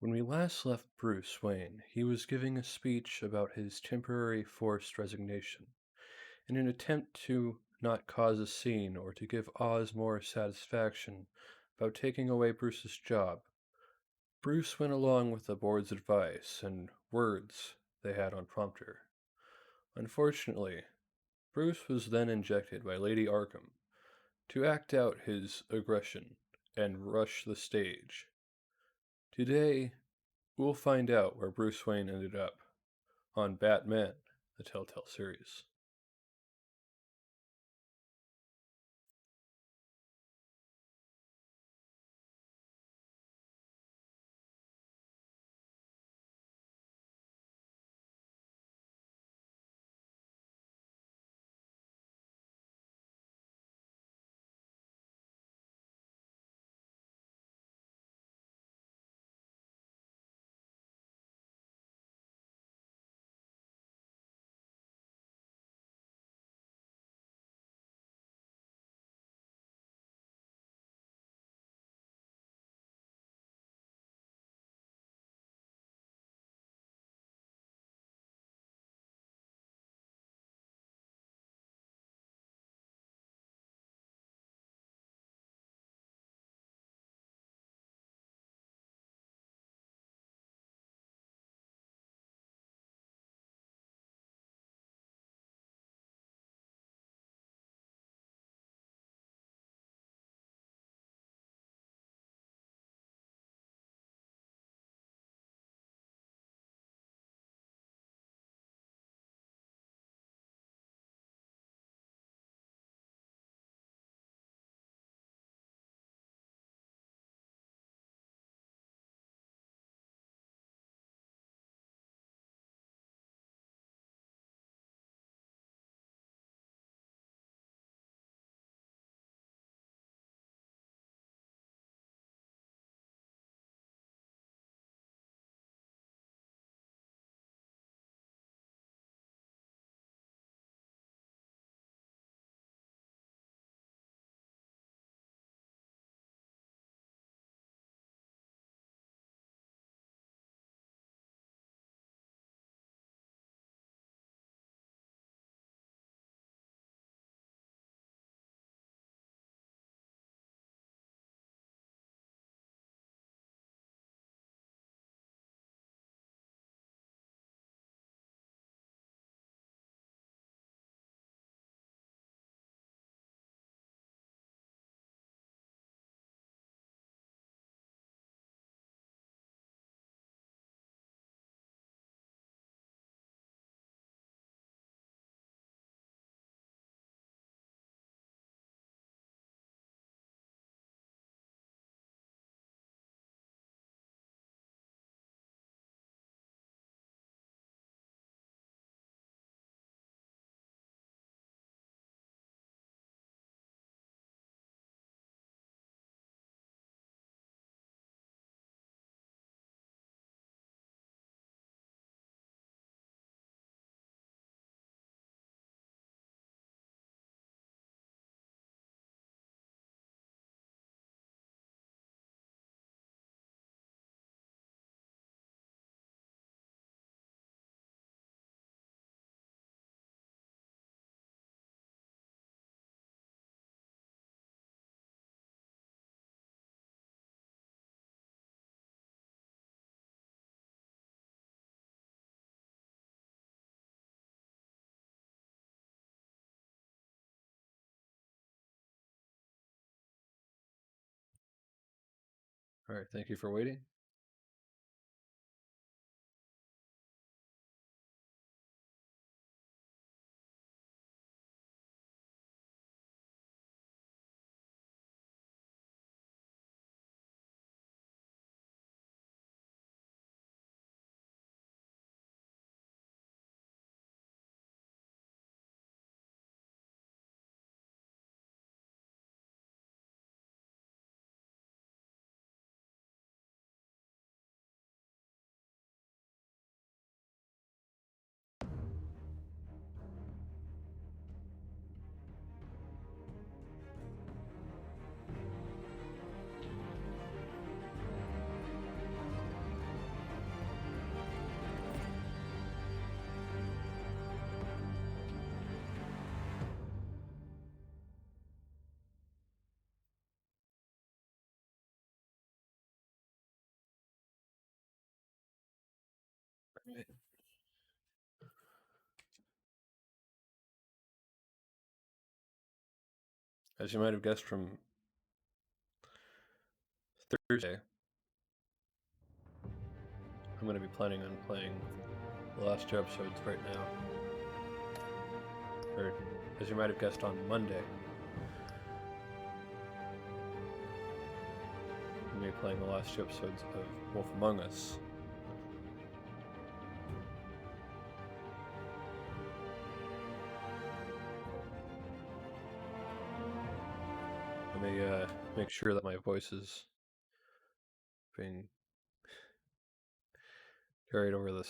When we last left Bruce Wayne, he was giving a speech about his temporary forced resignation, in an attempt to not cause a scene or to give Oz more satisfaction about taking away Bruce's job. Bruce went along with the board's advice and words they had on prompter. Unfortunately, Bruce was then injected by Lady Arkham to act out his aggression and rush the stage. Today, we'll find out where Bruce Wayne ended up on Batman the Telltale Series. All right, thank you for waiting. Right. As you might have guessed from Thursday, I'm going to be planning on playing the last two episodes right now. Or, as you might have guessed on Monday, I'm going to be playing the last two episodes of Wolf Among Us. Let me make sure that my voice is being carried over the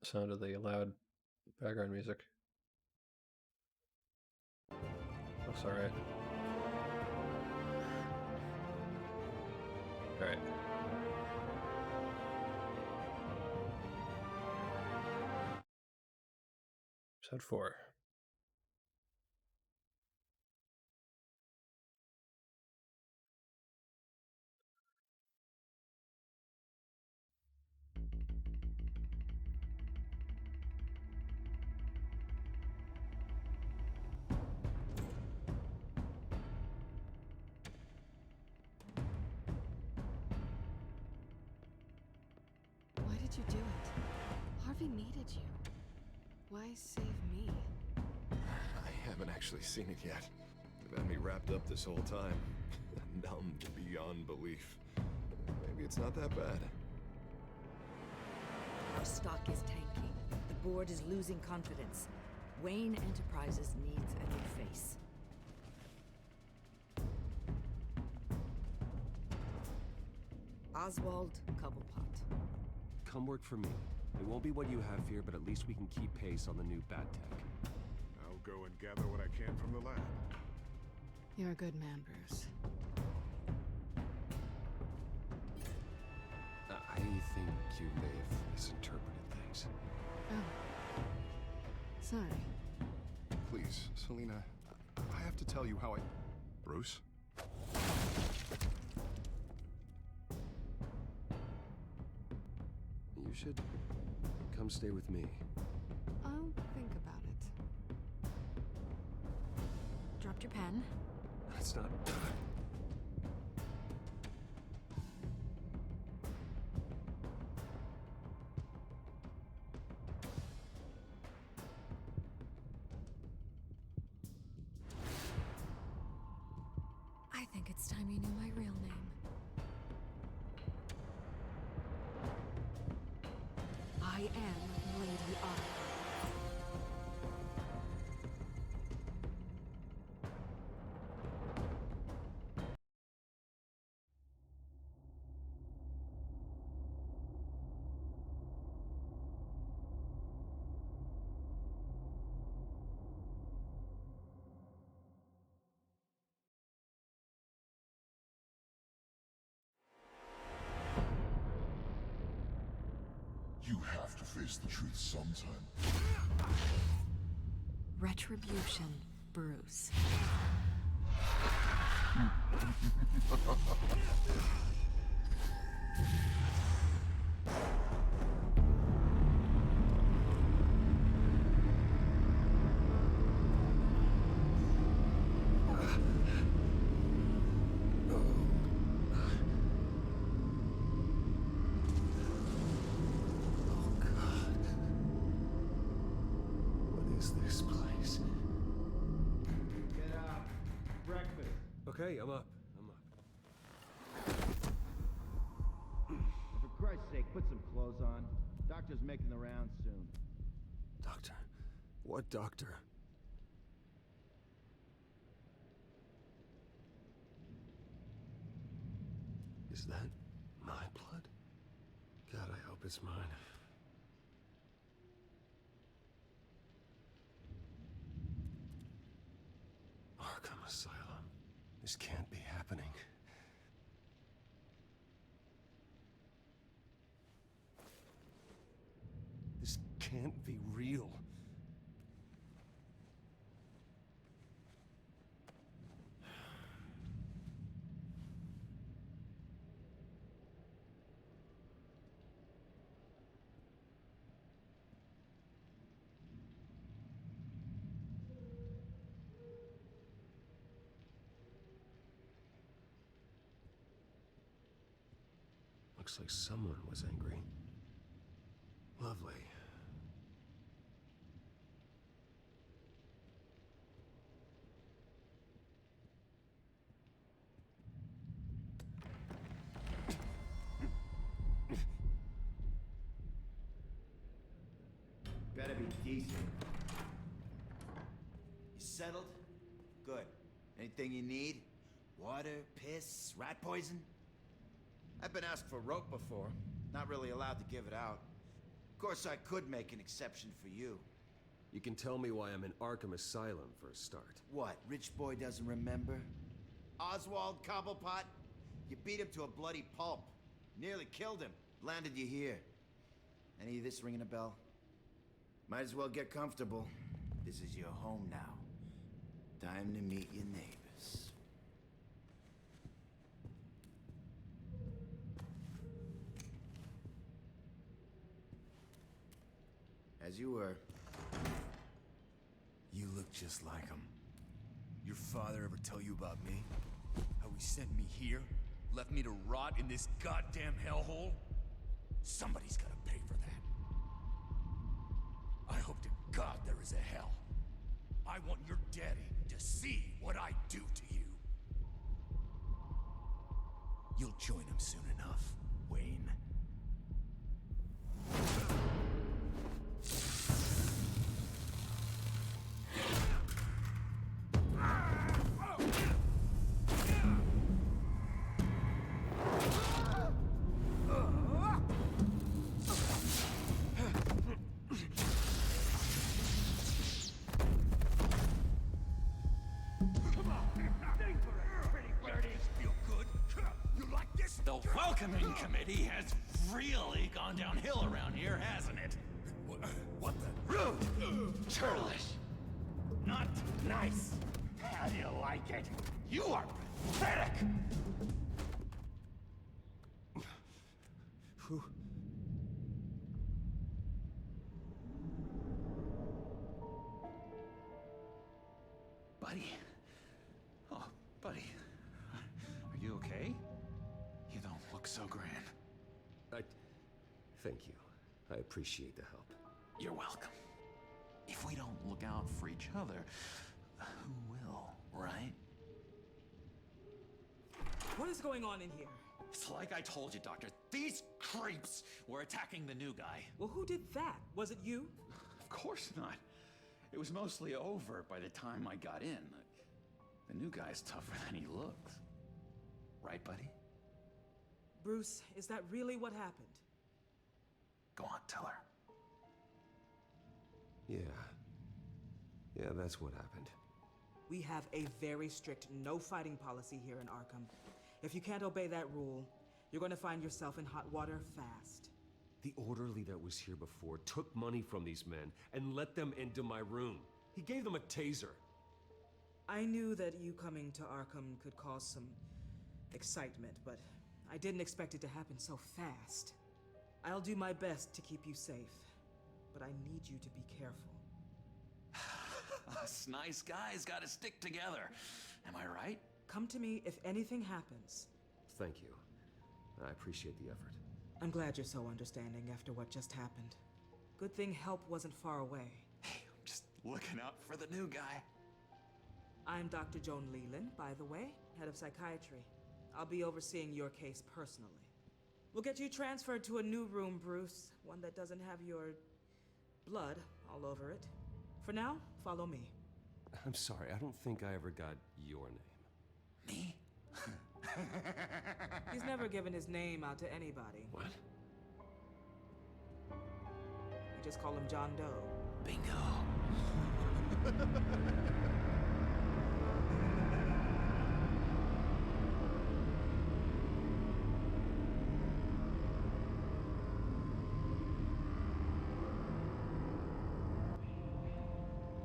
sound of the loud background music. Looks alright. Alright. Episode 4. Why did you do it? Harvey needed you. Why save me? I haven't actually seen it yet. They've had me wrapped up this whole time. Numbed beyond belief. Maybe it's not that bad. Our stock is tanking. The board is losing confidence. Wayne Enterprises needs a new face. Oswald Cobblepot. Come work for me. It won't be what you have here, but at least we can keep pace on the new bat tech. I'll go and gather what I can from the lab. You're a good man, Bruce. I think you may have misinterpreted things. Oh. Sorry. Please, Selina, I have to tell you how I... Bruce? You should come stay with me. I'll think about it. Dropped your pen. That's not... I think it's time you knew my real name. I am Lady R. You have to face the truth sometime. Retribution, Bruce. This place. Get up. Breakfast. Okay, I'm up. For Christ's sake, put some clothes on. Doctor's making the rounds soon. Doctor? What doctor? Is that my blood? God, I hope it's mine. Arkham Asylum. This can't be happening. This can't be real. Looks like someone was angry. Lovely. Better be decent. You settled? Good. Anything you need? Water, piss, rat poison? I've been asked for rope before. Not really allowed to give it out. Of course, I could make an exception for you. You can tell me why I'm in Arkham Asylum for a start. What, rich boy doesn't remember? Oswald Cobblepot? You beat him to a bloody pulp. Nearly killed him. Landed you here. Any of this ringing a bell? Might as well get comfortable. This is your home now. Time to meet your neighbors. As you were. You look just like him. Your father ever tell you about me? How he sent me here? Left me to rot in this goddamn hellhole? Somebody's gotta pay for that. I hope to God there is a hell. I want your daddy to see what I do to you. You'll join him soon enough, Wayne. The welcoming committee has really gone downhill around here, hasn't it? What the? Rude! Churlish! Not nice! How do you like it? You are pathetic! Who? Buddy? Oh, buddy. Are you okay? You don't look so grand. Thank you. I appreciate the help. You're welcome. If we don't look out for each other, who will, right? What is going on in here? It's like I told you, Doctor. These creeps were attacking the new guy. Well, who did that? Was it you? Of course not. It was mostly over by the time I got in. The new guy's tougher than he looks. Right, buddy? Bruce, is that really what happened? Go on, tell her. Yeah, that's what happened. We have a very strict no fighting policy here in Arkham. If you can't obey that rule, you're going to find yourself in hot water fast. The orderly that was here before took money from these men and let them into my room. He gave them a taser. I knew that you coming to Arkham could cause some excitement, but I didn't expect it to happen so fast. I'll do my best to keep you safe, but I need you to be careful. Us nice guys gotta stick together. Am I right? Come to me if anything happens. Thank you. I appreciate the effort. I'm glad you're so understanding after what just happened. Good thing help wasn't far away. Hey, I'm just looking out for the new guy. I'm Dr. Joan Leland, by the way, head of psychiatry. I'll be overseeing your case personally. We'll get you transferred to a new room, Bruce. One that doesn't have your blood all over it. For now, follow me. I'm sorry, I don't think I ever got your name. Me? He's never given his name out to anybody. What? We just call him John Doe. Bingo.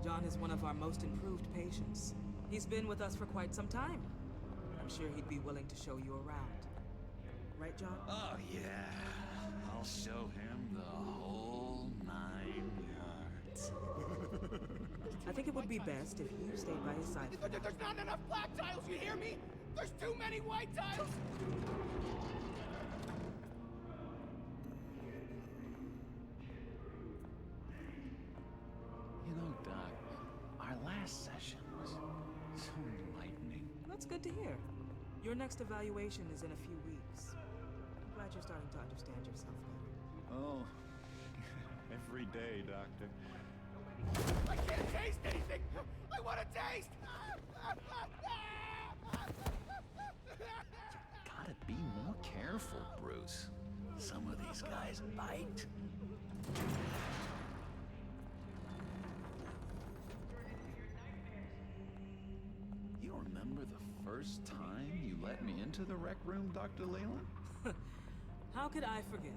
John is one of our most improved patients. He's been with us for quite some time. I'm sure he'd be willing to show you around. Right, John? Oh, yeah. I'll show him the whole 9 yards. I think it would be best if you stayed by his side. There's not enough black tiles, you hear me? There's too many white tiles! last session was so enlightening. That's good to hear. Your next evaluation is in a few weeks. I'm glad you're starting to understand yourself better. Oh, every day, Doctor. I can't taste anything! I want to taste! Gotta be more careful, Bruce. Some of these guys bite. You remember the first time you let me into the rec room, Dr. Leland? How could I forget?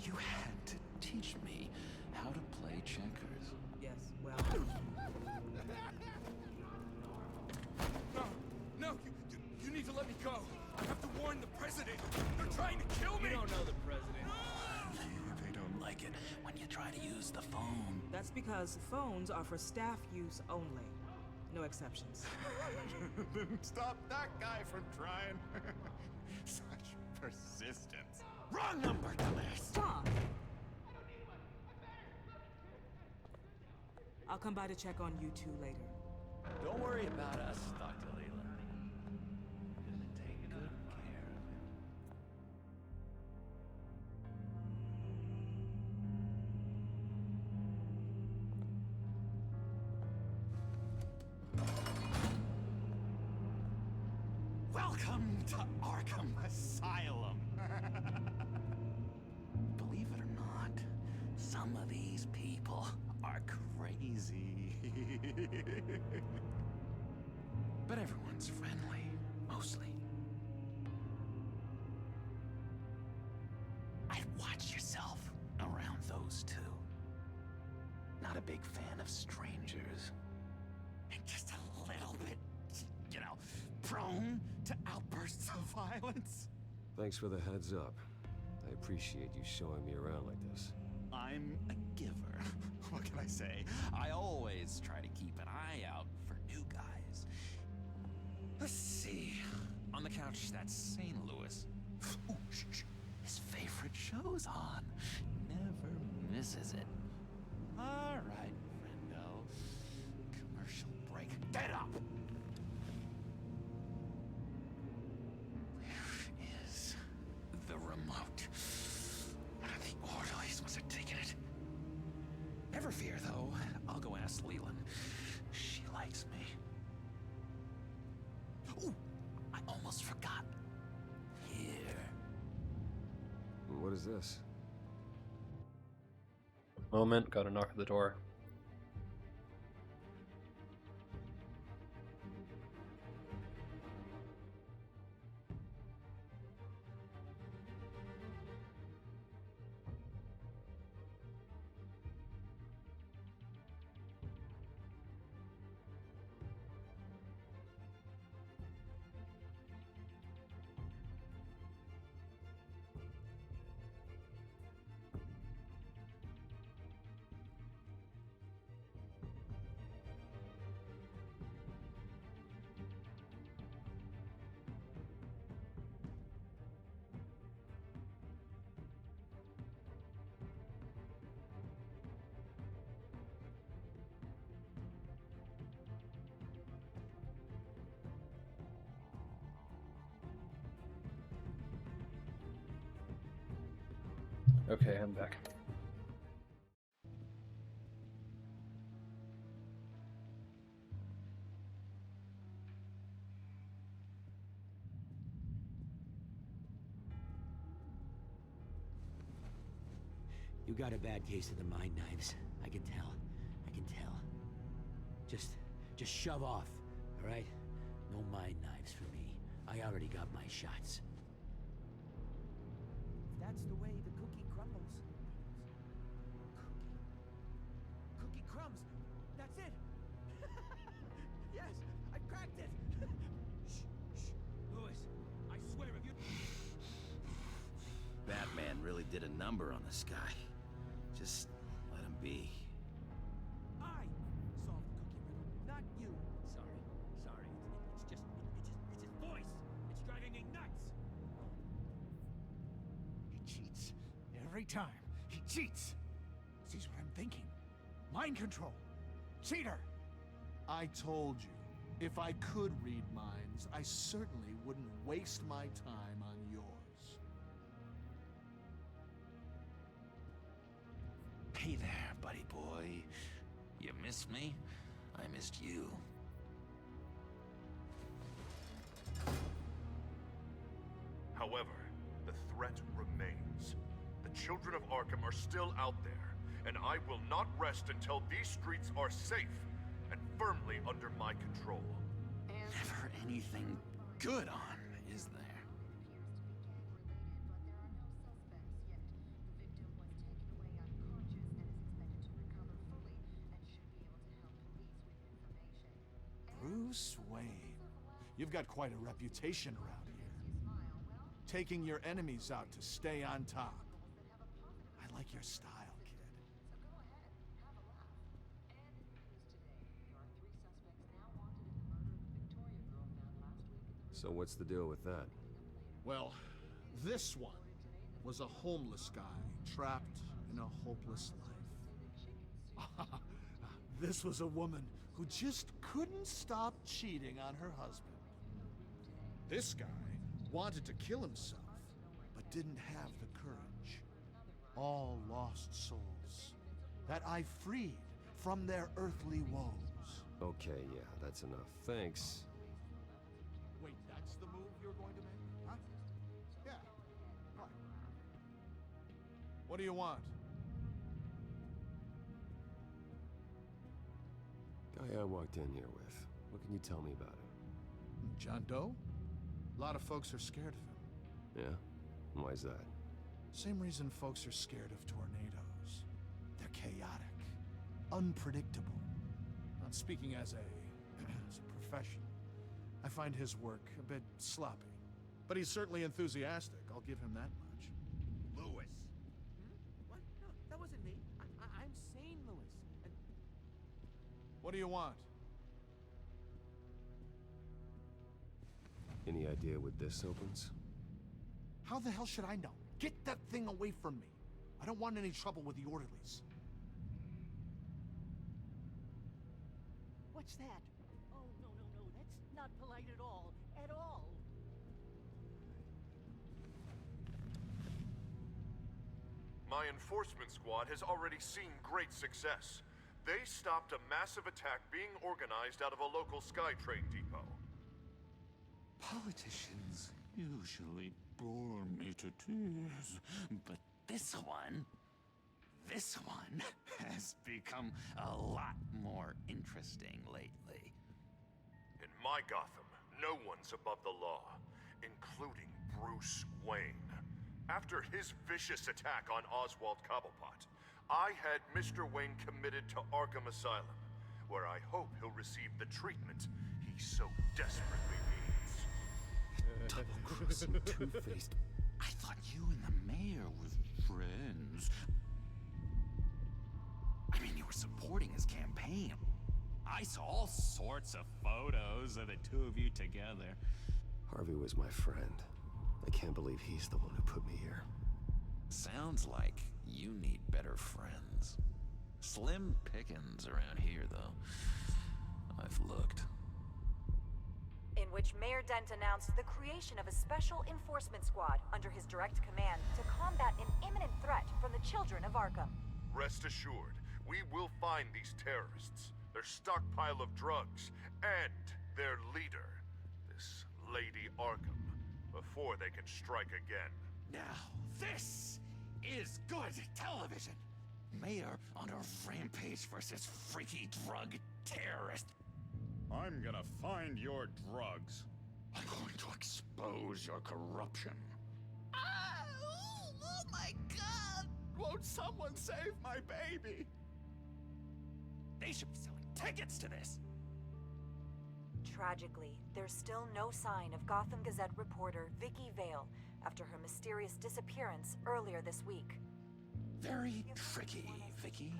You had to teach me how to play checkers. Yes, well... No, you need to let me go. I have to warn the president. They're trying to kill me. You don't know the president. They don't like it when you try to use the phone. That's because phones are for staff use only. No exceptions. Then stop that guy from trying. Such persistence. Wrong number, dumbass. Stop! I'll come by to check on you two later. Don't worry about us, Dr. Leland. We're gonna take good care of him. Welcome to Arkham Asylum. Believe it or not, some of these people are crazy. But everyone's friendly, mostly. I'd watch yourself around those two. Not a big fan of strangers. And just a little bit, prone to outbursts of violence. Thanks for the heads up. I appreciate you showing me around like this. I'm a giver. What can I say? I always try to keep an eye out for new guys. Let's see. On the couch, that's St. Louis. Ooh, shh. His favorite show's on. Never misses it. All right, friendo. Commercial break. Get up! Where is the remote? One of the orderlies must have taken it. Never fear, though. I'll go ask Leland. She likes me. Ooh, I almost forgot. Here. What is this? Moment, got a knock at the door. Okay, I'm back. You got a bad case of the mind knives. I can tell. I can tell. Just shove off, all right? No mind knives for me. I already got my shots. That's the way the cookie crumbles. Cookie crumbs. That's it. Yes, I cracked it. Shh, shh. Lewis, I swear if you... Batman really did a number on this guy. Just let him be. I solved the cookie riddle, not you. Sorry. It's his voice. It's driving me nuts. He cheats. Every time. He cheats. Sees what I'm thinking. Mind control. Cheater. I told you, if I could read minds, I certainly wouldn't waste my time on yours. Hey there, buddy boy. You missed me? I missed you. However, the threat remains. The children of Arkham are still out there, and I will not rest until these streets are safe and firmly under my control. Never anything good on, is there? Bruce Wayne. You've got quite a reputation around here. Taking your enemies out to stay on top. I like your style, kid. So what's the deal with that? Well, this one was a homeless guy trapped in a hopeless life. This was a woman who just couldn't stop cheating on her husband. This guy wanted to kill himself, but didn't have the courage. All lost souls that I freed from their earthly woes. Okay, yeah, that's enough. Thanks. Wait, that's the move you're going to make? Huh? Yeah. Right. What do you want? Guy I walked in here with. What can you tell me about him? John Doe? A lot of folks are scared of him. Yeah? And why's that? Same reason folks are scared of tornadoes. They're chaotic, unpredictable. Not speaking as a professional, I find his work a bit sloppy. But he's certainly enthusiastic, I'll give him that much. Lewis! What? No, that wasn't me. I'm sane, Lewis. And... What do you want? Any idea what this opens? How the hell should I know? Get that thing away from me. I don't want any trouble with the orderlies. What's that? Oh, no. That's not polite at all. At all. My enforcement squad has already seen great success. They stopped a massive attack being organized out of a local SkyTrain depot. Politicians usually bore me to tears, but this one has become a lot more interesting lately. In my Gotham, no one's above the law, including Bruce Wayne. After his vicious attack on Oswald Cobblepot, I had Mr. Wayne committed to Arkham Asylum, where I hope he'll receive the treatment he so desperately needs. Double-crossing two-faced. I thought you and the mayor were friends. I mean, you were supporting his campaign. I saw all sorts of photos of the two of you together. Harvey was my friend. I can't believe he's the one who put me here. Sounds like you need better friends. Slim pickings around here, though. I've looked. In which Mayor Dent announced the creation of a special enforcement squad under his direct command to combat an imminent threat from the children of Arkham. Rest assured, we will find these terrorists, their stockpile of drugs, and their leader, this Lady Arkham, before they can strike again. Now, this is good television. Mayor on a rampage versus freaky drug terrorist. I'm gonna find your drugs. I'm going to expose your corruption. Oh my God! Won't someone save my baby? They should be selling tickets to this. Tragically, there's still no sign of Gotham Gazette reporter Vicky Vale after her mysterious disappearance earlier this week. Very tricky, Vicky.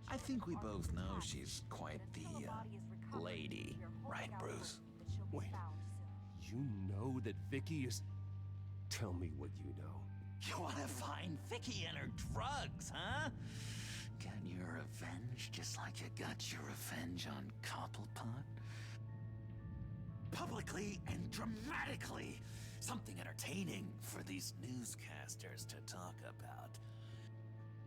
I think we both know she's quite the, lady, right, Bruce? Wait, you know that Vicky is... Tell me what you know. You want to find Vicky and her drugs, huh? Can your revenge just like you got your revenge on Cobblepot? Publicly and dramatically. Something entertaining for these newscasters to talk about.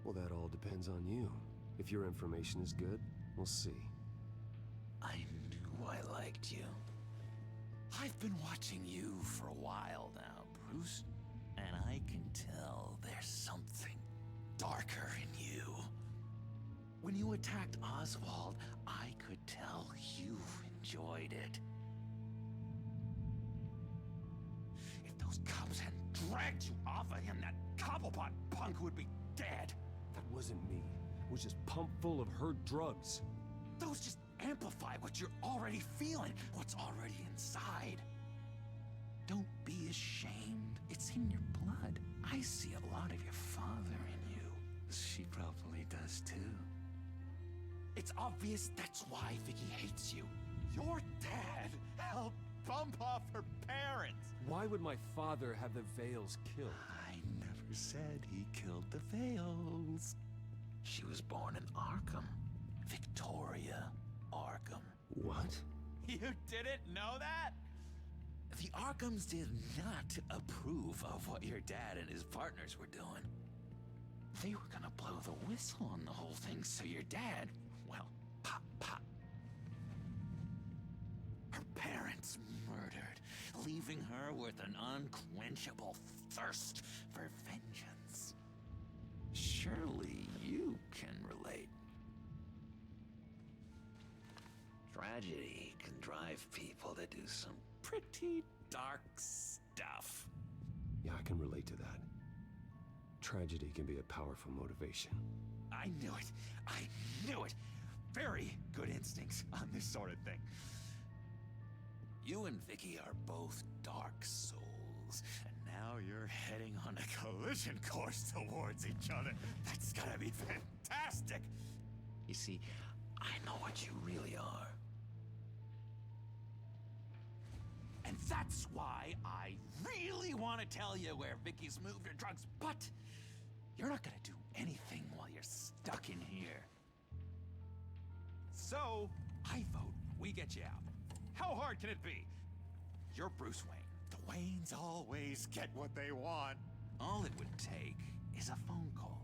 Well, that all depends on you. If your information is good, we'll see. I knew I liked you. I've been watching you for a while now, Bruce, and I can tell there's something darker in you. When you attacked Oswald, I could tell you enjoyed it. If those cops hadn't dragged you off of him, that Cobblepot punk would be dead. That wasn't me. It was just pumped full of her drugs. Those just amplify what you're already feeling, what's already inside. Don't be ashamed. It's in your blood. I see a lot of your father in you. She probably does too. It's obvious that's why Vicky hates you. Your dad helped bump off her parents. Why would my father have the Vales killed? I never said he killed the Vales. She was born in Arkham. Victoria Arkham. What? You didn't know that? The Arkhams did not approve of what your dad and his partners were doing. They were gonna blow the whistle on the whole thing, so your dad, well, pop, pop. Her parents murdered, leaving her with an unquenchable thirst for vengeance. Surely you can relate. Tragedy can drive people to do some pretty dark stuff. Yeah, I can relate to that. Tragedy can be a powerful motivation. I knew it. I knew it. Very good instincts on this sort of thing. You and Vicky are both dark souls, and now you're heading on a collision course towards each other. That's gotta be fantastic! You see, I know what you really are. And that's why I really want to tell you where Vicky's moved her drugs, but you're not gonna do anything while you're stuck in here. So, I vote we get you out. How hard can it be? You're Bruce Wayne. The Waynes always get what they want. All it would take is a phone call.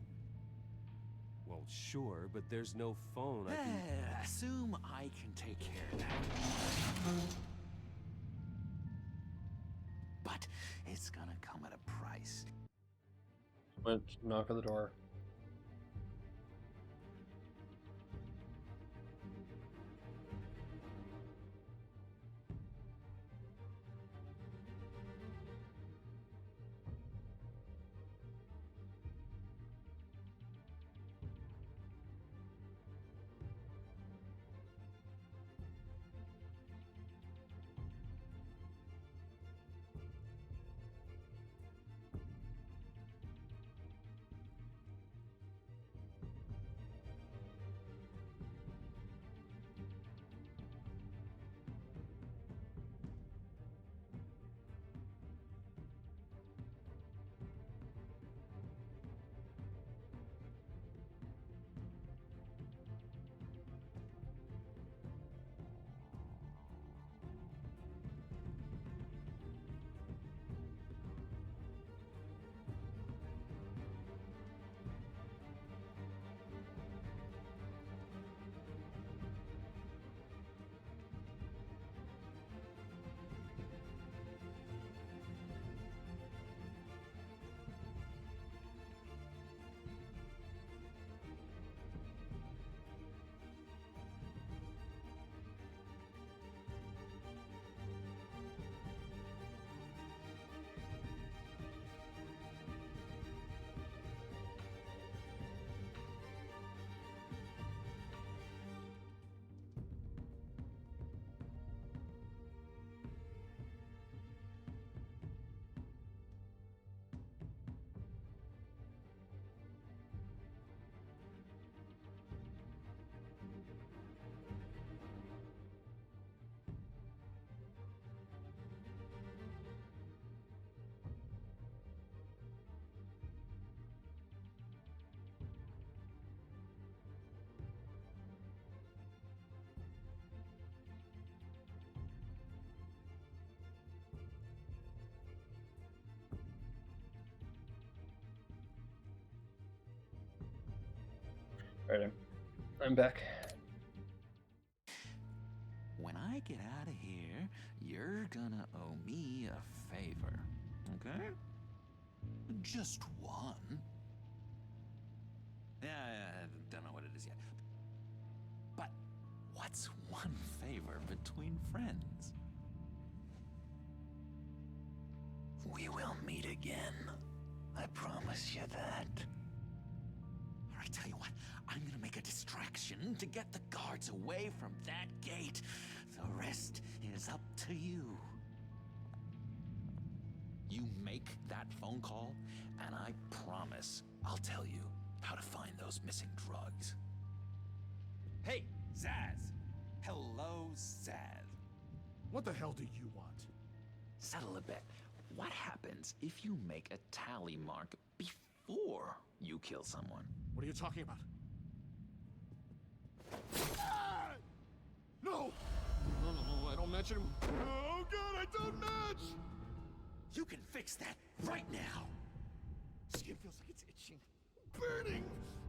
Well, sure, but there's no phone. I can... Assume I can take care of that. But it's gonna come at a price. Went knock on the door. Alright, I'm back. When I get out of here, you're gonna owe me a favor, okay? Just one. Yeah, I don't know what it is yet. But what's one favor between friends? We will meet again. I promise you that. All right, tell you what, I'm gonna make a distraction to get the guards away from that gate. The rest is up to you. You make that phone call, and I promise I'll tell you how to find those missing drugs. Hey, Zaz! Hello, Zaz. What the hell do you want? Settle a bet. What happens if you make a tally mark before you kill someone? What are you talking about? Ah! No! No, I don't match him. Oh god, I don't match! You can fix that right now. Skin feels like it's itching. Burning!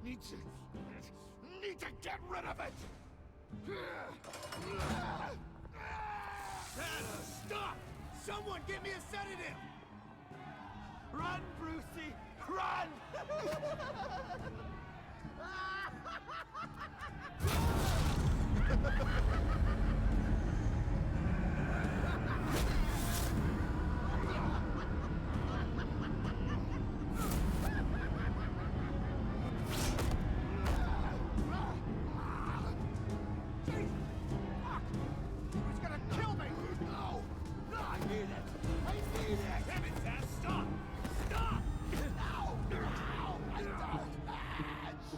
Need to get rid of it! Stop! Someone get me a sedative! Run, Brucey! Run! He's gonna kill me! No! No, I need it! I need it! Damn it, Zaz, stop! Stop! No! No! I don't match!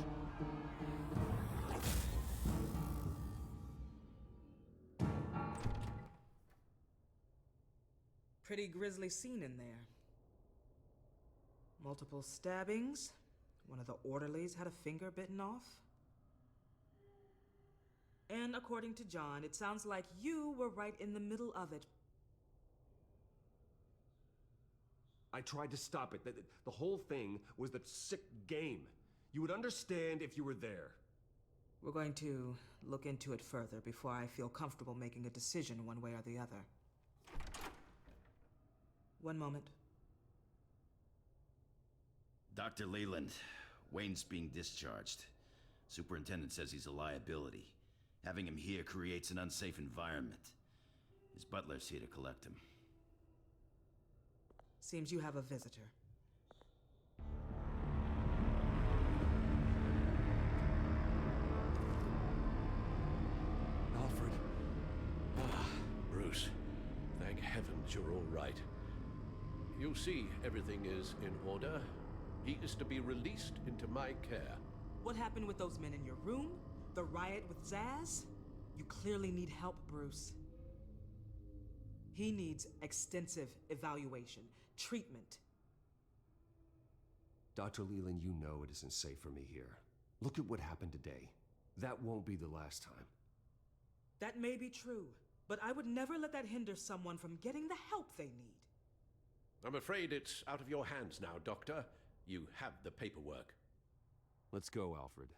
Pretty grisly scene in there. Multiple stabbings. One of the orderlies had a finger bitten off. And according to John, it sounds like you were right in the middle of it. I tried to stop it. The whole thing was the sick game. You would understand if you were there. We're going to look into it further before I feel comfortable making a decision one way or the other. One moment. Dr. Leland, Wayne's being discharged. Superintendent says he's a liability. Having him here creates an unsafe environment. His butler's here to collect him. Seems you have a visitor. Alfred. Ah, Bruce. Thank heavens you're all right. You see, everything is in order. He is to be released into my care. What happened with those men in your room? The riot with Zaz? You clearly need help, Bruce. He needs extensive evaluation, treatment. Dr. Leland, you know it isn't safe for me here. Look at what happened today. That won't be the last time. That may be true, but I would never let that hinder someone from getting the help they need. I'm afraid it's out of your hands now, Doctor. You have the paperwork. Let's go, Alfred.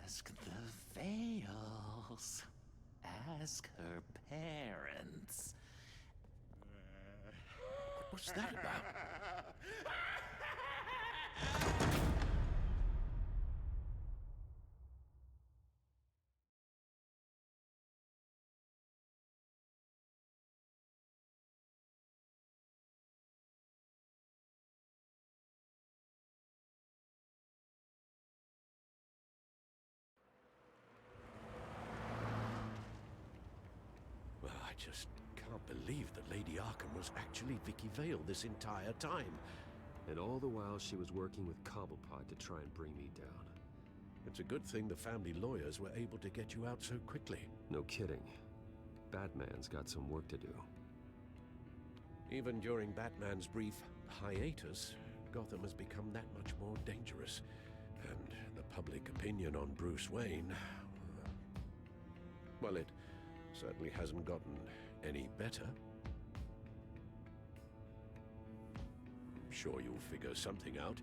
Ask the Vales. Ask her parents. What's that about? Well, I just can't believe that Lady Arkham was actually Vicky Vale this entire time. And all the while she was working with Cobblepot to try and bring me down. It's a good thing the family lawyers were able to get you out so quickly. No kidding. Batman's got some work to do. Even during Batman's brief hiatus, Gotham has become that much more dangerous. And the public opinion on Bruce Wayne... well, it Certainly hasn't gotten any better. I'm sure you'll figure something out.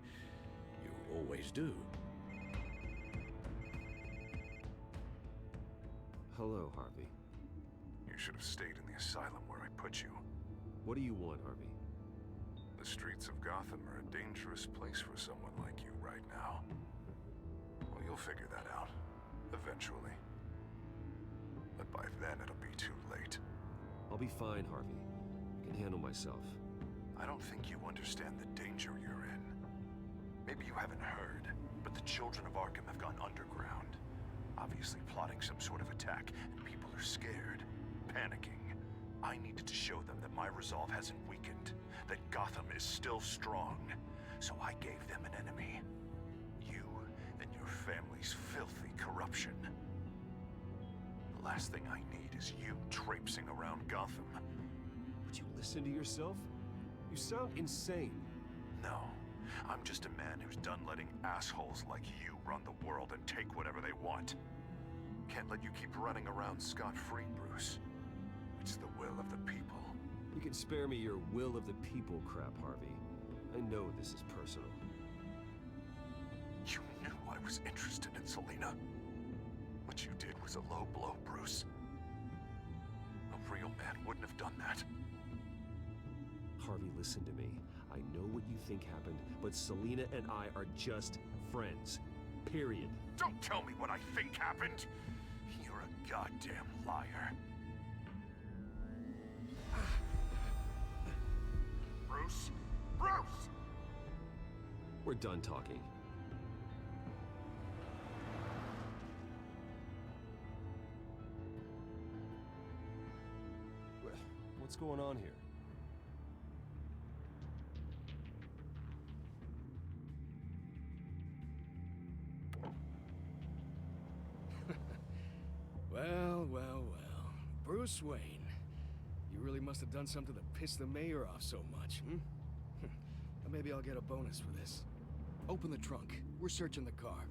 You always do. Hello, Harvey. You should have stayed in the asylum where I put you. What do you want, Harvey? The streets of Gotham are a dangerous place for someone like you right now. Well, you'll figure that out. Eventually. But by then, it'll be too late. I'll be fine, Harvey. I can handle myself. I don't think you understand the danger you're in. Maybe you haven't heard, but the children of Arkham have gone underground. Obviously plotting some sort of attack, and people are scared, panicking. I needed to show them that my resolve hasn't weakened, that Gotham is still strong. So I gave them an enemy. You and your family's filthy corruption. The last thing I need is you traipsing around Gotham. Would you listen to yourself? You sound insane. No, I'm just a man who's done letting assholes like you run the world and take whatever they want. Can't let you keep running around scot-free, Bruce. It's the will of the people. You can spare me your will of the people crap, Harvey. I know this is personal. You knew I was interested in Selina. What you did was a low blow, Bruce. A real man wouldn't have done that. Harvey, listen to me. I know what you think happened, but Selina and I are just friends. Period. Don't tell me what I think happened! You're a goddamn liar. Bruce? Bruce! We're done talking. What's going on here? Well, well, well. Bruce Wayne. You really must have done something to piss the mayor off so much, hmm? Or maybe I'll get a bonus for this. Open the trunk. We're searching the car.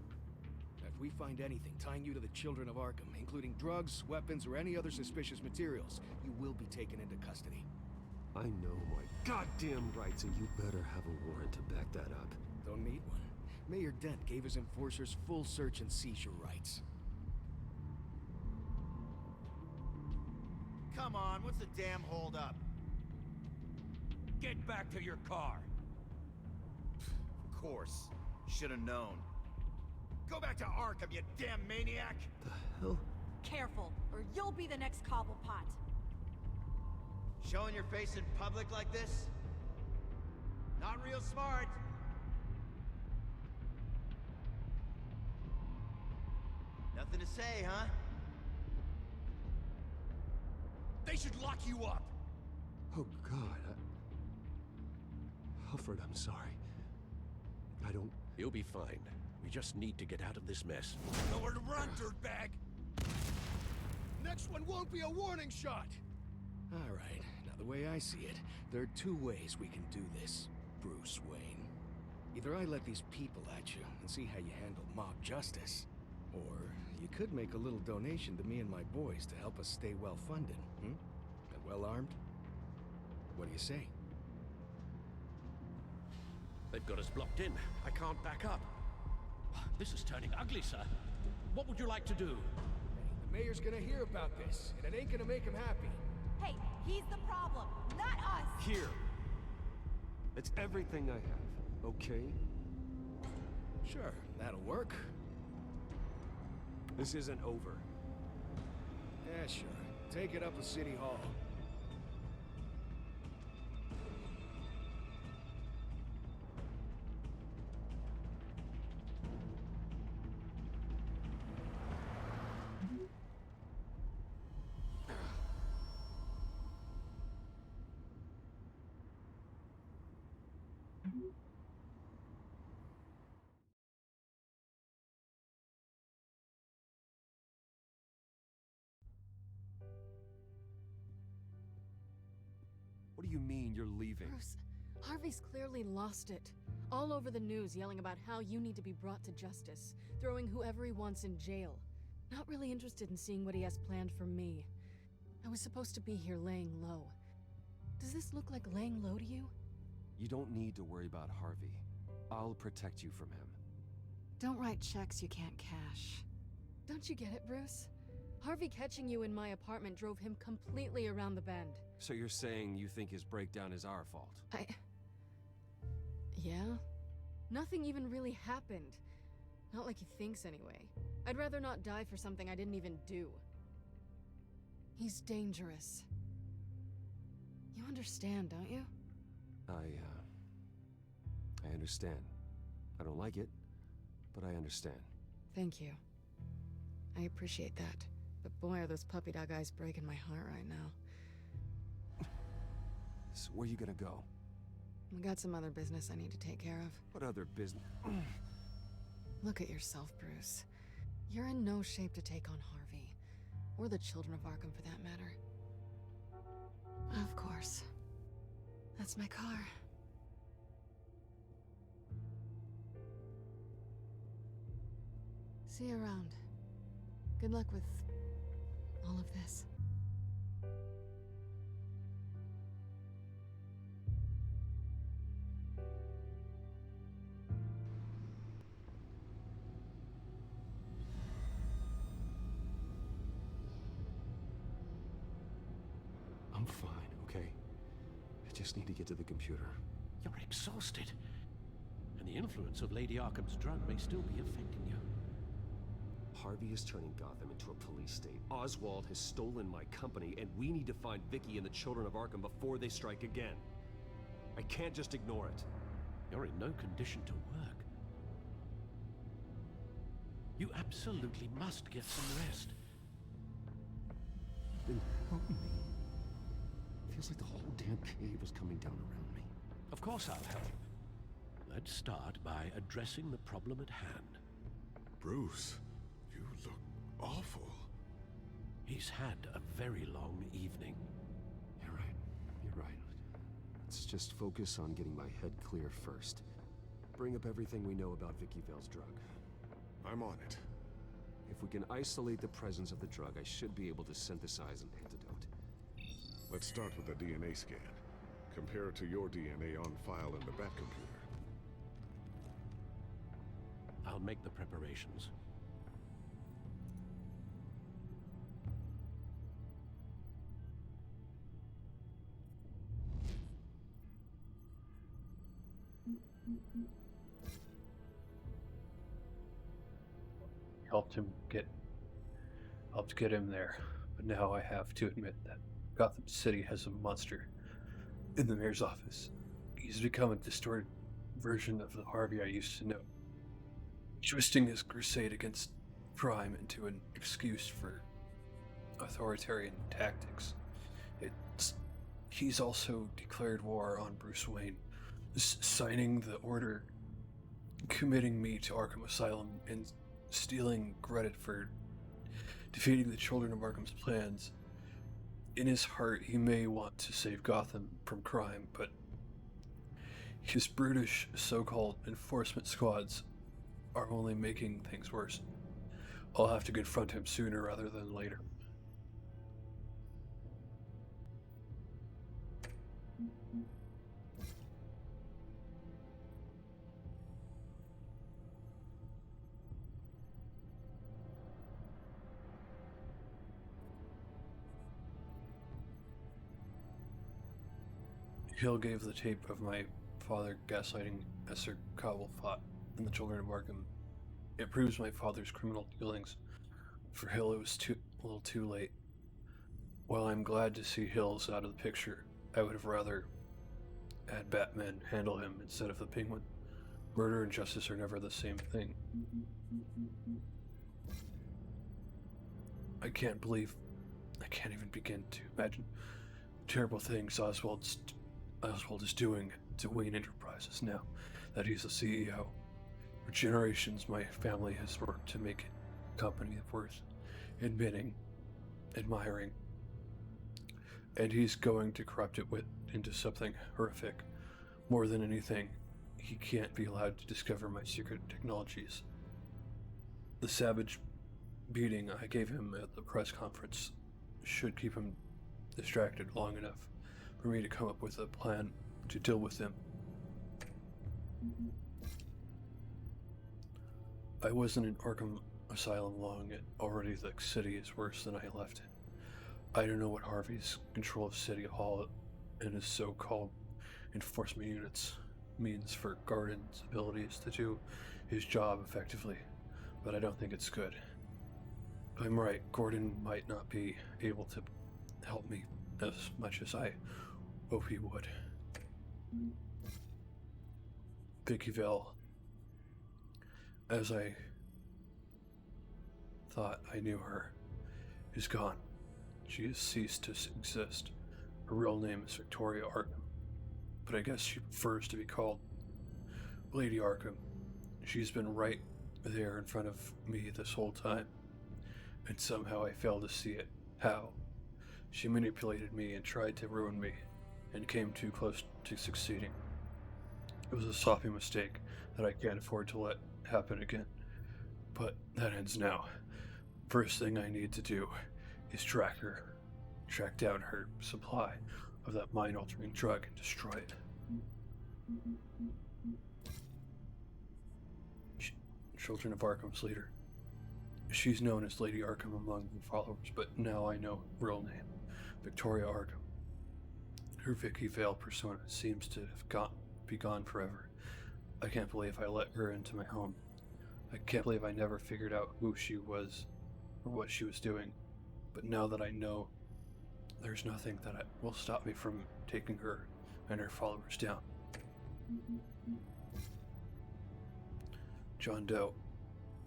If we find anything tying you to the children of Arkham, including drugs, weapons, or any other suspicious materials, you will be taken into custody. I know my goddamn rights, and you better have a warrant to back that up. Don't need one. Mayor Dent gave his enforcers full search and seizure rights. Come on, what's the damn holdup? Get back to your car! Of course. Should've known. Go back to Arkham, you damn maniac! The hell? Careful, or you'll be the next Cobblepot. Showing your face in public like this? Not real smart. Nothing to say, huh? They should lock you up! Oh, God. Alfred, I'm sorry. I don't... You'll be fine. We just need to get out of this mess. Nowhere to run, dirtbag! Next one won't be a warning shot! All right, now the way I see it, there are two ways we can do this, Bruce Wayne. Either I let these people at you and see how you handle mob justice, or you could make a little donation to me and my boys to help us stay well-funded, hmm? And well-armed? What do you say? They've got us blocked in. I can't back up. This is turning ugly, sir. What would you like to do? Hey, the mayor's gonna hear about this, and it ain't gonna make him happy. Hey, he's the problem, not us! Here. It's everything I have, okay? Sure, that'll work. This isn't over. Yeah, sure. Take it up with City Hall. What do you mean you're leaving? Bruce, Harvey's clearly lost it. All over the news yelling about how you need to be brought to justice, throwing whoever he wants in jail. Not really interested in seeing what he has planned for me. I was supposed to be here laying low. Does this look like laying low to you? You don't need to worry about Harvey. I'll protect you from him. Don't write checks you can't cash. Don't you get it, Bruce? Harvey catching you in my apartment drove him completely around the bend. So you're saying you think his breakdown is our fault? Yeah? Nothing even really happened. Not like he thinks, anyway. I'd rather not die for something I didn't even do. He's dangerous. You understand, don't you? I understand. I don't like it, but I understand. Thank you. I appreciate that. But boy, are those puppy dog eyes breaking my heart right now. So where you gonna go? We got some other business I need to take care of. What other business? Look at yourself, Bruce. You're in no shape to take on Harvey. Or the children of Arkham, for that matter. Of course. That's my car. See you around. Good luck with all of this. I'm fine, okay? I just need to get to the computer. You're exhausted. And the influence of Lady Arkham's drug may still be affecting you. Harvey is turning Gotham into a police state. Oswald has stolen my company, and we need to find Vicky and the children of Arkham before they strike again. I can't just ignore it. You're in no condition to work. You absolutely must get some rest. Then help me. Feels like the whole damn cave is coming down around me. Of course I'll help. Let's start by addressing the problem at hand. Bruce, you look awful. He's had a very long evening. You're right. You're right. Let's just focus on getting my head clear first. Bring up everything we know about Vicky Vale's drug. I'm on it. If we can isolate the presence of the drug, I should be able to synthesize an antidote. Let's start with a DNA scan. Compare it to your DNA on file in the Batcomputer. I'll make the preparations. Helped get him there, but now I have to admit that Gotham City has a monster in the mayor's office. He's become a distorted version of the Harvey I used to know, twisting his crusade against crime into an excuse for authoritarian tactics. He's also declared war on Bruce Wayne, signing the order committing me to Arkham Asylum and stealing credit for defeating the children of Arkham's plans. In his heart, he may want to save Gotham from crime, but his brutish so-called enforcement squads are only making things worse. I'll have to confront him sooner rather than later. Hill gave the tape of my father gaslighting Esther Cobblepot and the children of Arkham. It proves my father's criminal dealings. For Hill, it was a little too late. While I'm glad to see Hill's out of the picture, I would have rather had Batman handle him instead of the Penguin. Murder and justice are never the same thing. I can't even begin to imagine terrible things Oswald is doing to Wayne Enterprises now that he's the CEO. For generations, my family has worked to make a company worth admitting, admiring, and he's going to corrupt it into something horrific. More than anything, he can't be allowed to discover my secret technologies. The savage beating I gave him at the press conference should keep him distracted long enough for me to come up with a plan to deal with him. I wasn't in Arkham Asylum long, and already the city is worse than I left it. I don't know what Harvey's control of City Hall and his so-called enforcement units means for Gordon's abilities to do his job effectively, but I don't think it's good. If I'm right, Gordon might not be able to help me as much as I hope he would. Vicky Vale, as I thought I knew her, is gone. She has ceased to exist. Her real name is Victoria Arkham, but I guess she prefers to be called Lady Arkham. She's been right there in front of me this whole time, and somehow I failed to see it. How? She manipulated me and tried to ruin me, and came too close to succeeding. It was a sloppy mistake that I can't afford to let happen again. But that ends now. First thing I need to do is track her. Track down her supply of that mind-altering drug and destroy it. Children of Arkham's leader. She's known as Lady Arkham among her followers, but now I know her real name, Victoria Arkham. Her Vicky Vale persona seems to have be gone forever. I can't believe I let her into my home. I can't believe I never figured out who she was or what she was doing. But now that I know, there's nothing that will stop me from taking her and her followers down. John Doe.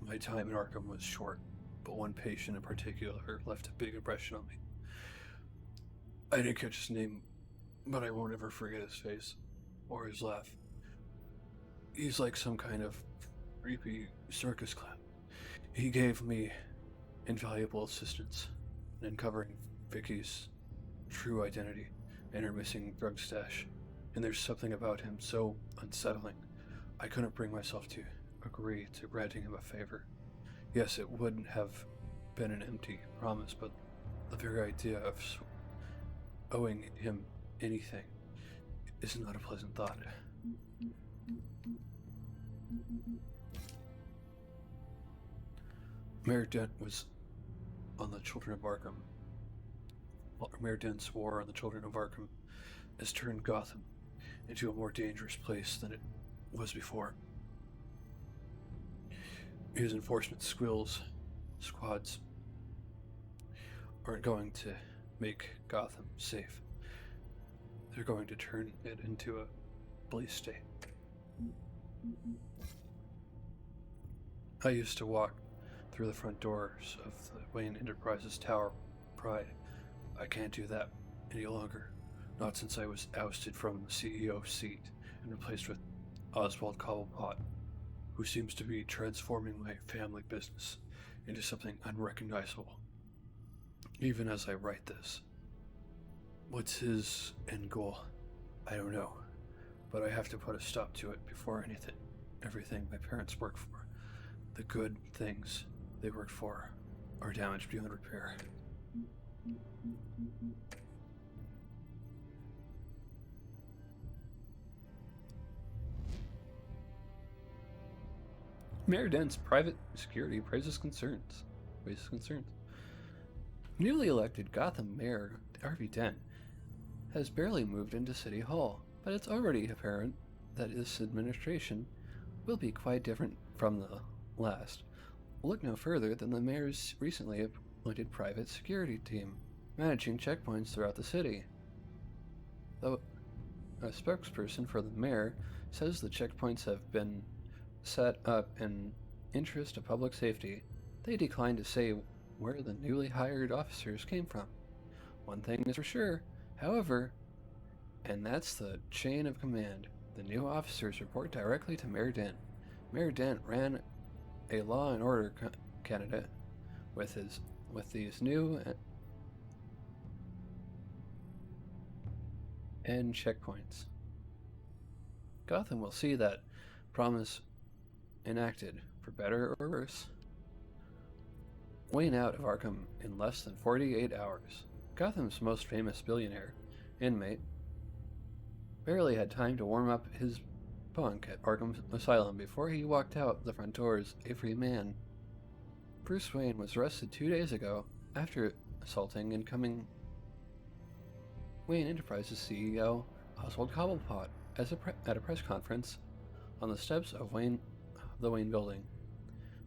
My time in Arkham was short, but one patient in particular left a big impression on me. I didn't catch his name, but I won't ever forget his face or his laugh. He's like some kind of creepy circus clown. He gave me invaluable assistance in uncovering Vicky's true identity and her missing drug stash, and there's something about him so unsettling. I couldn't bring myself to agree to granting him a favor. Yes, it wouldn't have been an empty promise, but the very idea of owing him anything is not a pleasant thought. Mayor Dent was on the Children of Arkham. Mayor Dent's war on the Children of Arkham has turned Gotham into a more dangerous place than it was before. His enforcement squads aren't going to make Gotham safe. They're going to turn it into a police state. I used to walk through the front doors of the Wayne Enterprises Tower Pride. I can't do that any longer. Not since I was ousted from the CEO seat and replaced with Oswald Cobblepot, who seems to be transforming my family business into something unrecognizable. Even as I write this. What's his end goal? I don't know. But I have to put a stop to it before everything my parents worked for, the good things they worked for, are damaged beyond repair. Mayor Dent's private security raises concerns. Newly elected Gotham Mayor Harvey Dent has barely moved into City Hall, but it's already apparent that this administration will be quite different from the last. Look no further than the mayor's recently appointed private security team, managing checkpoints throughout the city. Though a spokesperson for the mayor says the checkpoints have been set up in interest of public safety, they decline to say where the newly hired officers came from. One thing is for sure, however, and that's the chain of command. The new officers report directly to Mayor Dent. Mayor Dent ran a law and order candidate with these new and checkpoints. Gotham will see that promise enacted, for better or worse. Wayne out of Arkham in less than 48 hours. Gotham's most famous billionaire, inmate, barely had time to warm up his bunk at Arkham Asylum before he walked out the front doors a free man. Bruce Wayne was arrested 2 days ago after assaulting incoming Wayne Enterprises CEO Oswald Cobblepot at a press conference on the steps of the Wayne building.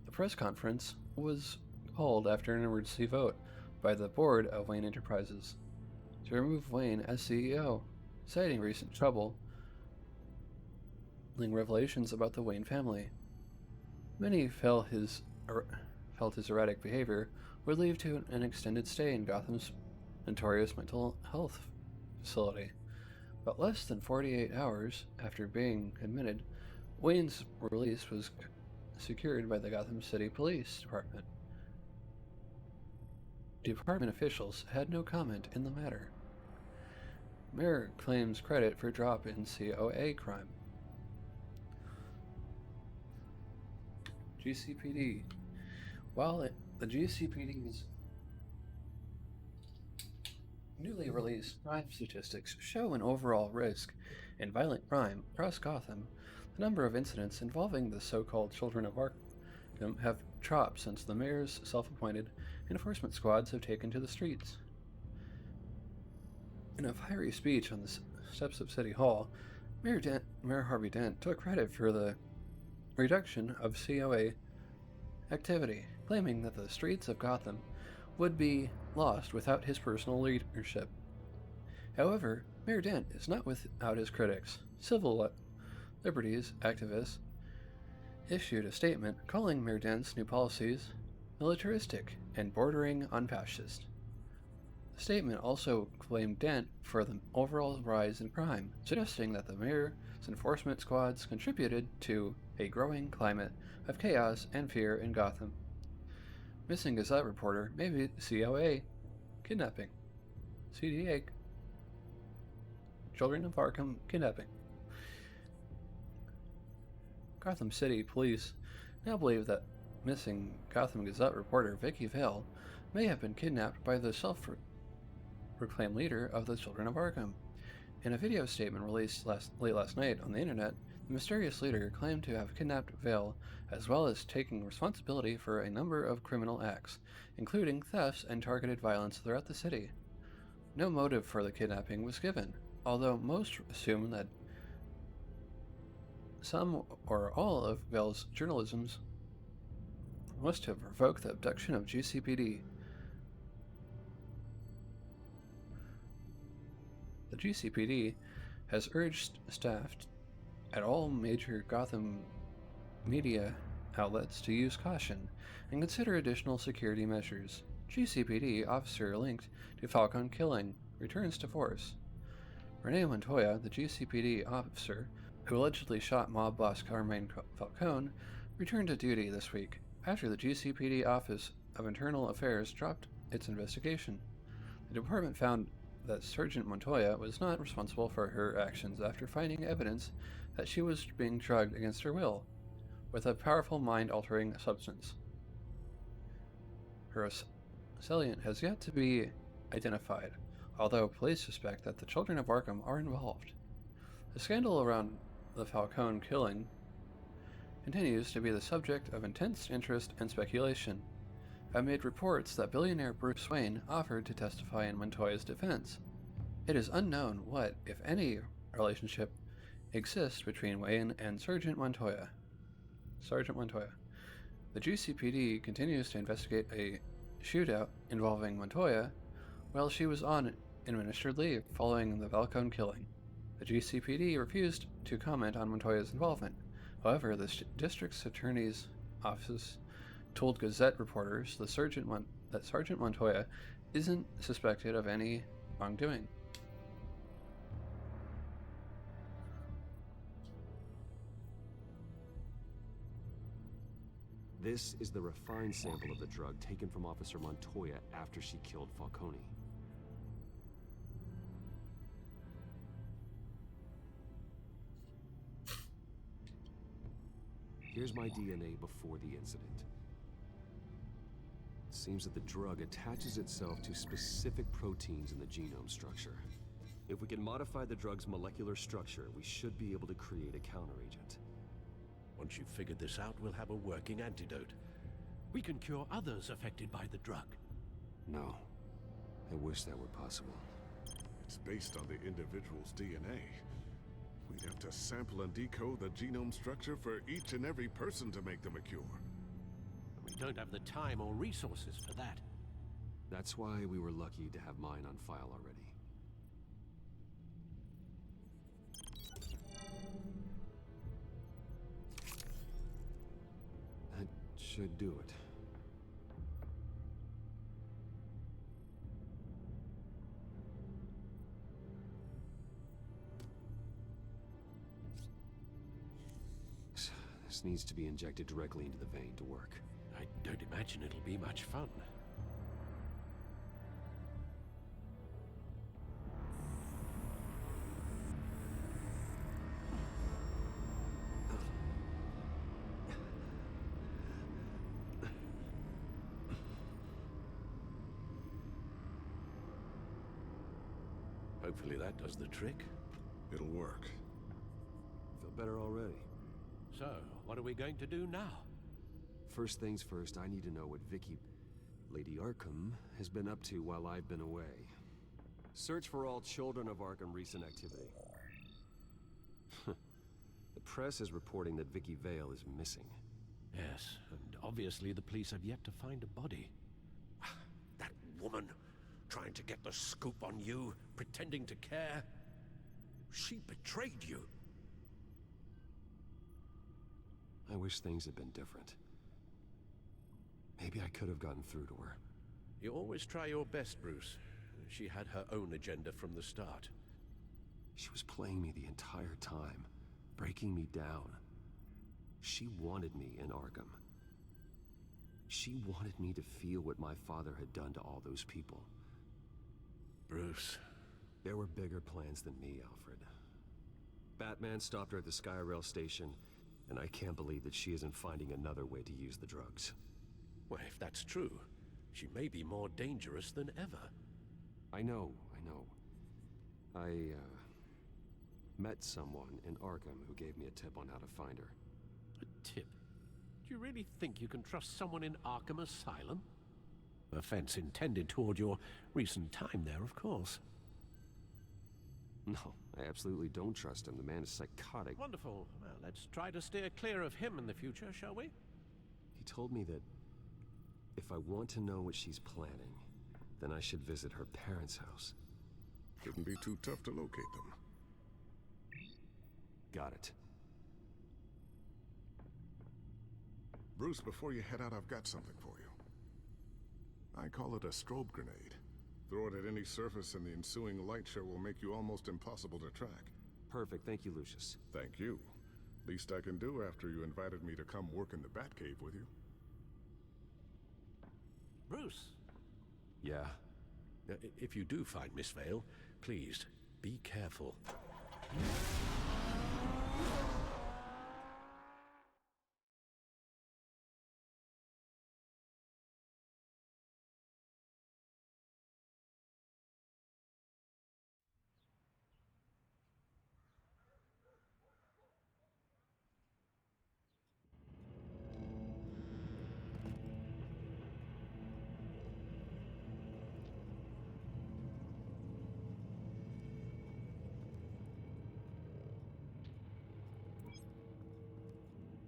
The press conference was called after an emergency vote by the board of Wayne Enterprises to remove Wayne as CEO, citing recent troubling revelations about the Wayne family. Many felt his erratic behavior would lead to an extended stay in Gotham's notorious mental health facility. But less than 48 hours after being admitted, Wayne's release was secured by the Gotham City Police Department. Department officials had no comment in the matter. Mayor claims credit for drop in COA crime. GCPD. While the GCPD's newly released crime statistics show an overall risk in violent crime across Gotham, the number of incidents involving the so-called Children of Arkham have dropped since the mayor's self-appointed enforcement squads have taken to the streets. In a fiery speech on the steps of City Hall, Mayor Harvey Dent took credit for the reduction of COA activity, claiming that the streets of Gotham would be lost without his personal leadership. However, Mayor Dent is not without his critics. Civil liberties activists issued a statement calling Mayor Dent's new policies militaristic and bordering on fascist. The statement also blamed Dent for the overall rise in crime, suggesting that the mayor's enforcement squads contributed to a growing climate of chaos and fear in Gotham. Missing Gazette reporter, maybe COA, kidnapping. CDA, Children of Arkham kidnapping. Gotham City Police now believe that missing Gotham Gazette reporter Vicky Vale may have been kidnapped by the self-proclaimed leader of the Children of Arkham. In a video statement released late last night on the internet, the mysterious leader claimed to have kidnapped Vale, as well as taking responsibility for a number of criminal acts, including thefts and targeted violence throughout the city. No motive for the kidnapping was given, although most assume that some or all of Vale's journalisms must have provoked the abduction of GCPD. The GCPD has urged staff at all major Gotham media outlets to use caution and consider additional security measures. GCPD officer linked to Falcone killing returns to force. Renee Montoya, the GCPD officer who allegedly shot mob boss Carmine Falcone, returned to duty this week after the GCPD Office of Internal Affairs dropped its investigation. The department found that Sergeant Montoya was not responsible for her actions after finding evidence that she was being drugged against her will with a powerful mind-altering substance. Her assailant has yet to be identified, although police suspect that the Children of Arkham are involved. The scandal around the Falcone killing continues to be the subject of intense interest and speculation, amid reports that billionaire Bruce Wayne offered to testify in Montoya's defense. It is unknown what, if any, relationship exists between Wayne and Sergeant Montoya. The GCPD continues to investigate a shootout involving Montoya while she was on administered leave following the Falcone killing. The GCPD refused to comment on Montoya's involvement. However, the district's attorney's office told Gazette reporters that Sergeant Montoya isn't suspected of any wrongdoing. This is the refined sample of the drug taken from Officer Montoya after she killed Falcone. Here's my DNA before the incident. Seems that the drug attaches itself to specific proteins in the genome structure. If we can modify the drug's molecular structure, we should be able to create a counteragent. Once you've figured this out, we'll have a working antidote. We can cure others affected by the drug. No. I wish that were possible. It's based on the individual's DNA. We'd have to sample and decode the genome structure for each and every person to make them a cure. We don't have the time or resources for that. That's why we were lucky to have mine on file already. That should do it. This needs to be injected directly into the vein to work. I don't imagine it'll be much fun. Hopefully that does the trick. It'll work. Feel better already. So, what are we going to do now? First things first, I need to know what Lady Arkham, has been up to while I've been away. Search for all children of Arkham recent activity. The press is reporting that Vicky Vale is missing. Yes, and obviously the police have yet to find a body. That woman, trying to get the scoop on you, pretending to care. She betrayed you. I wish things had been different. Maybe I could have gotten through to her. You always try your best, Bruce. She had her own agenda from the start. She was playing me the entire time, breaking me down. She wanted me in Arkham. She wanted me to feel what my father had done to all those people. Bruce. There were bigger plans than me, Alfred. Batman stopped her at the Skyrail station, and I can't believe that she isn't finding another way to use the drugs. Well, if that's true, she may be more dangerous than ever. I know. I met someone in Arkham who gave me a tip on how to find her. A tip? Do you really think you can trust someone in Arkham Asylum? Offense intended toward your recent time there, of course. No, I absolutely don't trust him. The man is psychotic. Wonderful. Well, let's try to steer clear of him in the future, shall we? He told me that if I want to know what she's planning, then I should visit her parents' house. Shouldn't be too tough to locate them. Got it. Bruce, before you head out, I've got something for you. I call it a strobe grenade. Throw it at any surface and the ensuing light show will make you almost impossible to track. Perfect. Thank you, Lucius. Thank you. Least I can do after you invited me to come work in the Batcave with you. Bruce. Yeah? If you do find Miss Vale, please, be careful.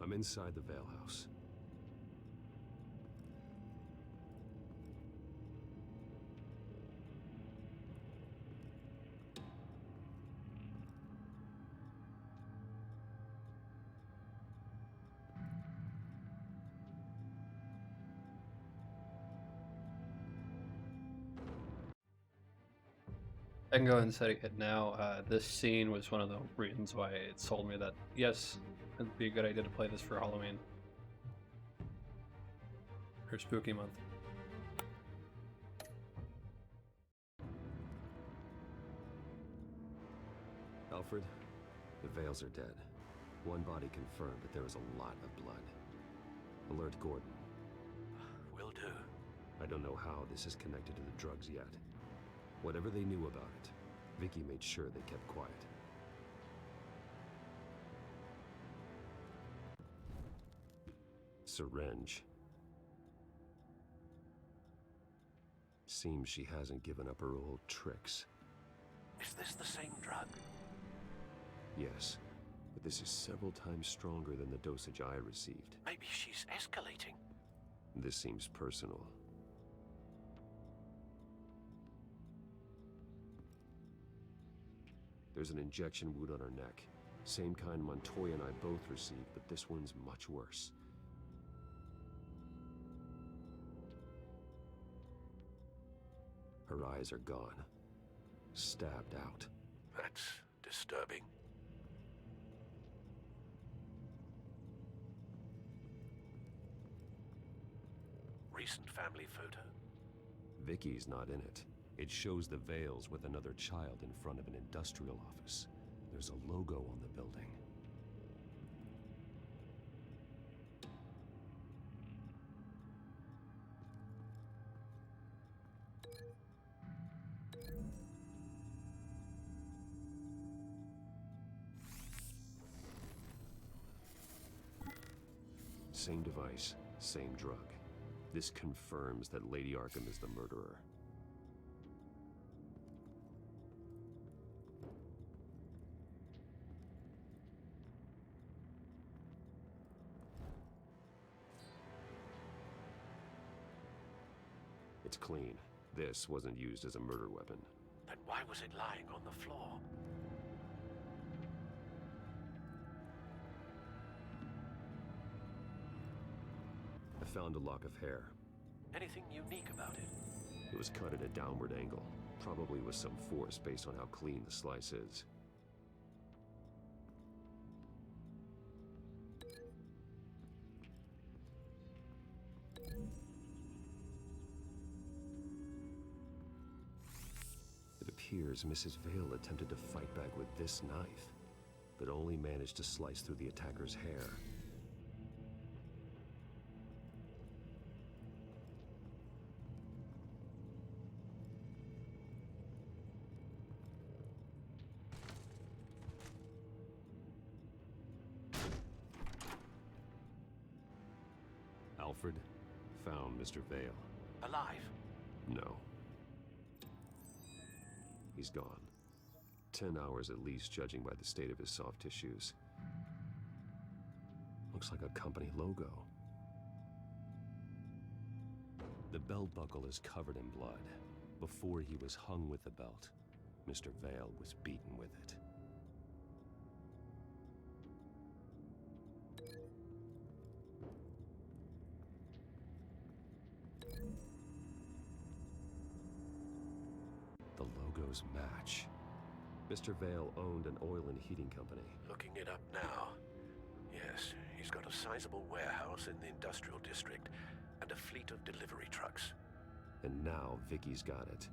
I'm inside the Vale House. I can go ahead and say it now. This scene was one of the reasons why it told me that, yes, it'd be a good idea to play this for Halloween. Or Spooky Month. Alfred, the Vales are dead. One body confirmed, but there is a lot of blood. Alert Gordon. Will do. I don't know how this is connected to the drugs yet. Whatever they knew about it, Vicky made sure they kept quiet. Syringe. Seems she hasn't given up her old tricks. Is this the same drug? Yes, but this is several times stronger than the dosage I received. Maybe she's escalating. This seems personal. There's an injection wound on her neck. Same kind Montoya and I both received, but this one's much worse. Her eyes are gone. Stabbed out. That's disturbing. Recent family photo? Vicky's not in it. It shows the Vales with another child in front of an industrial office. There's a logo on the building. Same device, same drug. This confirms that Lady Arkham is the murderer. It's clean. This wasn't used as a murder weapon. Then why was it lying on the floor? I found a lock of hair. Anything unique about it? It was cut at a downward angle, probably with some force based on how clean the slice is. It appears Mrs. Vale attempted to fight back with this knife, but only managed to slice through the attacker's hair. Alfred found Mr. Vale. Alive? No. He's gone. 10 hours at least, judging by the state of his soft tissues. Looks like a company logo. The belt buckle is covered in blood. Before he was hung with the belt, Mr. Vale was beaten with it. The logos match. Mr. Vale owned an oil and heating company. Looking it up now. Yes, he's got a sizable warehouse in the industrial district and a fleet of delivery trucks. And now Vicky's got it.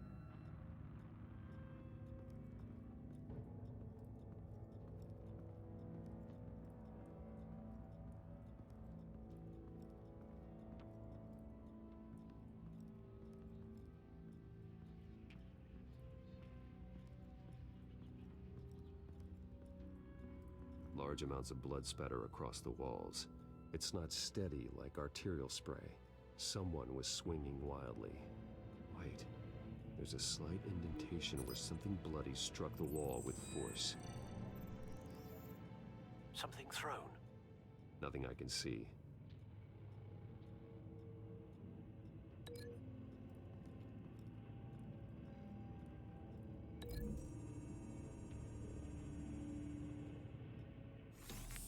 Large amounts of blood spatter across the walls. It's not steady like arterial spray. Someone was swinging wildly. Wait, there's a slight indentation where something bloody struck the wall with force. Something thrown? Nothing I can see.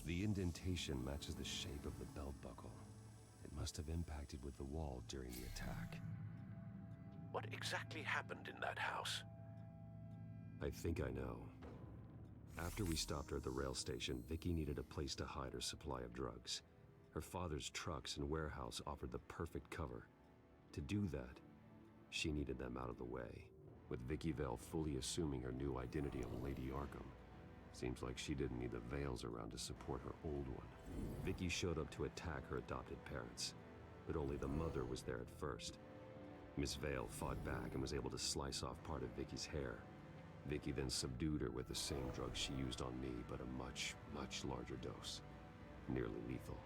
The indentation matches the shape of the belt buckle. It must have impacted with the wall during the attack. What exactly happened in that house? I think I know. After we stopped her at the rail station, Vicky needed a place to hide her supply of drugs. Her father's trucks and warehouse offered the perfect cover. To do that, she needed them out of the way, with Vicky Vale fully assuming her new identity of Lady Arkham. Seems like she didn't need the Vales around to support her old one. Vicky showed up to attack her adopted parents, but only the mother was there at first. Miss Vale fought back and was able to slice off part of Vicky's hair. Vicky then subdued her with the same drug she used on me, but a much, much larger dose. Nearly lethal.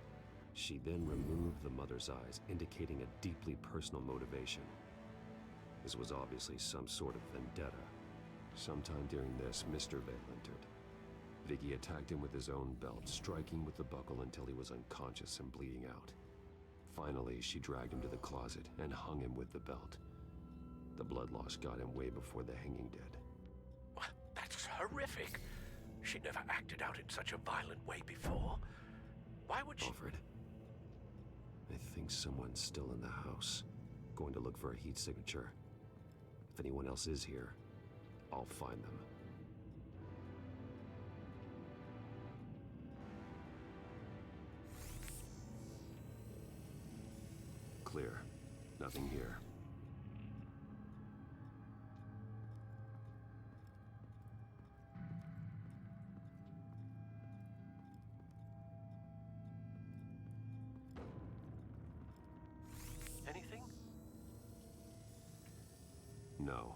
She then removed the mother's eyes, indicating a deeply personal motivation. This was obviously some sort of vendetta. Sometime during this, Mr. Vale entered. Vicky attacked him with his own belt, striking with the buckle until he was unconscious and bleeding out. Finally, she dragged him to the closet and hung him with the belt. The blood loss got him way before the hanging did. That's horrific. She never acted out in such a violent way before. Why would she... Alfred, I think someone's still in the house. Going to look for a heat signature. If anyone else is here, I'll find them. Clear. Nothing here. Anything? No.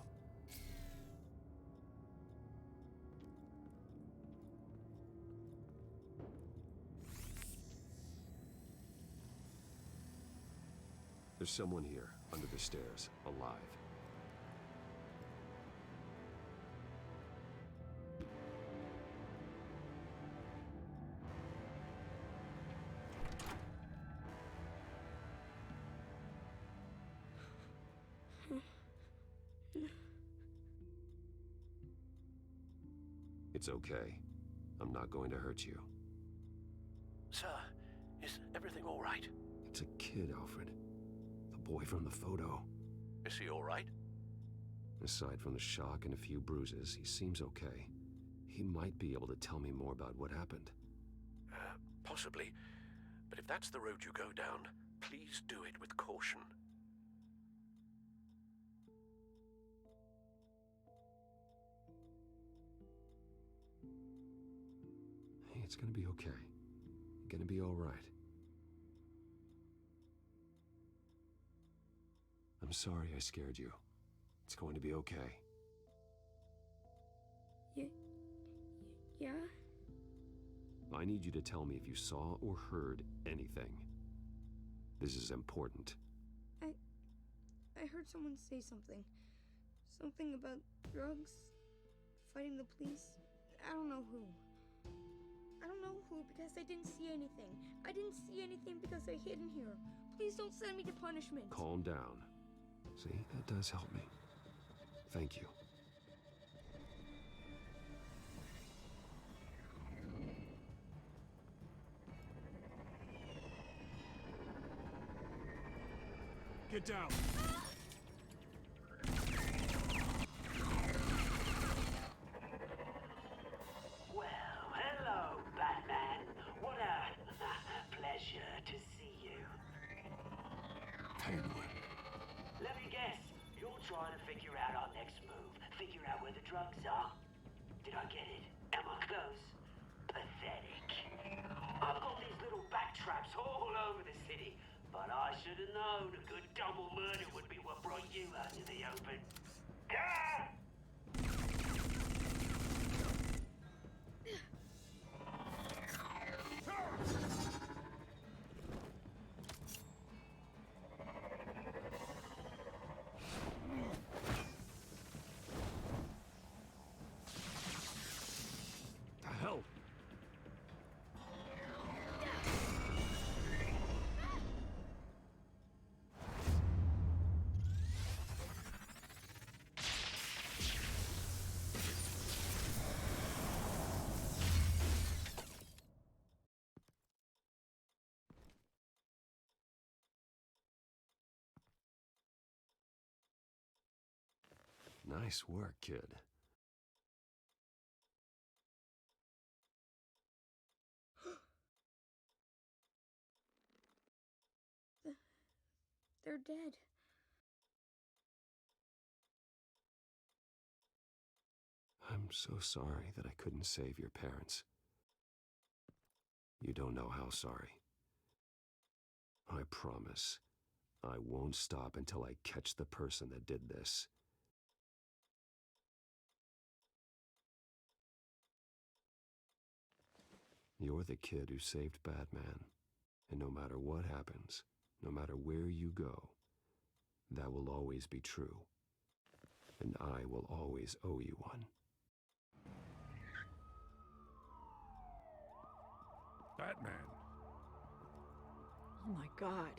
There's someone here, under the stairs, alive. It's okay. I'm not going to hurt you. Sir, is everything all right? It's a kid, Alfred. The boy from the photo. Is he all right? Aside from the shock and a few bruises, he seems okay. He might be able to tell me more about what happened. Possibly. But if that's the road you go down, please do it with caution. Hey, it's gonna be okay. You're gonna be all right. I'm sorry I scared you. It's going to be okay. Yeah? I need you to tell me if you saw or heard anything. This is important. I heard someone say something. Something about drugs, fighting the police. I don't know who. I don't know who because I didn't see anything. I didn't see anything because I hid in here. Please don't send me to punishment. Calm down. See, that does help me. Thank you. Get down. Well, hello, Batman. What a pleasure to see you. Penguin. Let me guess. You're trying to figure out our next move. Figure out where the drugs are. Did I get it? Am I close? Pathetic. I've got these little back traps all over the city. But I should have known a good double murder would be what brought you out to the open. Ah! The hell? Nice work, kid. They're dead. I'm so sorry that I couldn't save your parents. You don't know how sorry. I promise, I won't stop until I catch the person that did this. You're the kid who saved Batman. And no matter what happens, no matter where you go, that will always be true. And I will always owe you one. Batman. Oh my God.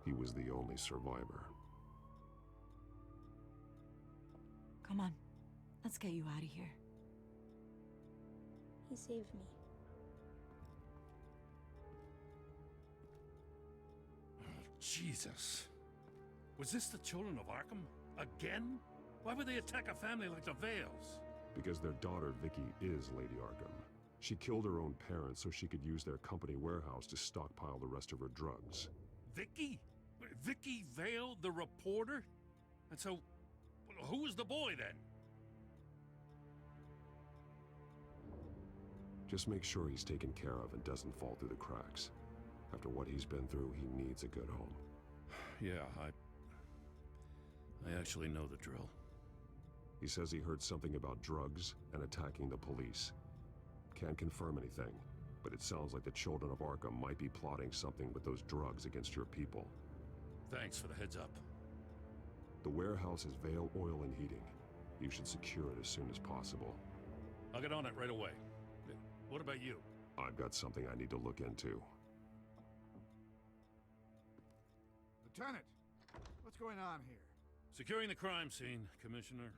He was the only survivor. Come on, let's get you out of here. He saved me. Jesus. Was this the children of Arkham? Again? Why would they attack a family like the Vales? Because their daughter, Vicky, is Lady Arkham. She killed her own parents so she could use their company warehouse to stockpile the rest of her drugs. Vicky? Vicky Vale, the reporter? And so, who was the boy then? Just make sure he's taken care of and doesn't fall through the cracks. After what he's been through, he needs a good home. Yeah, I actually know the drill. He says he heard something about drugs and attacking the police. Can't confirm anything, but it sounds like the children of Arkham might be plotting something with those drugs against your people. Thanks for the heads up. The warehouse is Vale Oil and Heating. You should secure it as soon as possible. I'll get on it right away. What about you? I've got something I need to look into. Lieutenant, what's going on here? Securing the crime scene, Commissioner.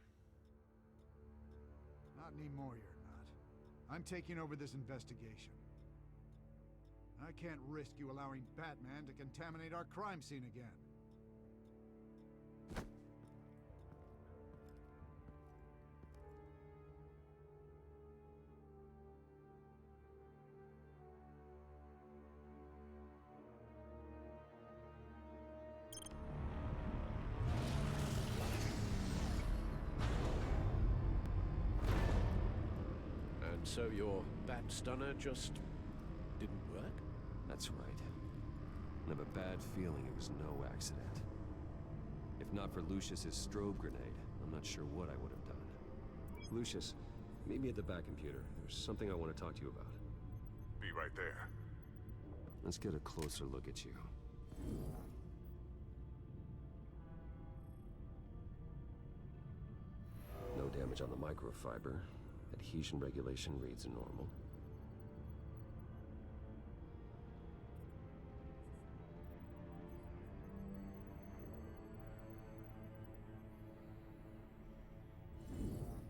Not anymore, you're not. I'm taking over this investigation. I can't risk you allowing Batman to contaminate our crime scene again. And so your bat stunner just didn't work? That's right. I have a bad feeling it was no accident. If not for Lucius's strobe grenade, I'm not sure what I would have done. Lucius, meet me at the back computer. There's something I want to talk to you about. Be right there. Let's get a closer look at you. No damage on the microfiber. Adhesion regulation reads normal.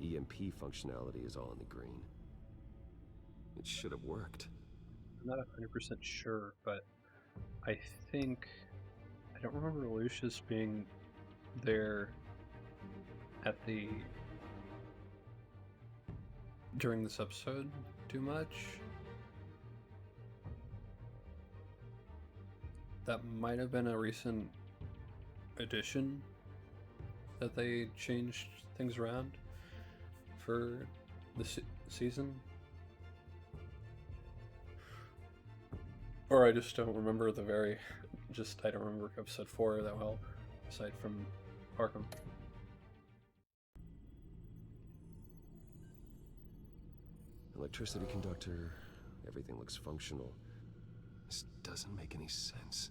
EMP functionality is all in the green. It should have worked. I'm not 100% sure, but I think... I don't remember Lucius being there at the... during this episode too much. That might have been a recent addition that they changed things around for the season. Or I just don't remember I don't remember episode 4 that well, aside from Arkham. Electricity conductor, everything looks functional. This doesn't make any sense.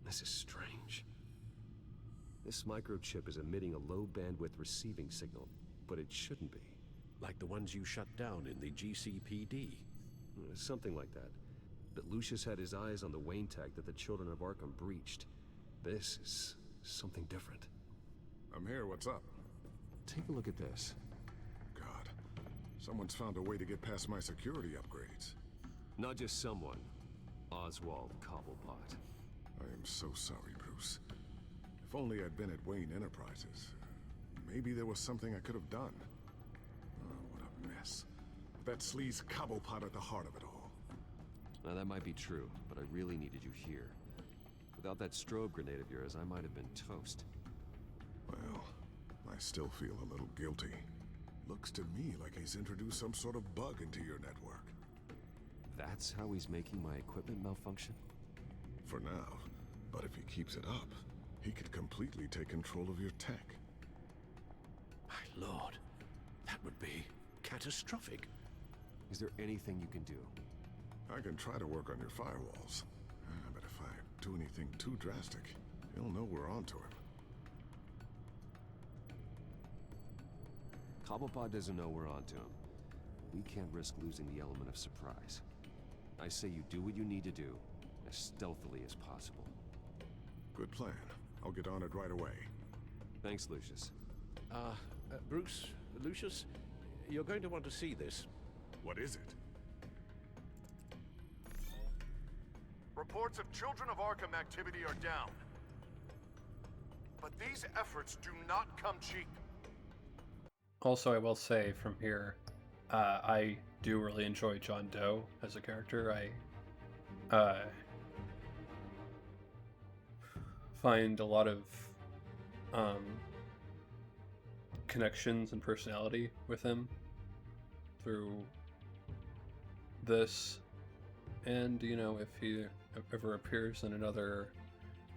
This is strange. This microchip is emitting a low bandwidth receiving signal, but it shouldn't be. Like the ones you shut down in the GCPD. Something like that. But Lucius had his eyes on the Wayne tag that the children of Arkham breached. This is something different. I'm here, what's up? Take a look at this. God, someone's found a way to get past my security upgrades. Not just someone. Oswald Cobblepot. I am so sorry, Bruce. If only I'd been at Wayne Enterprises. Maybe there was something I could have done. Oh, what a mess. That sleaze Cobblepot at the heart of it all. Now that might be true, but I really needed you here. Without that strobe grenade of yours, I might have been toast. Well, I still feel a little guilty. Looks to me like he's introduced some sort of bug into your network. That's how he's making my equipment malfunction? For now. But if he keeps it up, he could completely take control of your tech. My lord, that would be catastrophic. Is there anything you can do? I can try to work on your firewalls. But if I do anything too drastic, he'll know we're onto him. Cobblepot doesn't know we're onto him. We can't risk losing the element of surprise. I say you do what you need to do, as stealthily as possible. Good plan. I'll get on it right away. Thanks, Lucius. Bruce, Lucius, you're going to want to see this. What is it? Reports of Children of Arkham activity are down. But these efforts do not come cheap. Also, I will say from here, I do really enjoy John Doe as a character. I find a lot of connections and personality with him through this, and you know, if he ever appears in another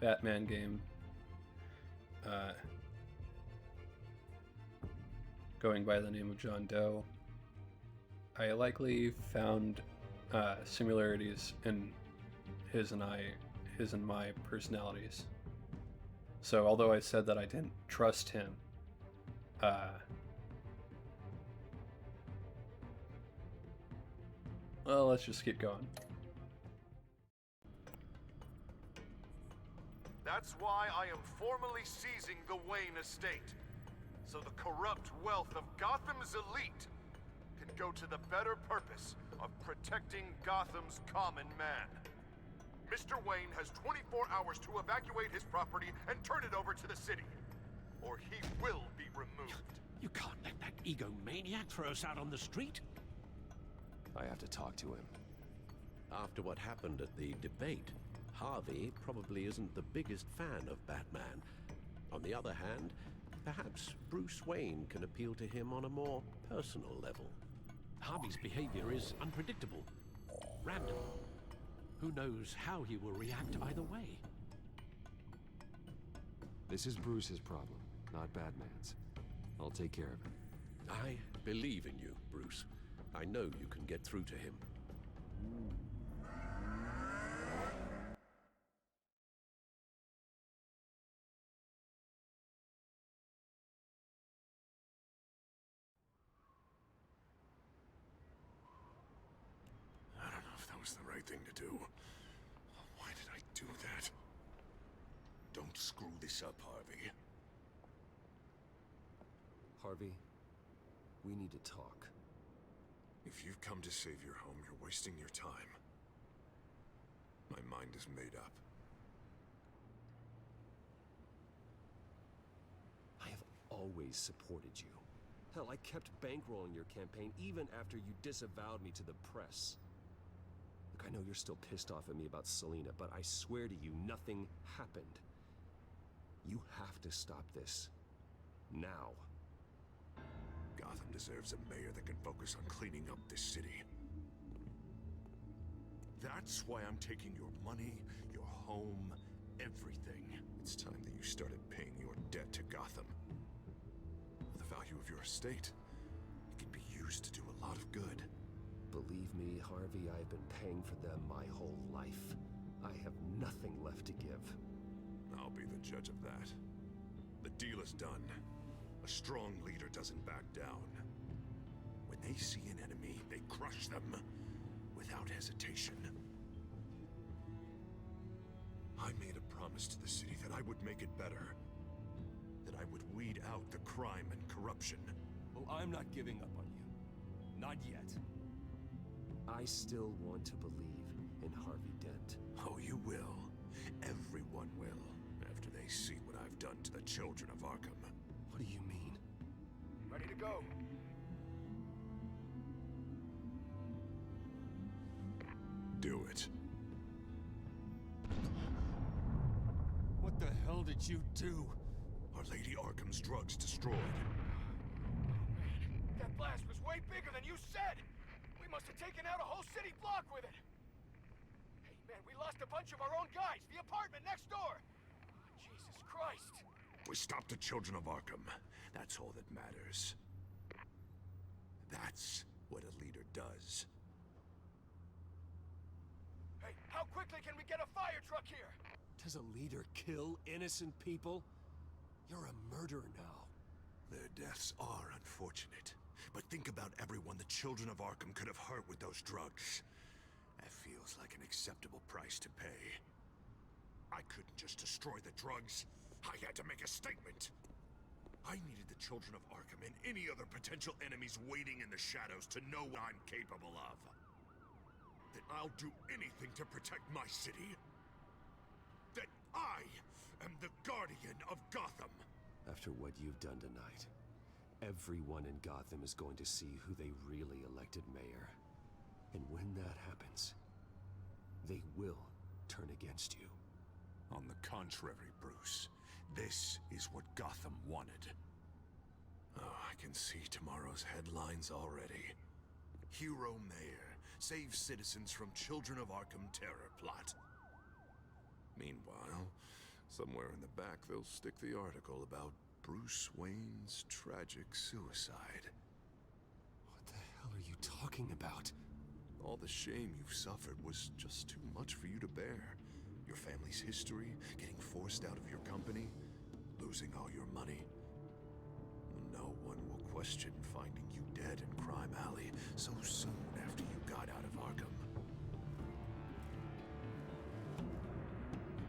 Batman game, going by the name of John Doe, I likely found similarities in his and my personalities. So although I said that I didn't trust him, well, let's just keep going. That's why I am formally seizing the Wayne estate, so the corrupt wealth of Gotham's elite can go to the better purpose of protecting Gotham's common man. Mr. Wayne has 24 hours to evacuate his property and turn it over to the city, or he will be removed. You can't let that egomaniac throw us out on the street. I have to talk to him. After what happened at the debate, Harvey probably isn't the biggest fan of Batman. On the other hand, perhaps Bruce Wayne can appeal to him on a more personal level. Harvey's behavior is unpredictable, random. Who knows how he will react either way? This is Bruce's problem, not Batman's. I'll take care of it. I believe in you, Bruce. I know you can get through to him. I don't know if that was the right thing to do. Why did I do that? Don't screw this up, Harvey. Harvey, we need to talk. If you've come to save your home, you're wasting your time. My mind is made up. I have always supported you. Hell, I kept bankrolling your campaign even after you disavowed me to the press. Look, I know you're still pissed off at me about Selina, but I swear to you, nothing happened. You have to stop this. Now. Gotham deserves a mayor that can focus on cleaning up this city. That's why I'm taking your money, your home, everything. It's time that you started paying your debt to Gotham. The value of your estate, it can be used to do a lot of good. Believe me, Harvey, I've been paying for them my whole life. I have nothing left to give. I'll be the judge of that. The deal is done. A strong leader doesn't back down. When they see an enemy, they crush them without hesitation. I made a promise to the city that I would make it better. That I would weed out the crime and corruption. Well, I'm not giving up on you. Not yet. I still want to believe in Harvey Dent. Oh, you will. Everyone will, after they see what I've done to the children of Arkham. What do you mean? Ready to go. Do it. What the hell did you do? Our Lady Arkham's drugs destroyed. blast was way bigger than you said! We must have taken out a whole city block with it! Hey, man, we lost a bunch of our own guys! The apartment next door! Jesus Christ! We stopped the children of Arkham. That's all that matters. That's what a leader does. Hey, how quickly can we get a fire truck here? Does a leader kill innocent people? You're a murderer now. Their deaths are unfortunate. But think about everyone the children of Arkham could have hurt with those drugs. That feels like an acceptable price to pay. I couldn't just destroy the drugs. I had to make a statement. I needed the children of Arkham and any other potential enemies waiting in the shadows to know what I'm capable of. That I'll do anything to protect my city. That I am the guardian of Gotham. After what you've done tonight, everyone in Gotham is going to see who they really elected mayor. And when that happens, they will turn against you. On the contrary, Bruce, this is what Gotham wanted. Oh, I can see tomorrow's headlines already. Hero Mayor saves citizens from Children of Arkham terror plot. Meanwhile, somewhere in the back they'll stick the article about Bruce Wayne's tragic suicide. What the hell are you talking about? All the shame you've suffered was just too much for you to bear. Your family's history, getting forced out of your company, losing all your money. No one will question finding you dead in Crime Alley so soon after you got out of Arkham.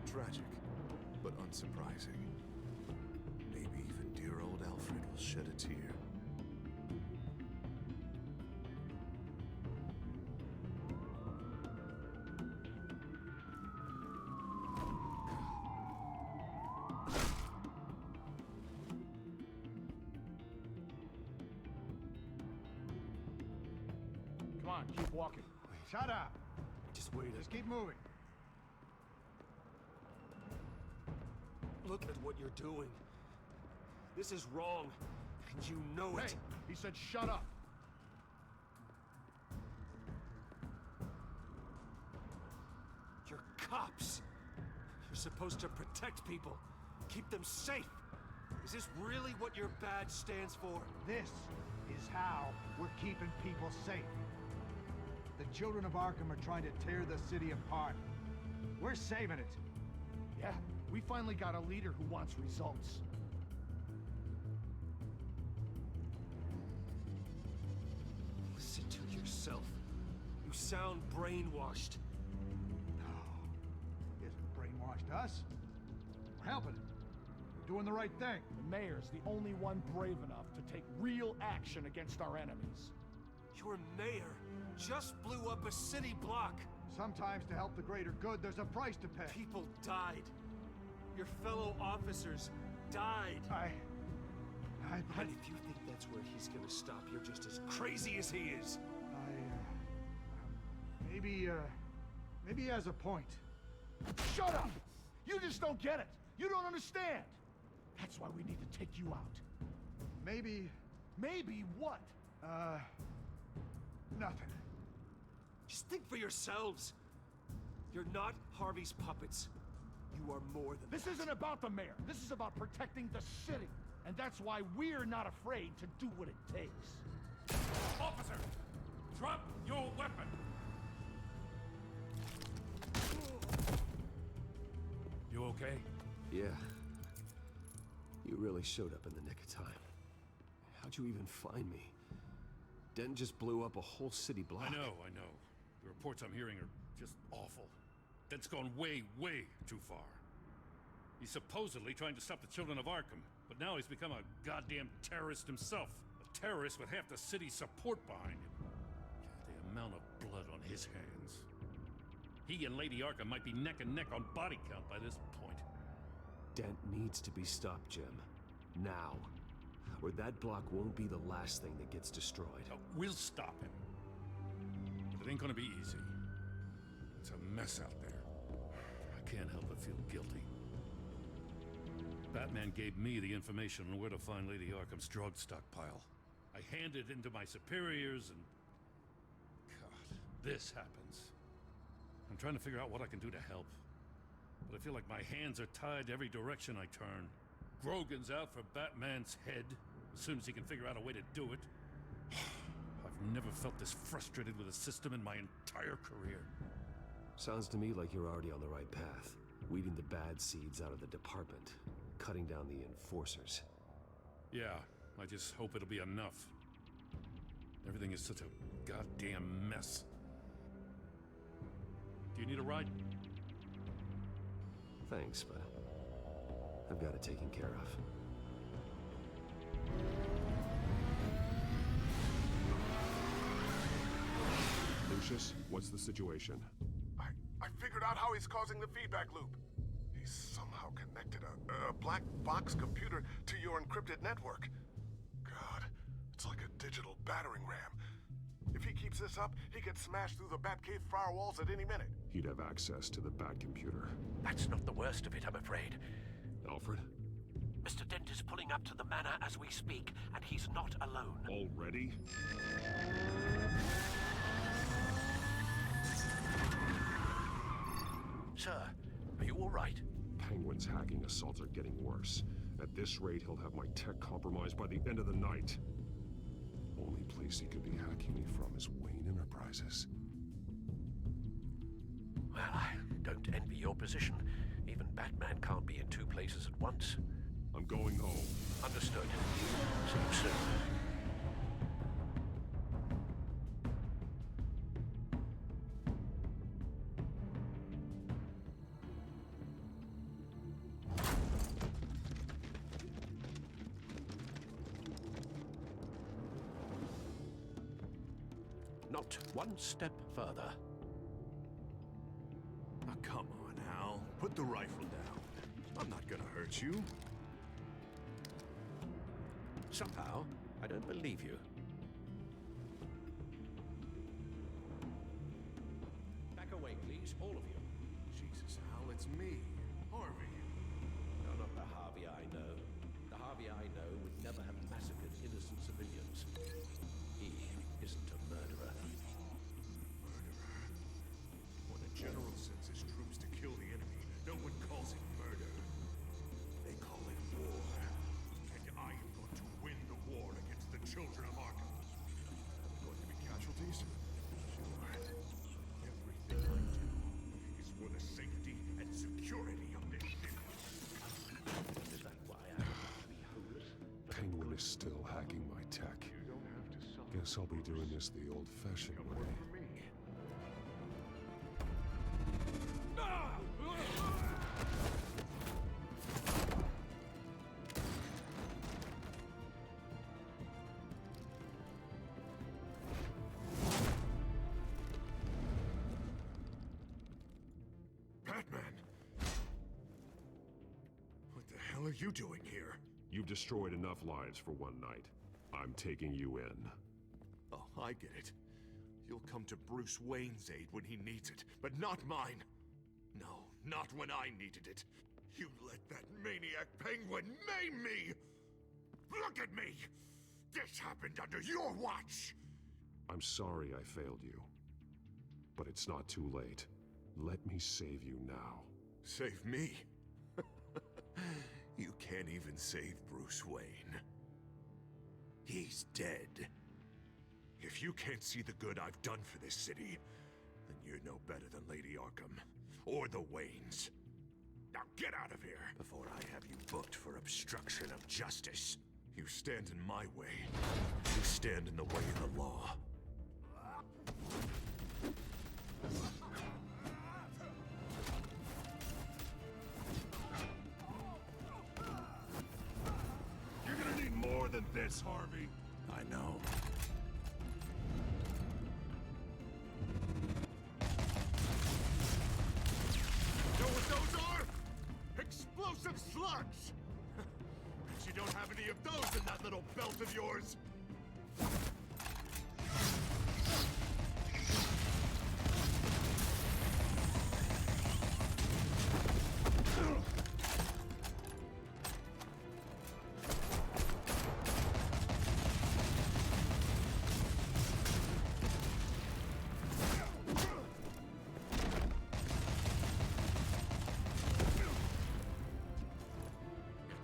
Tragic, but unsurprising. Maybe even dear old Alfred will shed a tear. Come on, keep walking. Shut up! Just wait. Just keep moving. Look at what you're doing. This is wrong, and you know it. Hey, he said shut up. You're cops. You're supposed to protect people, keep them safe. Is this really what your badge stands for? This is how we're keeping people safe. The children of Arkham are trying to tear the city apart. We're saving it. Yeah, we finally got a leader who wants results. Listen to yourself. You sound brainwashed. No, he hasn't brainwashed us. We're helping him. We're doing the right thing. The mayor's the only one brave enough to take real action against our enemies. Your mayor just blew up a city block. Sometimes to help the greater good, there's a price to pay. People died. Your fellow officers died. And if you think that's where he's gonna stop, you're just as crazy as he is. Maybe he has a point. Shut up! You just don't get it. You don't understand. That's why we need to take you out. Maybe what? Nothing. Just think for yourselves. You're not Harvey's puppets. You are more than This isn't about the mayor. This is about protecting the city. And that's why we're not afraid to do what it takes. Officer! Drop your weapon! You okay? Yeah. You really showed up in the nick of time. How'd you even find me? Den just blew up a whole city block. I know. The reports I'm hearing are just awful. Den's gone way, way too far. He's supposedly trying to stop the children of Arkham, but now he's become a goddamn terrorist himself. A terrorist with half the city's support behind him. The amount of blood on his hands. He and Lady Arkham might be neck and neck on body count by this point. Dent needs to be stopped, Jim. Now. Or that block won't be the last thing that gets destroyed. We'll stop him. But it ain't gonna be easy. It's a mess out there. I can't help but feel guilty. Batman gave me the information on where to find Lady Arkham's drug stockpile. I hand it into my superiors and... God, this happens. I'm trying to figure out what I can do to help. But I feel like my hands are tied every direction I turn. Grogan's out for Batman's head, as soon as he can figure out a way to do it. I've never felt this frustrated with a system in my entire career. Sounds to me like you're already on the right path. Weeding the bad seeds out of the department. Cutting down the enforcers. Yeah, I just hope it'll be enough. Everything is such a goddamn mess. Do you need a ride? Thanks, but I've got it taken care of. Lucius, what's the situation? I figured out how he's causing the feedback loop. He's somehow connected a black box computer to your encrypted network. God, it's like a digital battering ram. If he keeps this up, he could smash through the Batcave firewalls at any minute. He'd have access to the Bat computer. That's not the worst of it, I'm afraid. Alfred? Mr. Dent is pulling up to the manor as we speak, and he's not alone. Already? Sir, are you all right? Penguin's hacking assaults are getting worse. At this rate, he'll have my tech compromised by the end of the night. Only place he could be hacking me from is Wayne Enterprises. Well, I don't envy your position. Even Batman can't be in two places at once. I'm going home. Understood. See you soon. Not one step further. Now, come on, Al. Put the rifle down. I'm not gonna hurt you. Somehow, I don't believe you. Back away, please, all of you. Jesus, Al, it's me, Harvey. None of the Harvey I know. The Harvey I know would never have massacred innocent civilians. He isn't a murderer. Murderer? When a general sends his troops to kill the enemy, no one calls it murder. They call it war. And I am going to win the war against the children of Arkham. Going to be casualties? Sure. Everything I do is for the safety and security of this city. Is that why I have to be homeless? Penguin is still hacking my tech. Guess I'll be doing this the old-fashioned way. Batman! What the hell are you doing here? You've destroyed enough lives for one night. I'm taking you in. Oh, I get it. You'll come to Bruce Wayne's aid when he needs it, but not mine. No, not when I needed it. You let that maniac Penguin maim me! Look at me! This happened under your watch! I'm sorry I failed you. But it's not too late. Let me save you now. Save me? You can't even save Bruce Wayne. He's dead. If you can't see the good I've done for this city, then you're no better than Lady Arkham, or the Waynes. Now get out of here, before I have you booked for obstruction of justice. You stand in my way. You stand in the way of the law. You're gonna need more than this, Harvey. I know. Know what those are? Explosive slugs! Bet you don't have any of those in that little belt of yours!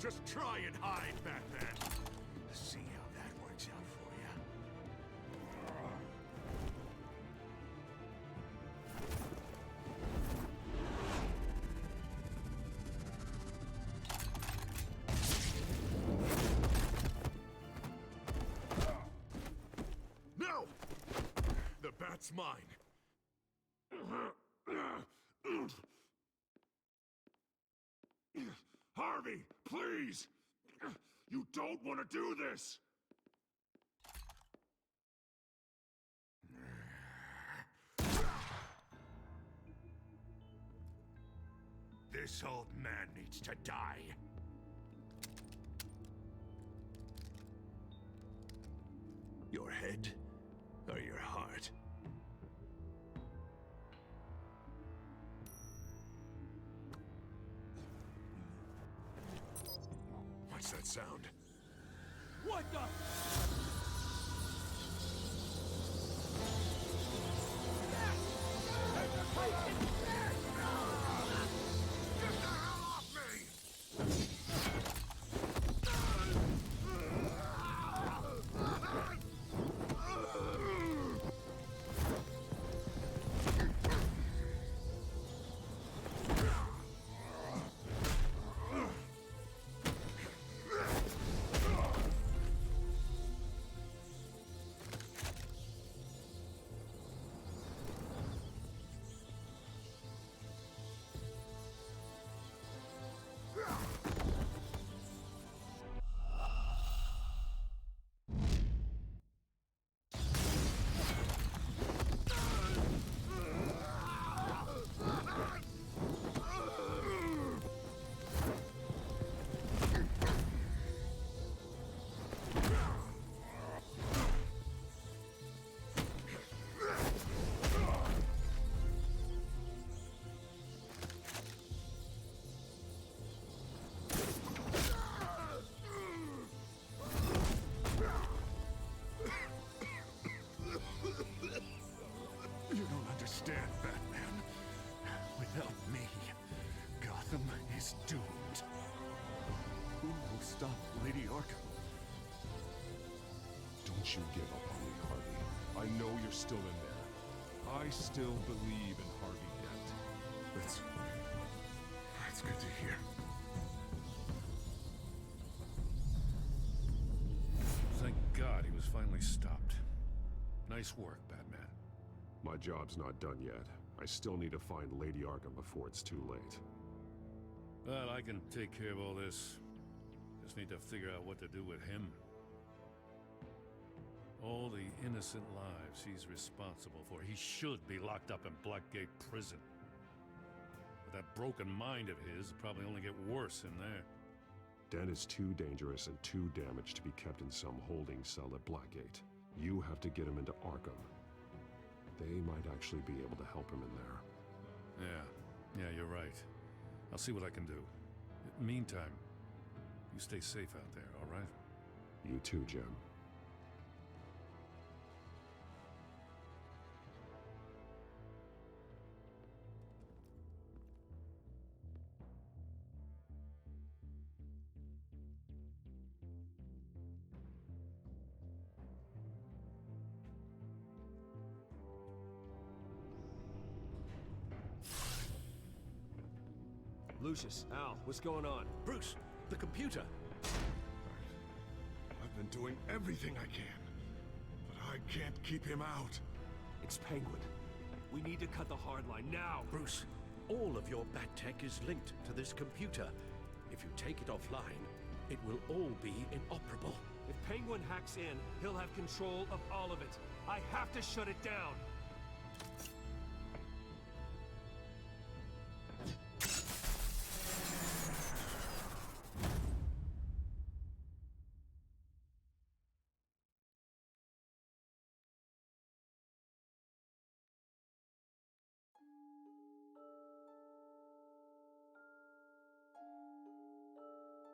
Just try and hide, Batman. See how that works out for you. No! The bat's mine. Harvey, please! You don't want to do this! This old man needs to die. Your head or your heart? What's that sound? What the? You don't understand, Batman. Without me, Gotham is doomed. Who will stop Lady Arkham? Don't you give up on me, Harvey. I know you're still in there. I still believe in Harvey Dent. That's good to hear. Thank God he was finally stopped. Nice work, Batman. My job's not done yet. I still need to find Lady Arkham before it's too late. Well, I can take care of all this. Just need to figure out what to do with him. All the innocent lives he's responsible for. He should be locked up in Blackgate Prison. But that broken mind of his will probably only get worse in there. Dent is too dangerous and too damaged to be kept in some holding cell at Blackgate. You have to get him into Arkham. They might actually be able to help him in there. Yeah, you're right. I'll see what I can do. Meantime, you stay safe out there, all right? You too, Jim. Lucius, Al, what's going on? Bruce, the computer! I've been doing everything I can, but I can't keep him out. It's Penguin. We need to cut the hard line now! Bruce, all of your bat tech is linked to this computer. If you take it offline, it will all be inoperable. If Penguin hacks in, he'll have control of all of it. I have to shut it down!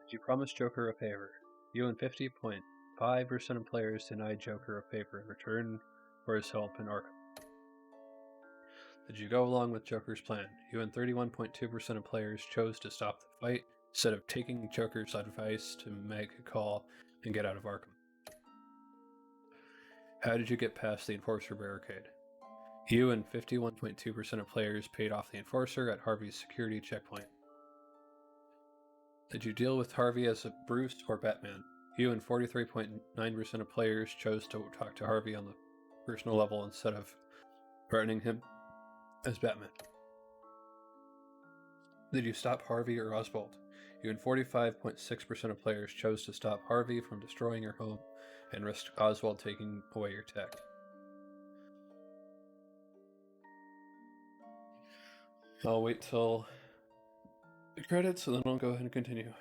Did you promise Joker a favor? You and 50.5% of players denied Joker a favor in return for his help in Arkham. Did you go along with Joker's plan? You and 31.2% of players chose to stop the fight instead of taking Joker's advice to make a call and get out of Arkham. How did you get past the Enforcer barricade? You and 51.2% of players paid off the Enforcer at Harvey's security checkpoint. Did you deal with Harvey as a Bruce or Batman? You and 43.9% of players chose to talk to Harvey on the personal level instead of threatening him as Batman. Did you stop Harvey or Oswald? You and 45.6% of players chose to stop Harvey from destroying your home and risk Oswald taking away your tech. I'll wait till the credits and then I'll go ahead and continue.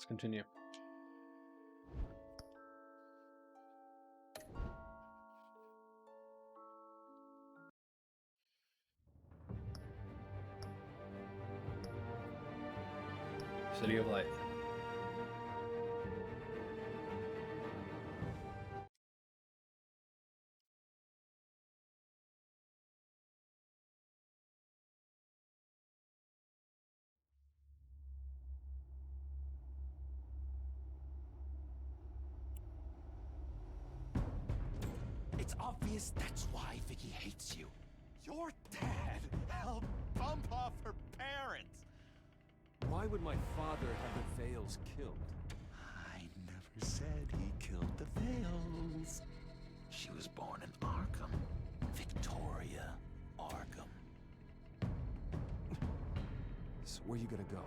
Let's continue. City of Light. It's obvious that's why Vicky hates you. Your dad helped bump off her parents. Why would my father have the Vales killed? I never said he killed the Vales. She was born in Arkham. Victoria Arkham. So where you gonna go?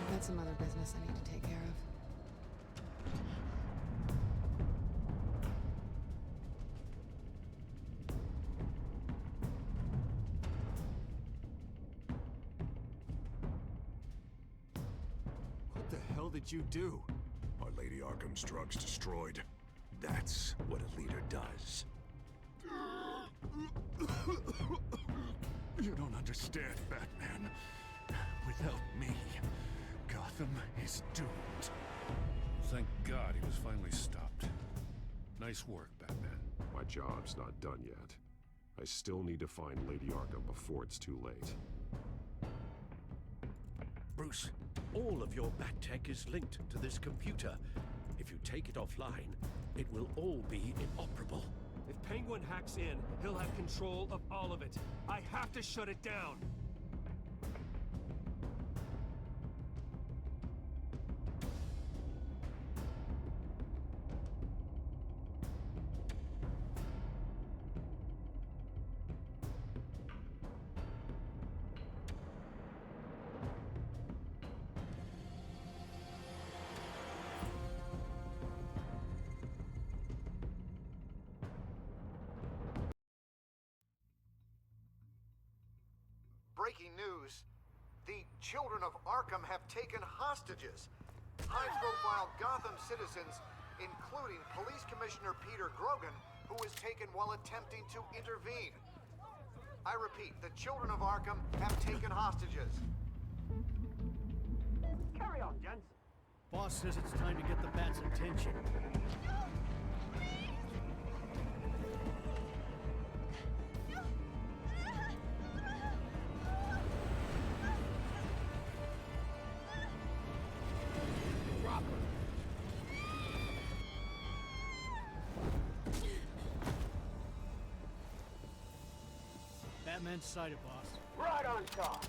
I've got some other business I need to take care of. What the hell did you do? Arkham's drugs destroyed. That's what a leader does. You don't understand, Batman. Without me, Gotham is doomed. Thank God he was finally stopped. Nice work, Batman. My job's not done yet. I still need to find Lady Arkham before it's too late. Bruce, all of your bat tech is linked to this computer. If you take it offline, it will all be inoperable. If Penguin hacks in, he'll have control of all of it. I have to shut it down. Breaking news. The children of Arkham have taken hostages. High-profile Gotham citizens, including Police Commissioner Peter Grogan, who was taken while attempting to intervene. I repeat, the children of Arkham have taken hostages. Carry on, gents. Boss says it's time to get the Bat's attention. Batman's sighted, boss. Right on top.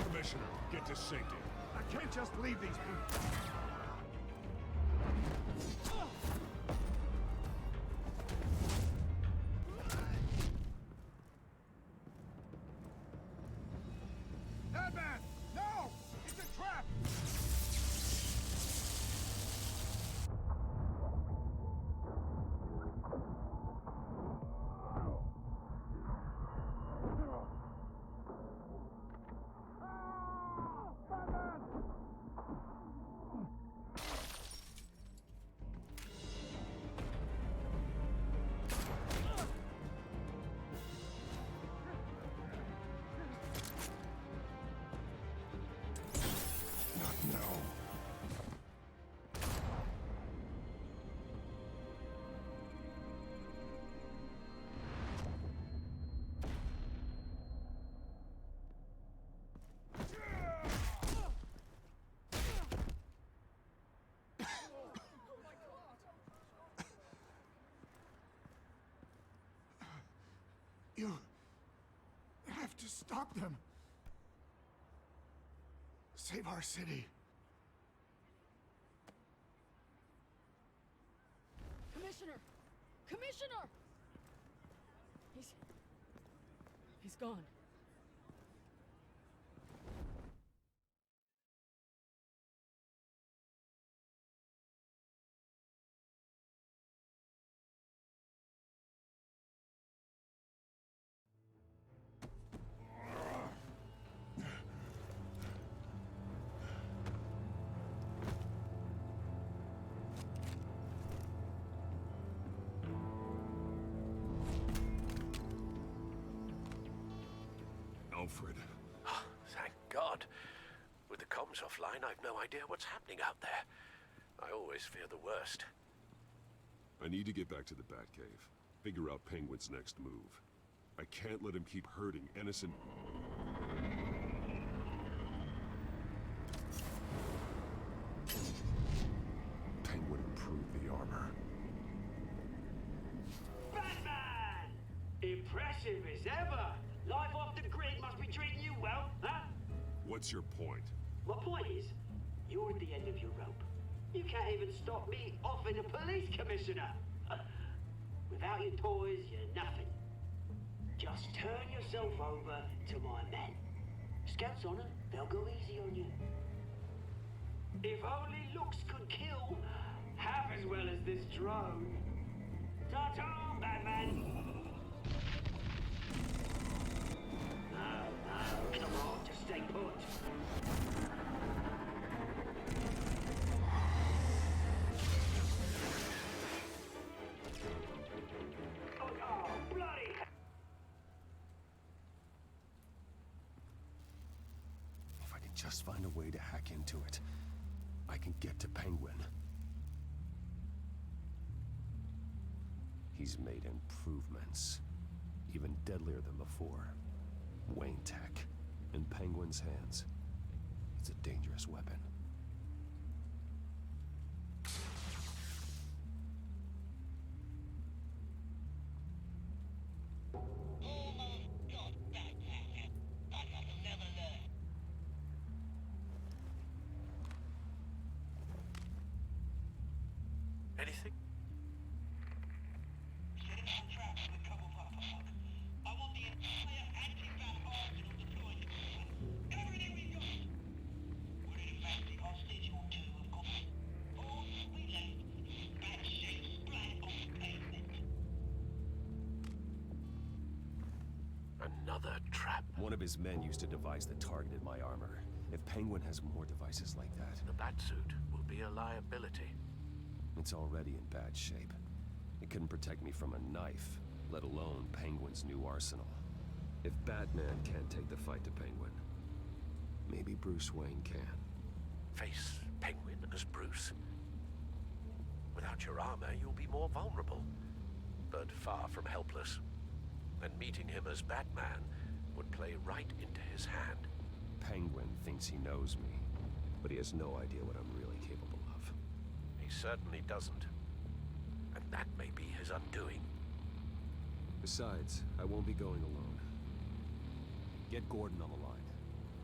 Commissioner, get to safety. I can't just leave these people. You have to stop them. Save our city. Commissioner! Commissioner! He's gone. Alfred. Thank God. With the comms offline, I've no idea what's happening out there. I always fear the worst. I need to get back to the Batcave. Figure out Penguin's next move. I can't let him keep hurting innocent... Penguin improved the armor. Batman! Impressive as ever. Life off the grid must be treating you well, huh? What's your point? My point is, you're at the end of your rope. You can't even stop me offing a police commissioner. Without your toys, you're nothing. Just turn yourself over to my men. Scouts on her, they'll go easy on you. If only looks could kill half as well as this drone. Ta-ta, Batman! No, come on, just stay put. Oh, bloody! If I can just find a way to hack into it, I can get to Penguin. He's made improvements, even deadlier than before. Wayne Tech, in Penguin's hands. It's a dangerous weapon. Anything? Another trap. One of his men used a device that targeted my armor. If Penguin has more devices like that... The Batsuit will be a liability. It's already in bad shape. It couldn't protect me from a knife, let alone Penguin's new arsenal. If Batman can't take the fight to Penguin, maybe Bruce Wayne can. Face Penguin as Bruce. Without your armor, you'll be more vulnerable, but far from helpless. And meeting him as Batman would play right into his hand. Penguin thinks he knows me, but he has no idea what I'm really capable of. He certainly doesn't. And that may be his undoing. Besides, I won't be going alone. Get Gordon on the line.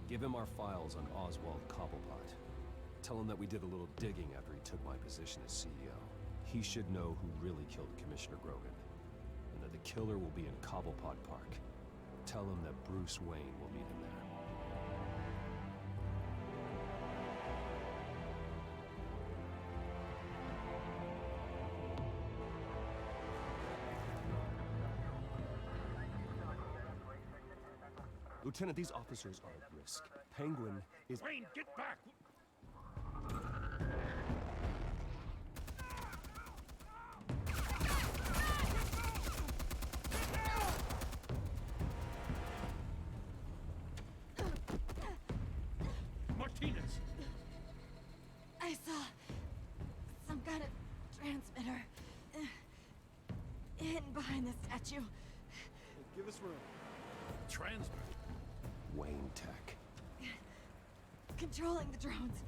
Give him our files on Oswald Cobblepot. Tell him that we did a little digging after he took my position as CEO. He should know who really killed Commissioner Grogan, and that the killer will be in Cobblepot Park. Tell him that Bruce Wayne will meet him there. Lieutenant, these officers are at risk. Penguin is... Wayne, get back! Martinez! I saw some kind of transmitter hidden behind the statue. Give us room. Transmitter? Wayne Tech. Controlling the drones.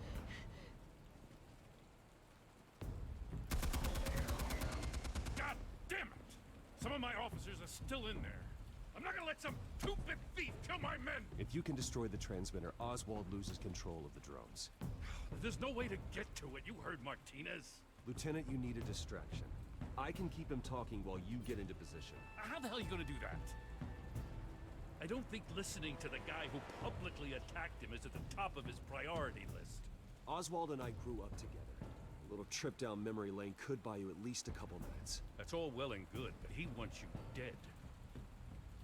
God damn it! Some of my officers are still in there. I'm not gonna let some two-bit thief kill my men! If you can destroy the transmitter, Oswald loses control of the drones. There's no way to get to it. You heard Martinez. Lieutenant, you need a distraction. I can keep him talking while you get into position. How the hell are you gonna do that? I don't think listening to the guy who publicly attacked him is at the top of his priority list. Oswald and I grew up together. A little trip down memory lane could buy you at least a couple minutes. That's all well and good, but he wants you dead.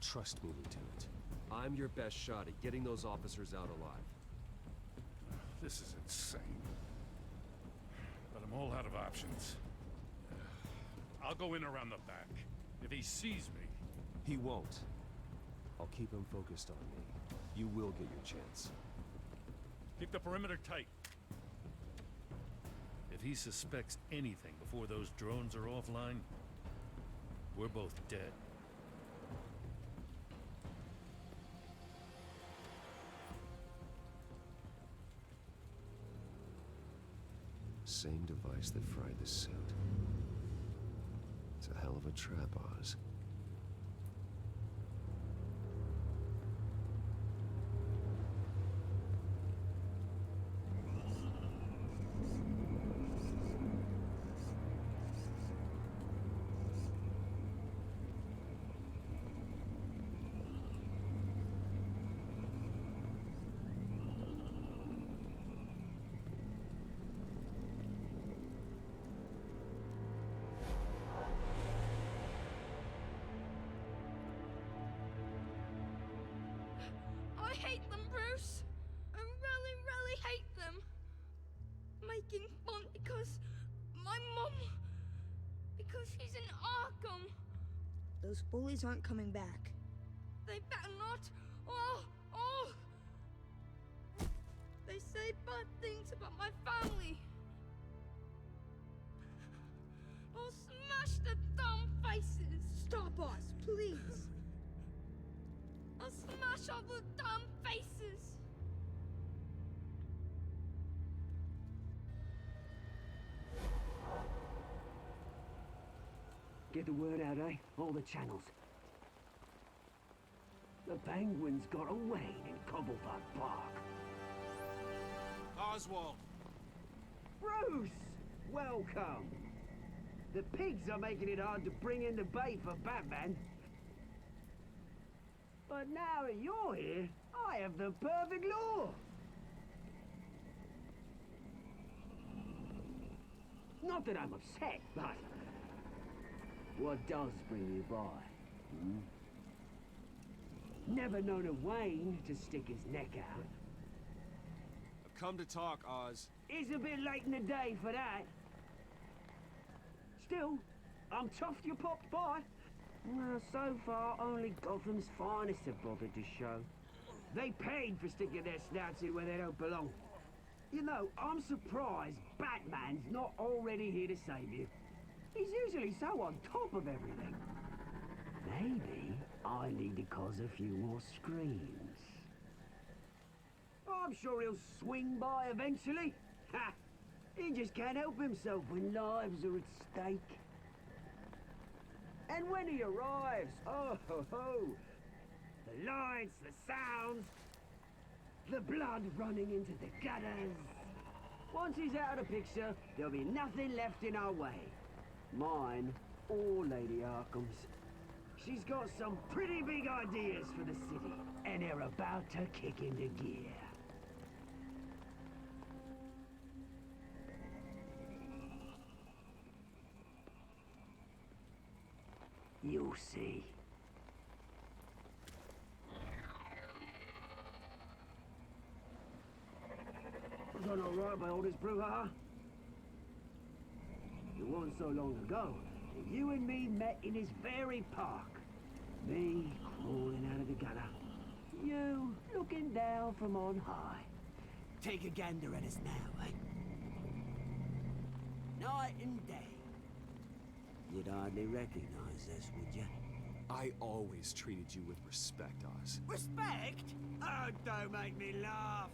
Trust me, Lieutenant. I'm your best shot at getting those officers out alive. This is insane. But I'm all out of options. I'll go in around the back. If he sees me... He won't. I'll keep him focused on me. You will get your chance. Keep the perimeter tight. If he suspects anything before those drones are offline, we're both dead. Same device that fried the suit. It's a hell of a trap, Oz. She's in Arkham. Those bullies aren't coming back. They better not. Oh! They say bad things about my family. I'll smash the dumb faces. Stop us, please. I'll smash all the dumb faces. Get the word out, eh? All the channels. The Penguin's got a Wayne in Cobblepot Park. Oswald! Bruce! Welcome! The pigs are making it hard to bring in the bait for Batman. But now that you're here, I have the perfect lure! Not that I'm upset, but... what does bring you by? Hmm? Never known a Wayne to stick his neck out. I've come to talk, Oz. It's a bit late in the day for that. Still, I'm chuffed you popped by. Well, so far, only Gotham's finest have bothered to show. They paid for sticking their snouts in where they don't belong. You know, I'm surprised Batman's not already here to save you. He's usually so on top of everything. Maybe I need to cause a few more screams. I'm sure he'll swing by eventually. Ha! He just can't help himself when lives are at stake. And when he arrives, oh ho ho! The lights, the sounds, the blood running into the gutters. Once he's out of the picture, there'll be nothing left in our way. Mine or Lady Arkham's. She's got some pretty big ideas for the city, and they're about to kick into gear. You'll see. Done all right by all this brouhaha? It wasn't so long ago that you and me met in this very park. Me crawling out of the gutter. You looking down from on high. Take a gander at us now, eh? Night and day. You'd hardly recognize us, would you? I always treated you with respect, Oz. Respect? Oh, don't make me laugh.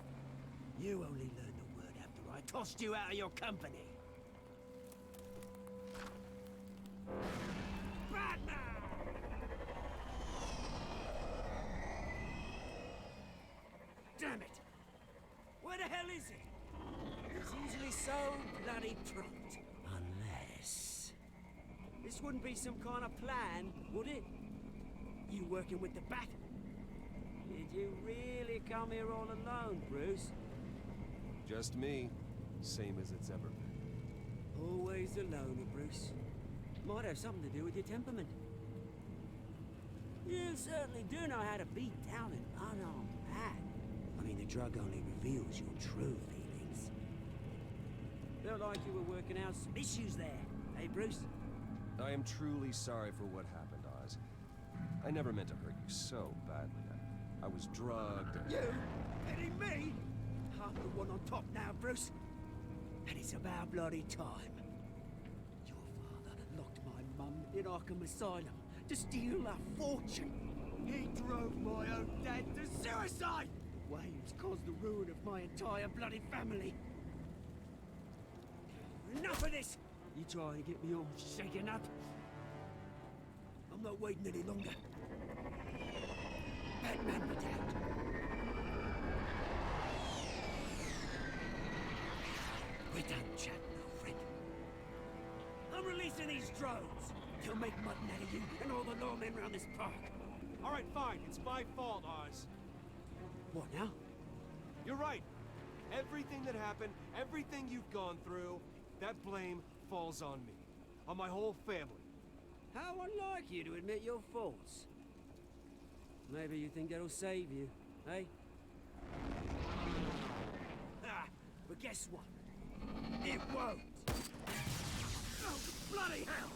You only learned the word after I tossed you out of your company. Batman! Damn it! Where the hell is it? It's usually so bloody prompt. Unless... this wouldn't be some kind of plan, would it? You working with the Bat? Did you really come here all alone, Bruce? Just me. Same as it's ever been. Always a loner, Bruce. Might have something to do with your temperament. You certainly do know how to beat down an unarmed Bat. I mean, the drug only reveals your true feelings. Felt like you were working out some issues there, eh, Bruce? I am truly sorry for what happened, Oz. I never meant to hurt you so badly. I was drugged and... You? Hitting me? I'm the one on top now, Bruce. And it's about bloody time. Your father locked my mum in Arkham Asylum to steal a fortune. He drove my own dad to suicide! Wayne's caused the ruin of my entire bloody family. Enough of this! You try and get me all shaken up. I'm not waiting any longer. Batman be damned. We're done chatting, old friend. I'm releasing these drones. They'll make mutton out of you and all the lawmen around this park. All right, fine. It's my fault, Oz. What now? You're right. Everything that happened, everything you've gone through, that blame falls on me. On my whole family. How unlike you to admit your faults. Maybe you think that'll save you, eh? Ah, but guess what? It won't! Oh, bloody hell!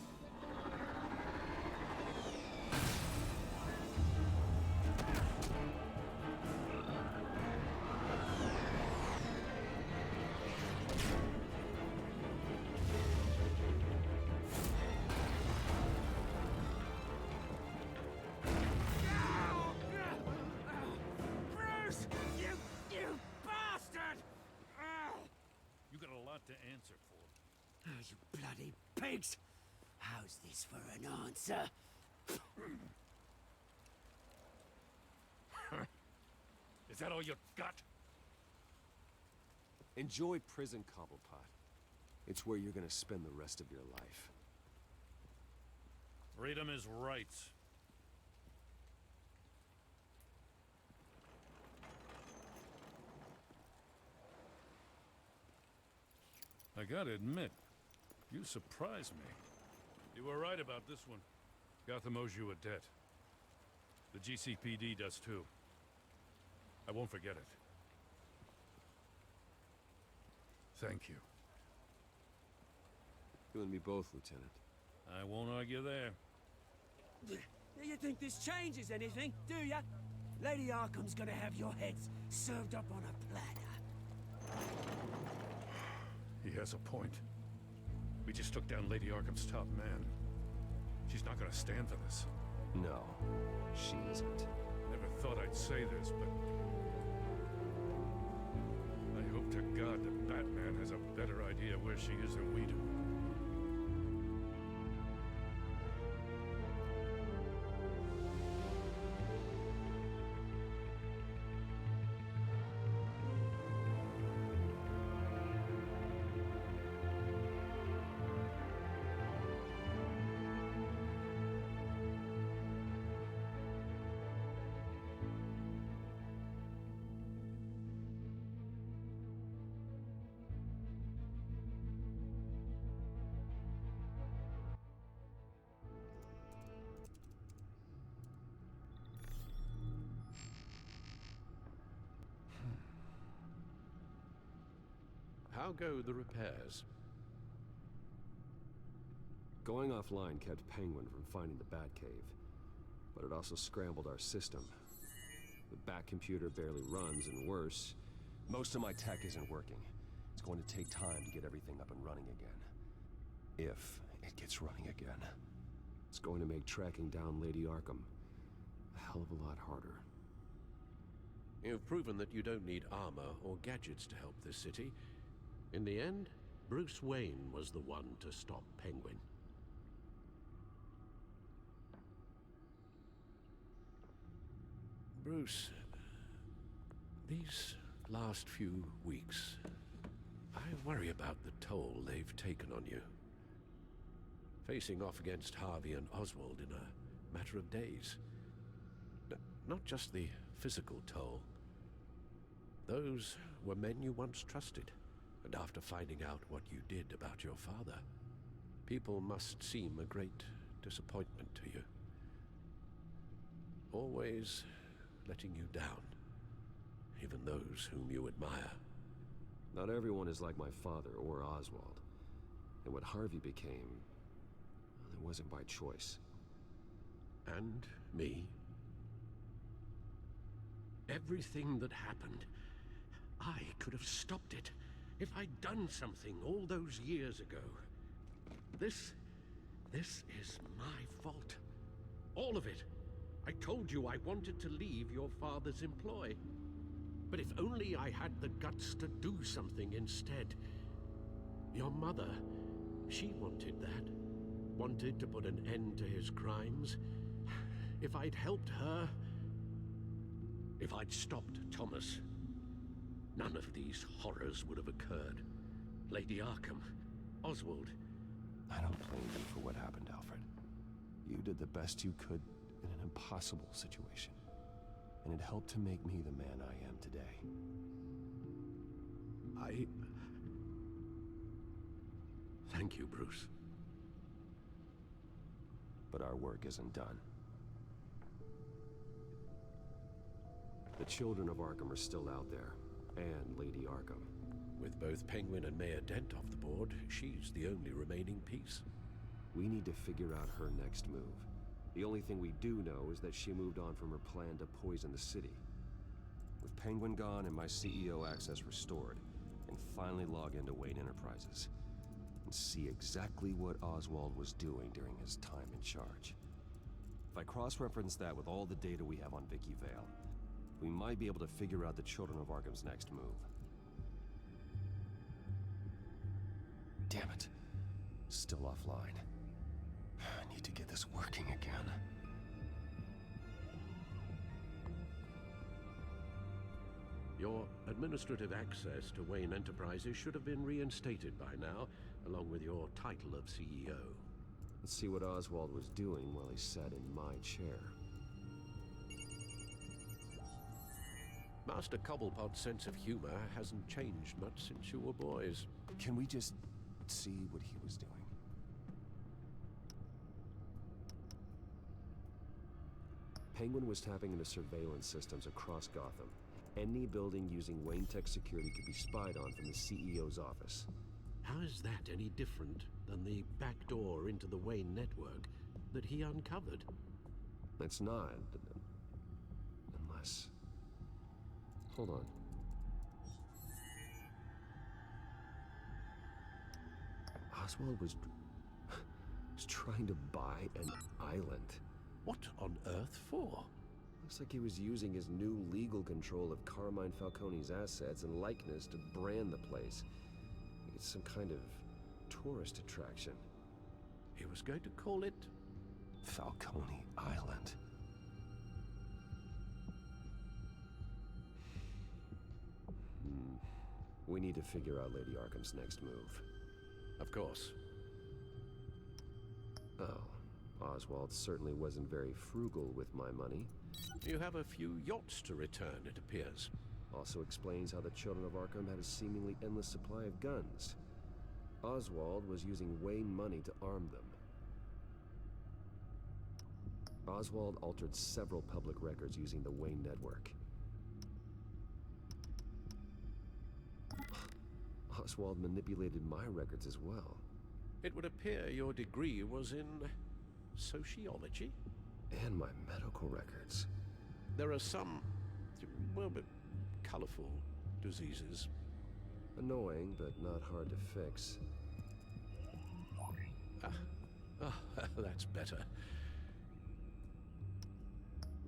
lot to answer for. Oh, you bloody pigs! How's this for an answer? Is that all you got? Enjoy prison, Cobblepot. It's where you're gonna spend the rest of your life. Freedom is rights. I gotta admit, you surprised me. You were right about this one. Gotham owes you a debt. The GCPD does too. I won't forget it. Thank you. You and me both, Lieutenant. I won't argue there. You think this changes anything, do ya? Lady Arkham's gonna have your heads served up on a platter. He has a point. We just took down Lady Arkham's top man. She's not gonna stand for this. No, she isn't. Never thought I'd say this, but I hope to God that Batman has a better idea where she is than we do. How go the repairs? Going offline kept Penguin from finding the Batcave, but it also scrambled our system. The Bat computer barely runs, and worse, most of my tech isn't working. It's going to take time to get everything up and running again. If it gets running again. It's going to make tracking down Lady Arkham a hell of a lot harder. You've proven that you don't need armor or gadgets to help this city. In the end, Bruce Wayne was the one to stop Penguin. Bruce, these last few weeks, I worry about the toll they've taken on you. Facing off against Harvey and Oswald in a matter of days. Not just the physical toll. Those were men you once trusted. And after finding out what you did about your father, people must seem a great disappointment to you. Always letting you down, even those whom you admire. Not everyone is like my father or Oswald. And what Harvey became, it wasn't by choice. And me. Everything that happened, I could have stopped it. If I'd done something all those years ago. This is my fault. All of it. I told you I wanted to leave your father's employ. But if only I had the guts to do something instead. Your mother, she wanted that. Wanted to put an end to his crimes. If I'd helped her... If I'd stopped Thomas... none of these horrors would have occurred. Lady Arkham, Oswald. I don't blame you for what happened, Alfred. You did the best you could in an impossible situation. And it helped to make me the man I am today. Thank you, Bruce. But our work isn't done. The children of Arkham are still out there. And Lady Arkham. With both Penguin and Mayor Dent off the board, she's the only remaining piece. We need to figure out her next move. The only thing we do know is that she moved on from her plan to poison the city. With Penguin gone and my CEO access restored, I can finally log into Wayne Enterprises and see exactly what Oswald was doing during his time in charge. If I cross-reference that with all the data we have on Vicky Vale, we might be able to figure out the Children of Arkham's next move. Damn it. Still offline. I need to get this working again. Your administrative access to Wayne Enterprises should have been reinstated by now, along with your title of CEO. Let's see what Oswald was doing while he sat in my chair. Master Cobblepot's sense of humor hasn't changed much since you were boys. Can we just see what he was doing? Penguin was tapping into surveillance systems across Gotham. Any building using Wayne Tech security could be spied on from the CEO's office. How is that any different than the back door into the Wayne network that he uncovered? It's not. Unless... Hold on. Oswald was trying to buy an island. What on earth for? Looks like he was using his new legal control of Carmine Falcone's assets and likeness to brand the place. It's some kind of tourist attraction. He was going to call it Falcone Island. We need to figure out Lady Arkham's next move. Of course. Oh, Oswald certainly wasn't very frugal with my money. You have a few yachts to return, it appears. Also explains how the children of Arkham had a seemingly endless supply of guns. Oswald was using Wayne money to arm them. Oswald altered several public records using the Wayne network. Oswald manipulated my records as well. It would appear your degree was in sociology? And my medical records. There are some, well, but colorful diseases. Annoying, but not hard to fix. That's better.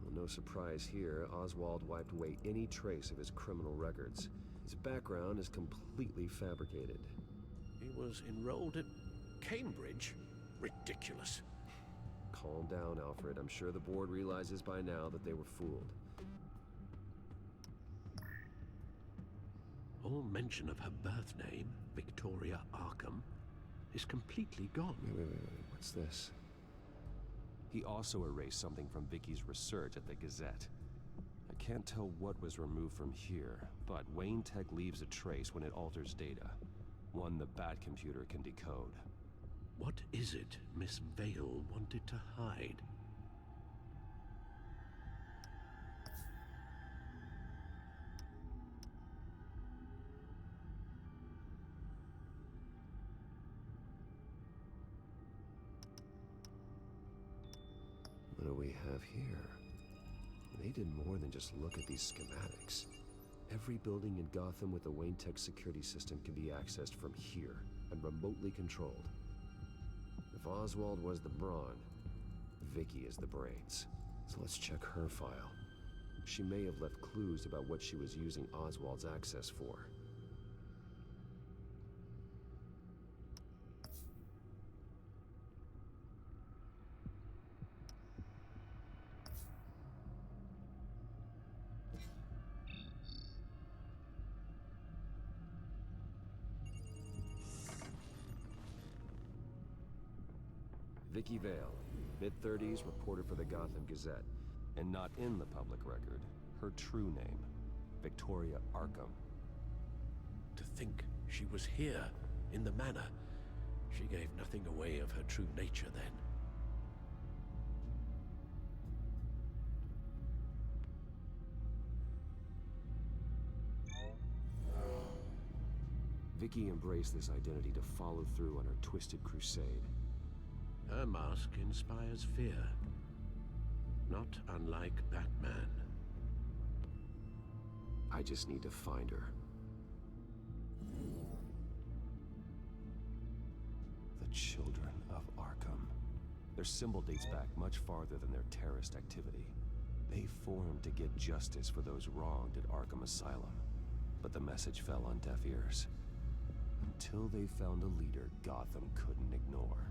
Well, no surprise here, Oswald wiped away any trace of his criminal records. His background is completely fabricated. He was enrolled at Cambridge? Ridiculous. Calm down, Alfred. I'm sure the board realizes by now that they were fooled. All mention of her birth name, Victoria Arkham, is completely gone. Wait. What's this? He also erased something from Vicky's research at the Gazette. I can't tell what was removed from here, but Wayne Tech leaves a trace when it alters data. One the Bat computer can decode. What is it Miss Vale wanted to hide? What do we have here? They did more than just look at these schematics. Every building in Gotham with the Wayne Tech security system can be accessed from here and remotely controlled. If Oswald was the brawn, Vicky is the brains. So let's check her file. She may have left clues about what she was using Oswald's access for. Vicky Vale, mid-30s, reporter for the Gotham Gazette, and not in the public record. Her true name, Victoria Arkham. To think she was here, in the manor. She gave nothing away of her true nature then. Vicky embraced this identity to follow through on her twisted crusade. Her mask inspires fear. Not unlike Batman. I just need to find her. The Children of Arkham. Their symbol dates back much farther than their terrorist activity. They formed to get justice for those wronged at Arkham Asylum. But the message fell on deaf ears. until they found a leader Gotham couldn't ignore.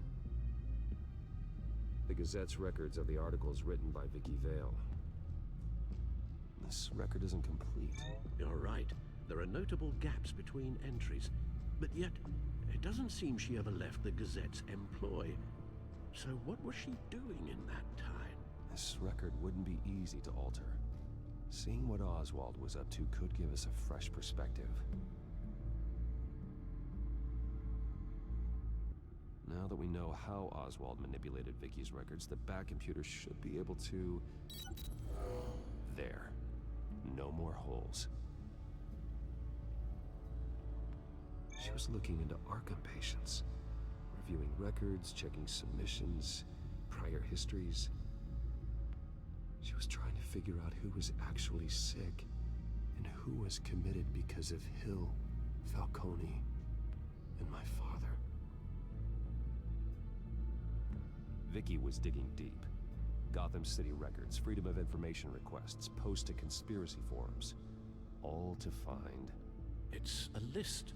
The Gazette's records of the articles written by Vicky Vale. This record isn't complete. You're right. There are notable gaps between entries, but yet it doesn't seem she ever left the Gazette's employ. So what was she doing in that time? This record wouldn't be easy to alter. Seeing what Oswald was up to could give us a fresh perspective. Now that we know how Oswald manipulated Vicky's records, the back computer should be able to... There. No more holes. She was looking into Arkham patients, reviewing records, checking submissions, prior histories. She was trying to figure out who was actually sick and who was committed because of Hill, Falcone, and my father. Vicky was digging deep. Gotham City records, Freedom of Information requests, posts to conspiracy forums. All to find... It's a list.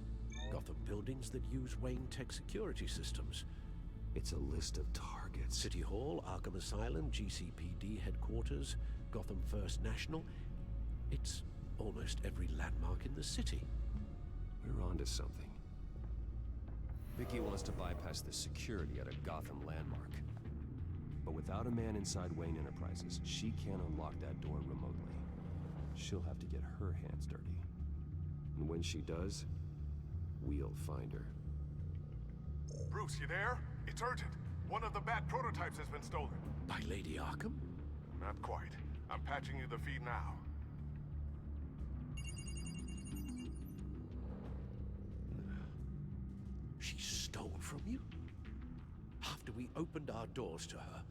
Gotham buildings that use Wayne Tech security systems. It's a list of targets. City Hall, Arkham Asylum, GCPD headquarters, Gotham First National. It's almost every landmark in the city. We're onto something. Vicky wants to bypass the security at a Gotham landmark. But without a man inside Wayne Enterprises, she can't unlock that door remotely. She'll have to get her hands dirty. And when she does, we'll find her. Bruce, you there? It's urgent. One of the Bat prototypes has been stolen. By Lady Arkham? Not quite. I'm patching you the feed now. She stole from you? After we opened our doors to her?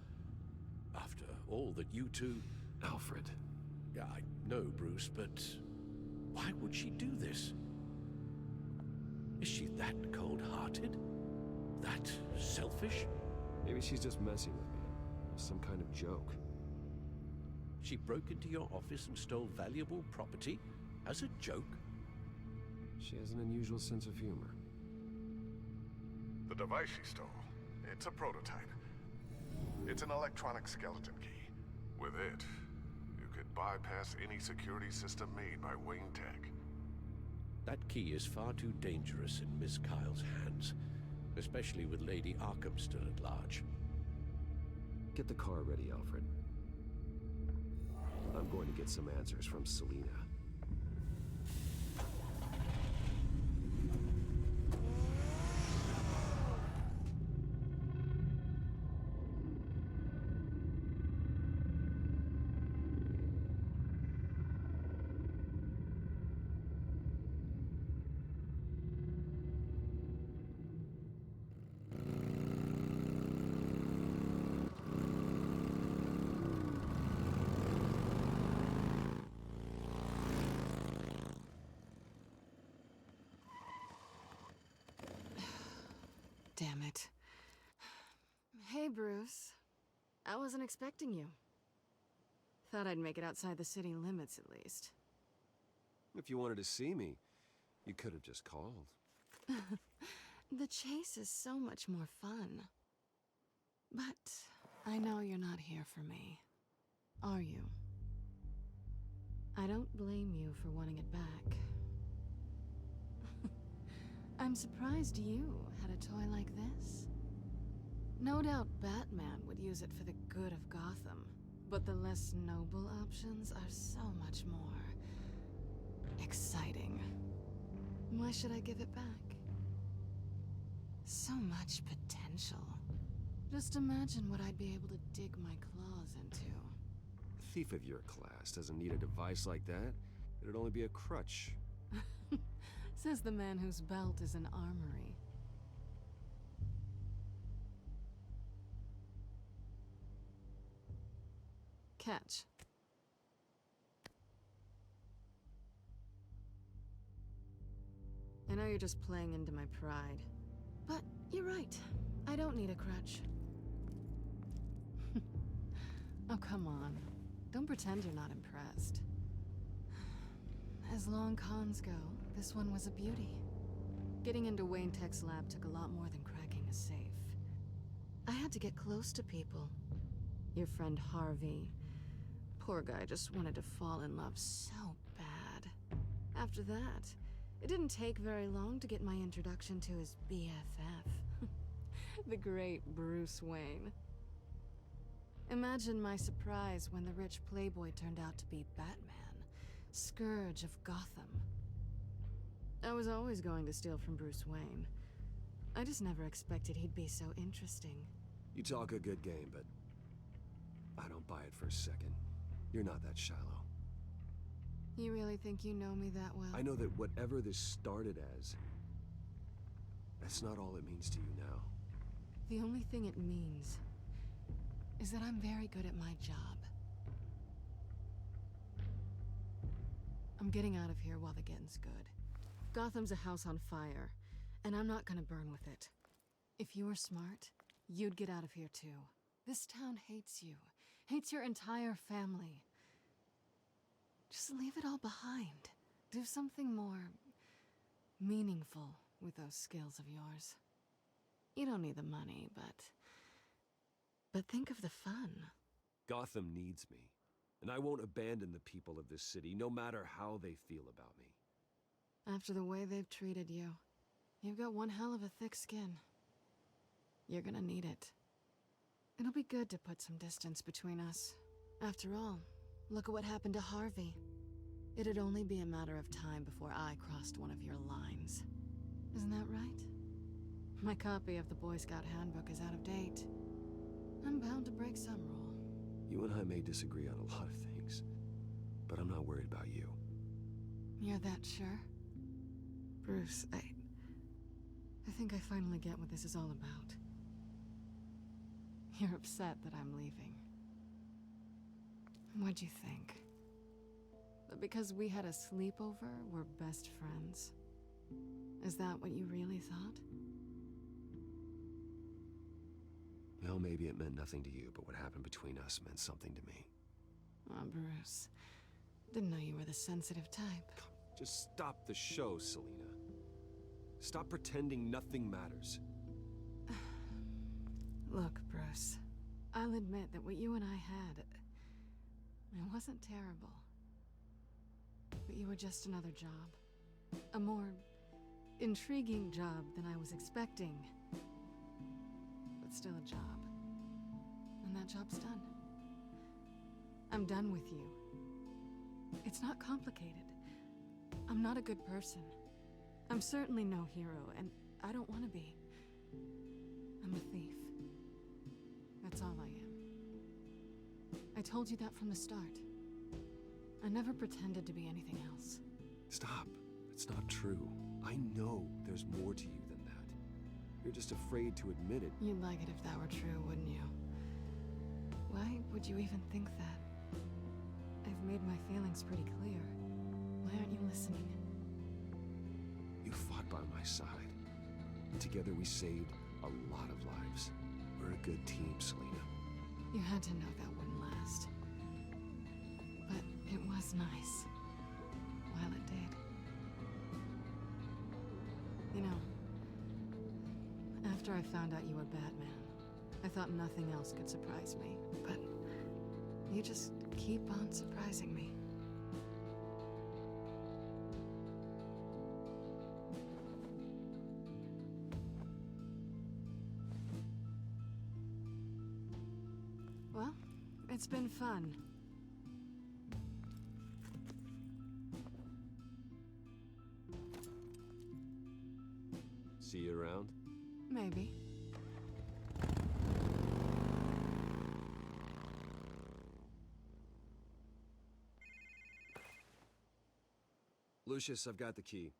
After all that you two... Alfred. Yeah, I know, Bruce, but why would she do this? Is she that cold-hearted? That selfish? Maybe she's just messing with me. Some kind of joke. She broke into your office and stole valuable property as a joke? She has an unusual sense of humor. The device she stole, it's a prototype. It's an electronic skeleton key. With it, you could bypass any security system made by Wayne Tech. That key is far too dangerous in Miss Kyle's hands, especially with Lady Arkham still at large. Get the car ready, Alfred. I'm going to get some answers from Selina. Damn it. Hey, Bruce. I wasn't expecting you. Thought I'd make it outside the city limits, at least. If you wanted to see me, you could have just called. The chase is so much more fun. But I know you're not here for me. Are you? I don't blame you for wanting it back. I'm surprised you had a toy like this. No doubt Batman would use it for the good of Gotham, but the less noble options are so much more exciting. Why should I give it back? So much potential. Just imagine what I'd be able to dig my claws into. A thief of your class doesn't need a device like that. It'd only be a crutch. Says the man whose belt is an armory. Catch. I know you're just playing into my pride, but you're right. I don't need a crutch. Oh, come on. Don't pretend you're not impressed. As long cons go, this one was a beauty. Getting into Wayne Tech's lab took a lot more than cracking a safe. I had to get close to people. Your friend Harvey. Poor guy just wanted to fall in love so bad. After that, it didn't take very long to get my introduction to his BFF. The great Bruce Wayne. Imagine my surprise when the rich playboy turned out to be Batman, Scourge of Gotham. I was always going to steal from Bruce Wayne. I just never expected he'd be so interesting. You talk a good game, but I don't buy it for a second. You're not that shallow. You really think you know me that well? I know that whatever this started as, that's not all it means to you now. The only thing it means is that I'm very good at my job. I'm getting out of here while the getting's good. Gotham's a house on fire, and I'm not gonna burn with it. If you were smart, you'd get out of here too. This town hates you, hates your entire family. Just leave it all behind. Do something more meaningful with those skills of yours. You don't need the money, but think of the fun. Gotham needs me, and I won't abandon the people of this city, no matter how they feel about me. After the way they've treated you, you've got one hell of a thick skin. You're gonna need it. It'll be good to put some distance between us. After all, look at what happened to Harvey. It'd only be a matter of time before I crossed one of your lines. Isn't that right? My copy of the Boy Scout Handbook is out of date. I'm bound to break some rule. You and I may disagree on a lot of things, but I'm not worried about you. You're that sure? Bruce, I think I finally get what this is all about. You're upset that I'm leaving. What'd you think? That because we had a sleepover, we're best friends? Is that what you really thought? Well, maybe it meant nothing to you, but what happened between us meant something to me. Oh, Bruce. Didn't know you were the sensitive type. Just stop the show, Selina. Stop pretending nothing matters. Look, Bruce. I'll admit that what you and I had, it wasn't terrible. But you were just another job. A more intriguing job than I was expecting. But still a job. And that job's done. I'm done with you. It's not complicated. I'm not a good person. I'm certainly no hero, and I don't want to be. I'm a thief. That's all I am. I told you that from the start. I never pretended to be anything else. Stop. It's not true. I know there's more to you than that. You're just afraid to admit it. You'd like it if that were true, wouldn't you? Why would you even think that? I've made my feelings pretty clear. Why aren't you listening? You fought by my side. Together we saved a lot of lives. We're a good team, Selina. You had to know that wouldn't last. But it was nice. While it did. You know, after I found out you were Batman, I thought nothing else could surprise me. But you just keep on surprising me. Well, it's been fun. See you around? Maybe. Lucius, I've got the key.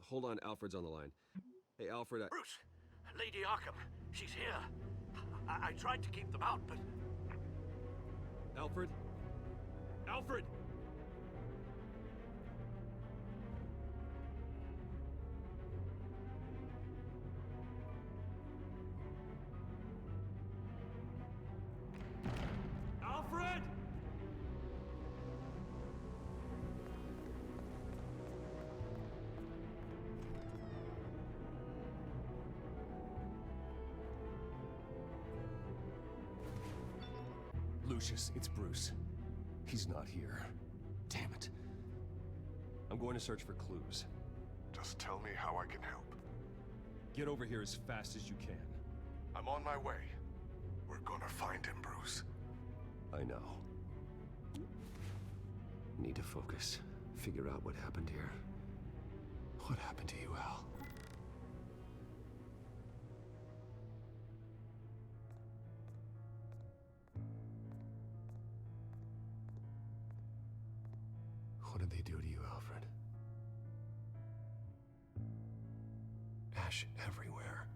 Hold on, Alfred's on the line. Hey, Alfred, Bruce! Lady Arkham, she's here. I tried to keep them out, but... Alfred? Alfred! Alfred! Lucius, it's Bruce. He's not here. Damn it. I'm going to search for clues. Just tell me how I can help. Get over here as fast as you can. I'm on my way. We're gonna find him, Bruce. I know. Need to focus. Figure out what happened here. What happened to you, Al? What did they do to you, Alfred? Ash everywhere.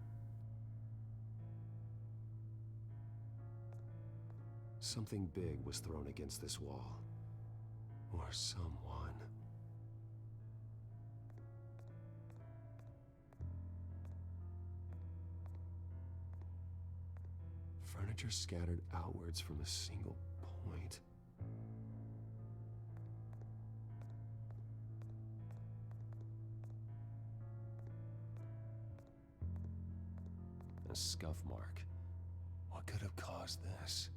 Something big was thrown against this wall. Or someone. Furniture scattered outwards from a single point. A scuff mark. What could have caused this?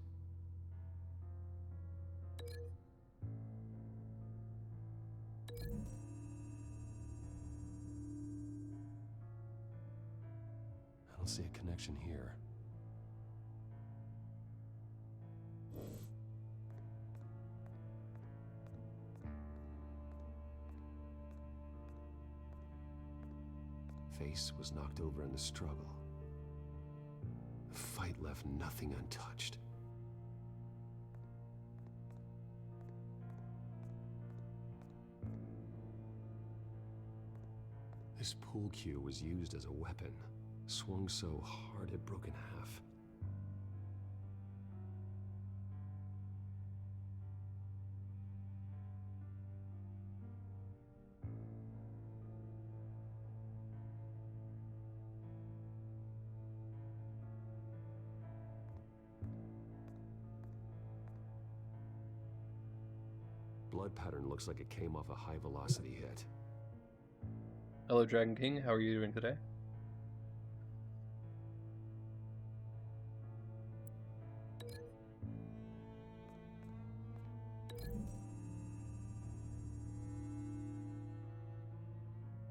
I don't see a connection here. Face was knocked over in the struggle. The fight left nothing untouched. This pool cue was used as a weapon, swung so hard it broke in half. Blood pattern looks like it came off a high-velocity hit. Hello, Dragon King. How are you doing today?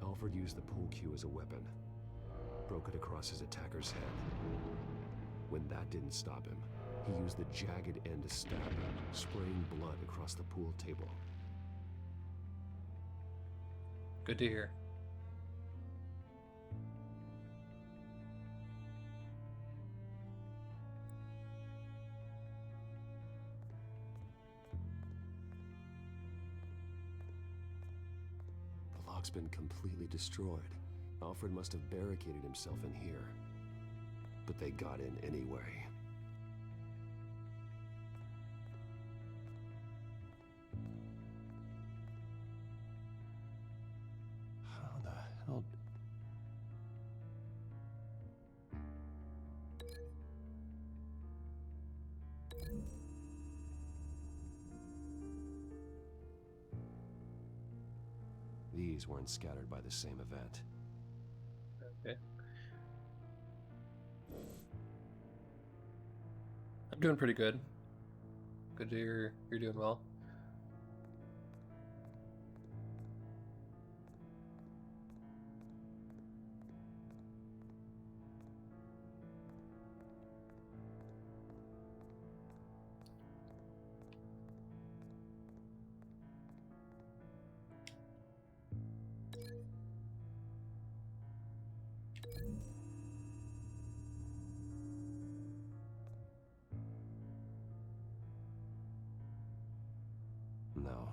Alfred used the pool cue as a weapon. Broke it across his attacker's head. When that didn't stop him, he used the jagged end to stab him, spraying blood across the pool table. Good to hear. The lock's been completely destroyed. Alfred must have barricaded himself in here. But they got in anyway. How the hell... These weren't scattered by the same event. Okay. I'm doing pretty good. Good to hear you're doing well. No.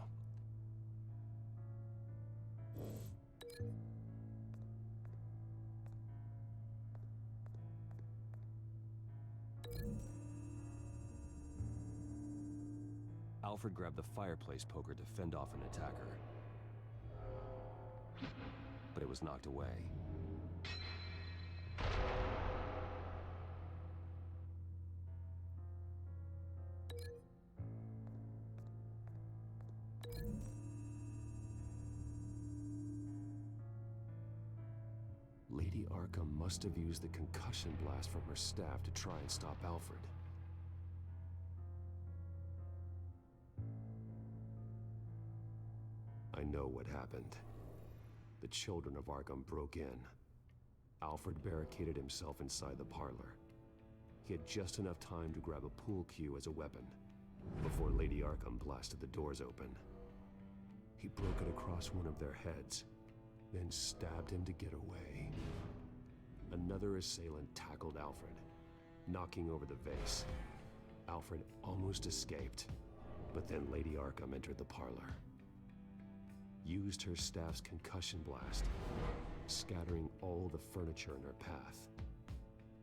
Alfred grabbed the fireplace poker to fend off an attacker. But it was knocked away. Lady Arkham must have used the concussion blast from her staff to try and stop Alfred. know what happened. The children of Arkham broke in. Alfred barricaded himself inside the parlor. He had just enough time to grab a pool cue as a weapon before Lady Arkham blasted the doors open. He broke it across one of their heads, then stabbed him to get away. Another assailant tackled Alfred, knocking over the vase. Alfred almost escaped, but then Lady Arkham entered the parlor, used her staff's concussion blast, scattering all the furniture in her path,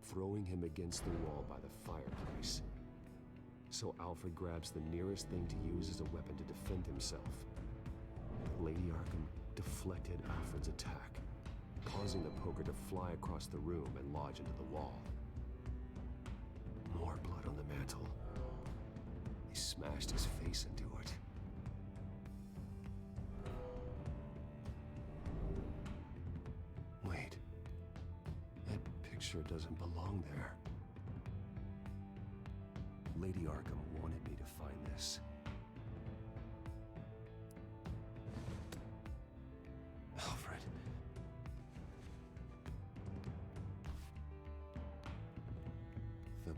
throwing him against the wall by the fireplace. So Alfred grabs the nearest thing to use as a weapon to defend himself. Lady Arkham deflected Alfred's attack, causing the poker to fly across the room and lodge into the wall. More blood on the mantle. He smashed his face into it. Wait. That picture doesn't belong there. Lady Arkham wanted me to find this. Alfred. The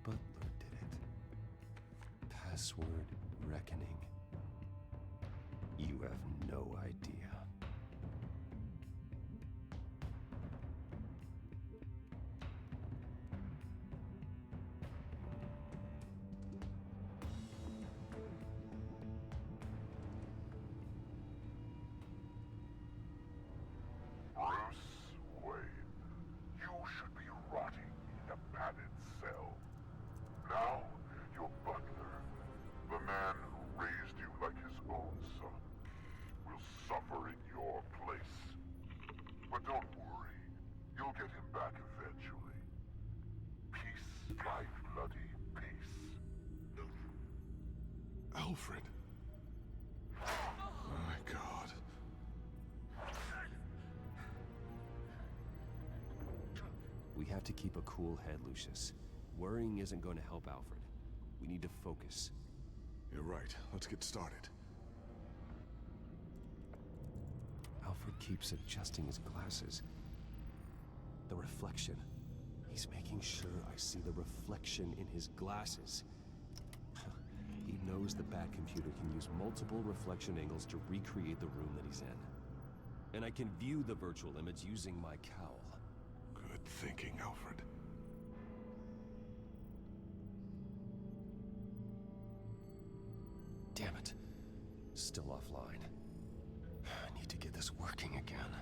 butler did it. Password reckoning. You have no idea. Bruce Wayne, you should be rotting in a padded cell. Now, your butler, the man who raised you like his own son, will suffer in your place. But don't worry, you'll get him back eventually. Peace, my bloody peace. Alfred. My God. We have to keep a cool head, Lucius. Worrying isn't going to help Alfred. We need to focus. You're right. Let's get started. Alfred keeps adjusting his glasses. The reflection. He's making sure I see the reflection in his glasses. He knows the Batcomputer can use multiple reflection angles to recreate the room that he's in. And I can view the virtual image using my cowl. Good thinking, Alfred. Damn it. Still offline. I need to get this working again.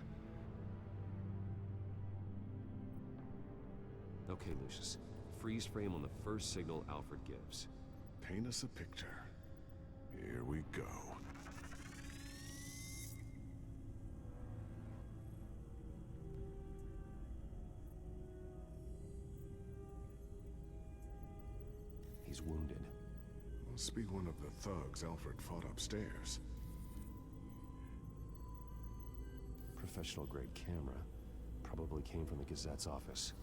Okay, Lucius. Freeze frame on the first signal Alfred gives. Paint us a picture. Here we go. He's wounded. Must be one of the thugs Alfred fought upstairs. Professional-grade camera. Probably came from the Gazette's office.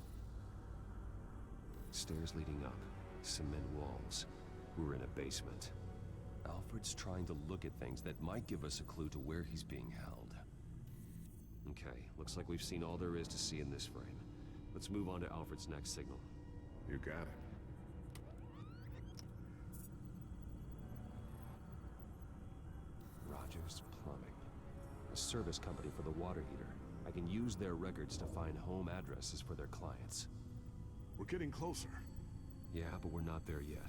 Stairs leading up. Cement walls. We're in a basement. Alfred's trying to look at things that might give us a clue to where he's being held. Okay, looks like we've seen all there is to see in this frame. Let's move on to Alfred's next signal. You got it. Rogers Plumbing. A service company for the water heater. I can use their records to find home addresses for their clients. We're getting closer. Yeah, but we're not there yet.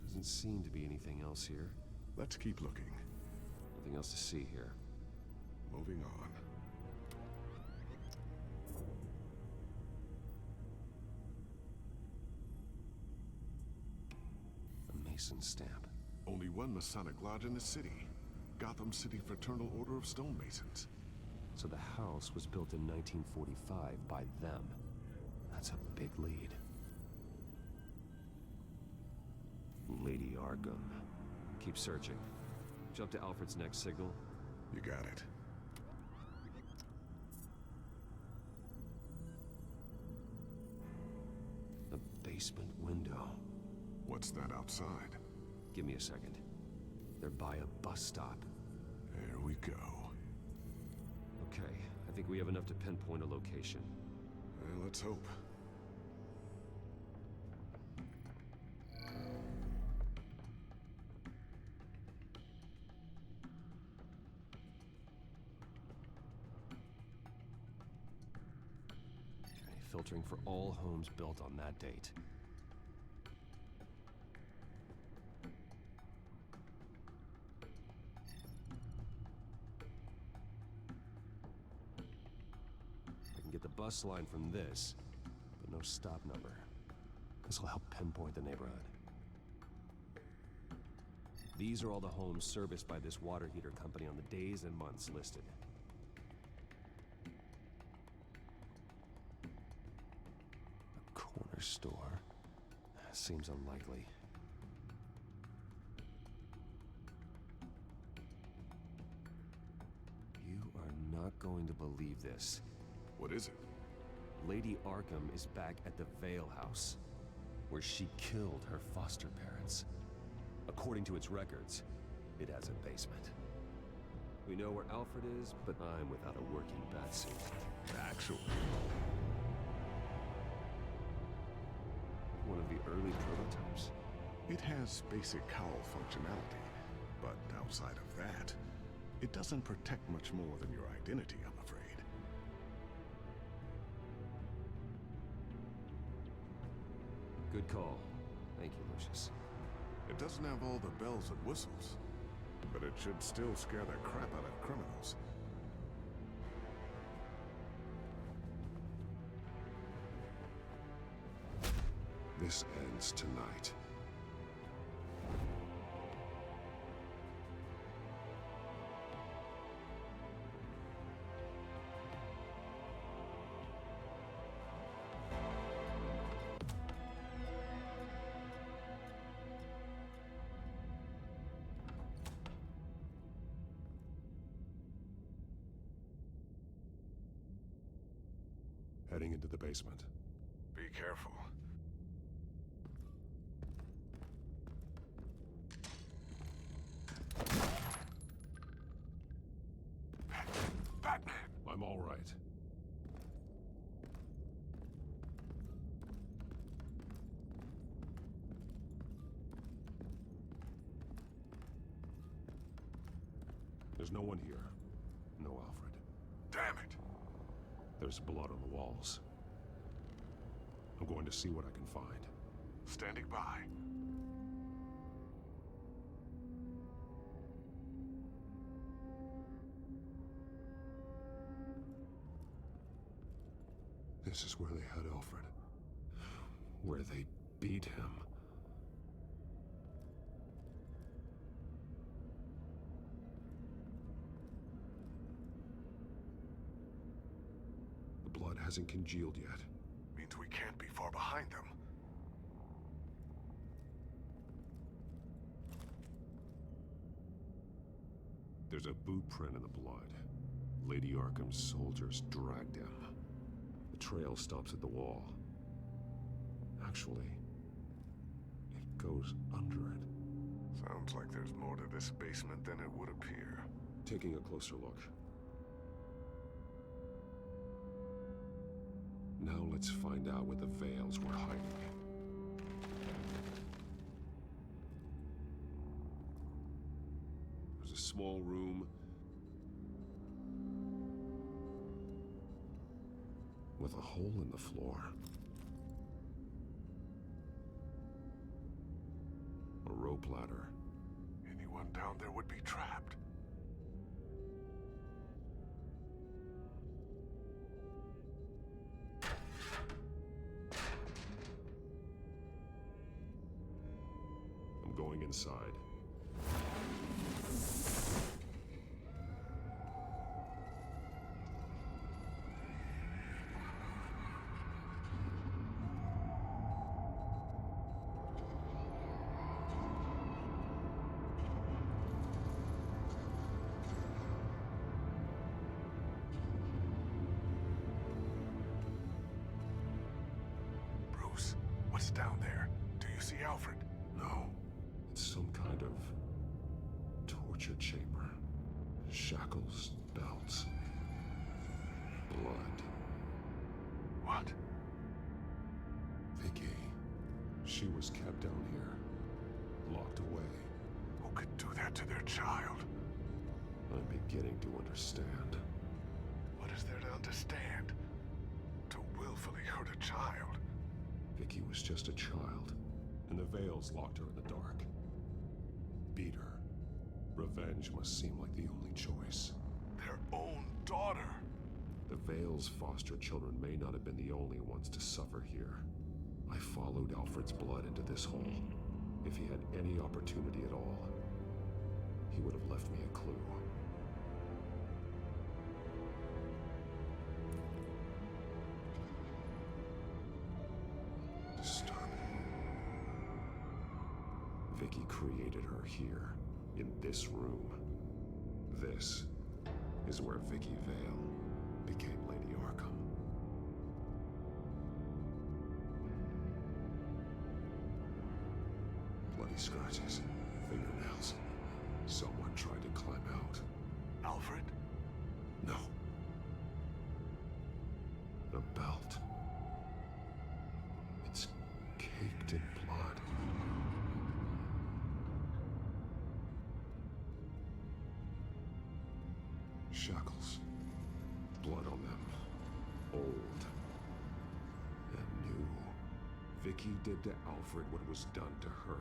Doesn't seem to be anything else here. Let's keep looking. Nothing else to see here. Moving on. A Mason stamp. Only one Masonic lodge in the city. Gotham City Fraternal Order of Stonemasons. So the house was built in 1945 by them. That's a big lead. Lady Arkham. Keep searching. Jump to Alfred's next signal. You got it. The basement window. What's that outside? Give me a second. They're by a bus stop. There we go. Okay, I think we have enough to pinpoint a location. Well, let's hope. Okay, filtering for all homes built on that date. Get the bus line from this, but no stop number. This will help pinpoint the neighborhood. These are all the homes serviced by this water heater company on the days and months listed. A corner store? Seems unlikely. You are not going to believe this. What is it? Lady Arkham is back at the Vale House, where she killed her foster parents. According to its records, it has a basement. We know where Alfred is, but I'm without a working batsuit. Actually. One of the early prototypes. It has basic cowl functionality, but outside of that, it doesn't protect much more than your identity, I'm afraid. Good call. Thank you, Lucius. It doesn't have all the bells and whistles, but it should still scare the crap out of criminals. This ends tonight. Heading into the basement. Be careful. Batman! I'm all right. There's no one here. No Alfred. Damn it! There's blood on the walls. I'm going to see what I can find. Standing by. This is where they had Alfred. Where they beat him. The blood hasn't congealed yet. Means we can't be far behind them. There's a boot print in the blood. Lady Arkham's soldiers dragged him. The trail stops at the wall. Actually, it goes under it. Sounds like there's more to this basement than it would appear. Taking a closer look. Now let's find out where the Veils were hiding. There's a small room with a hole in the floor. A rope ladder. Anyone down there would be trapped. I'm going inside. Bruce, what's down there? Do you see Alfred? Shackles, belts, blood. What? Vicky. She was kept down here, locked away. Who could do that to their child? I'm beginning to understand. What is there to understand? To willfully hurt a child? Vicky was just a child, and the Veils locked her in the dark. Beat her. Revenge must seem like the only choice. Their own daughter! The Veils' foster children may not have been the only ones to suffer here. I followed Alfred's blood into this hole. If he had any opportunity at all, he would have left me a clue. Disturbing. Vicky created her here, in this room. This is where Vicky Vale became Lady Arkham. Bloody scratches, fingernails. Someone tried to climb out. Alfred? No. A belt. It's caked in blood. Shackles. Blood on them. Old. And new. Vicky did to Alfred what was done to her.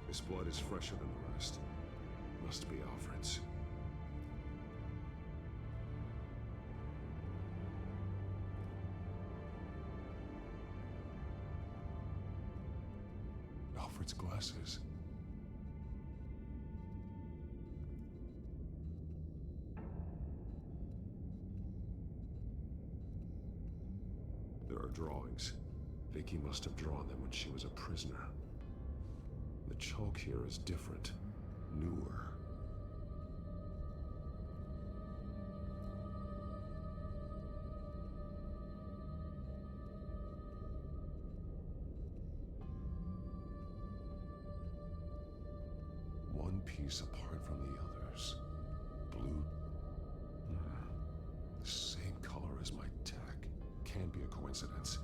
This blood is fresher than the rest. Must be Alfred's. Alfred's glasses. There are drawings. Vicky must have drawn them when she was a prisoner. The chalk here is different, newer. One piece apart from the others. Blue. The same color as my tech. Can't be a coincidence.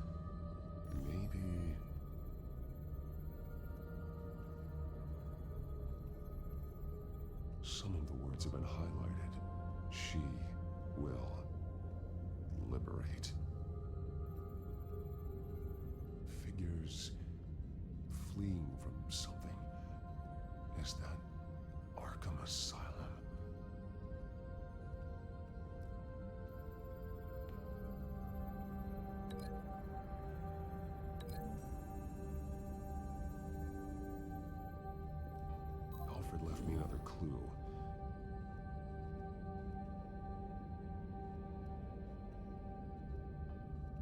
Maybe... Some of the words have been highlighted. She will liberate. Figures fleeing from something. Is that Arkham Asylum? Alfred left me another clue.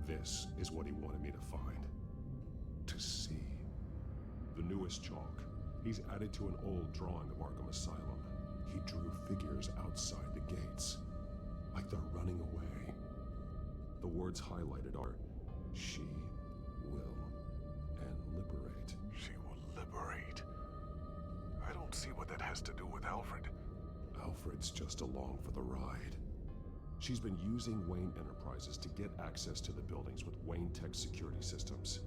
This is what he wanted me to find. To see. The newest chalk. He's added to an old drawing of Arkham Asylum. He drew figures outside the gates. Like they're running away. The words highlighted are, she will, and liberate. She will liberate? I don't see what that has to do with Alfred. Alfred's just along for the ride. She's been using Wayne Enterprises to get access to the buildings with Wayne Tech security systems,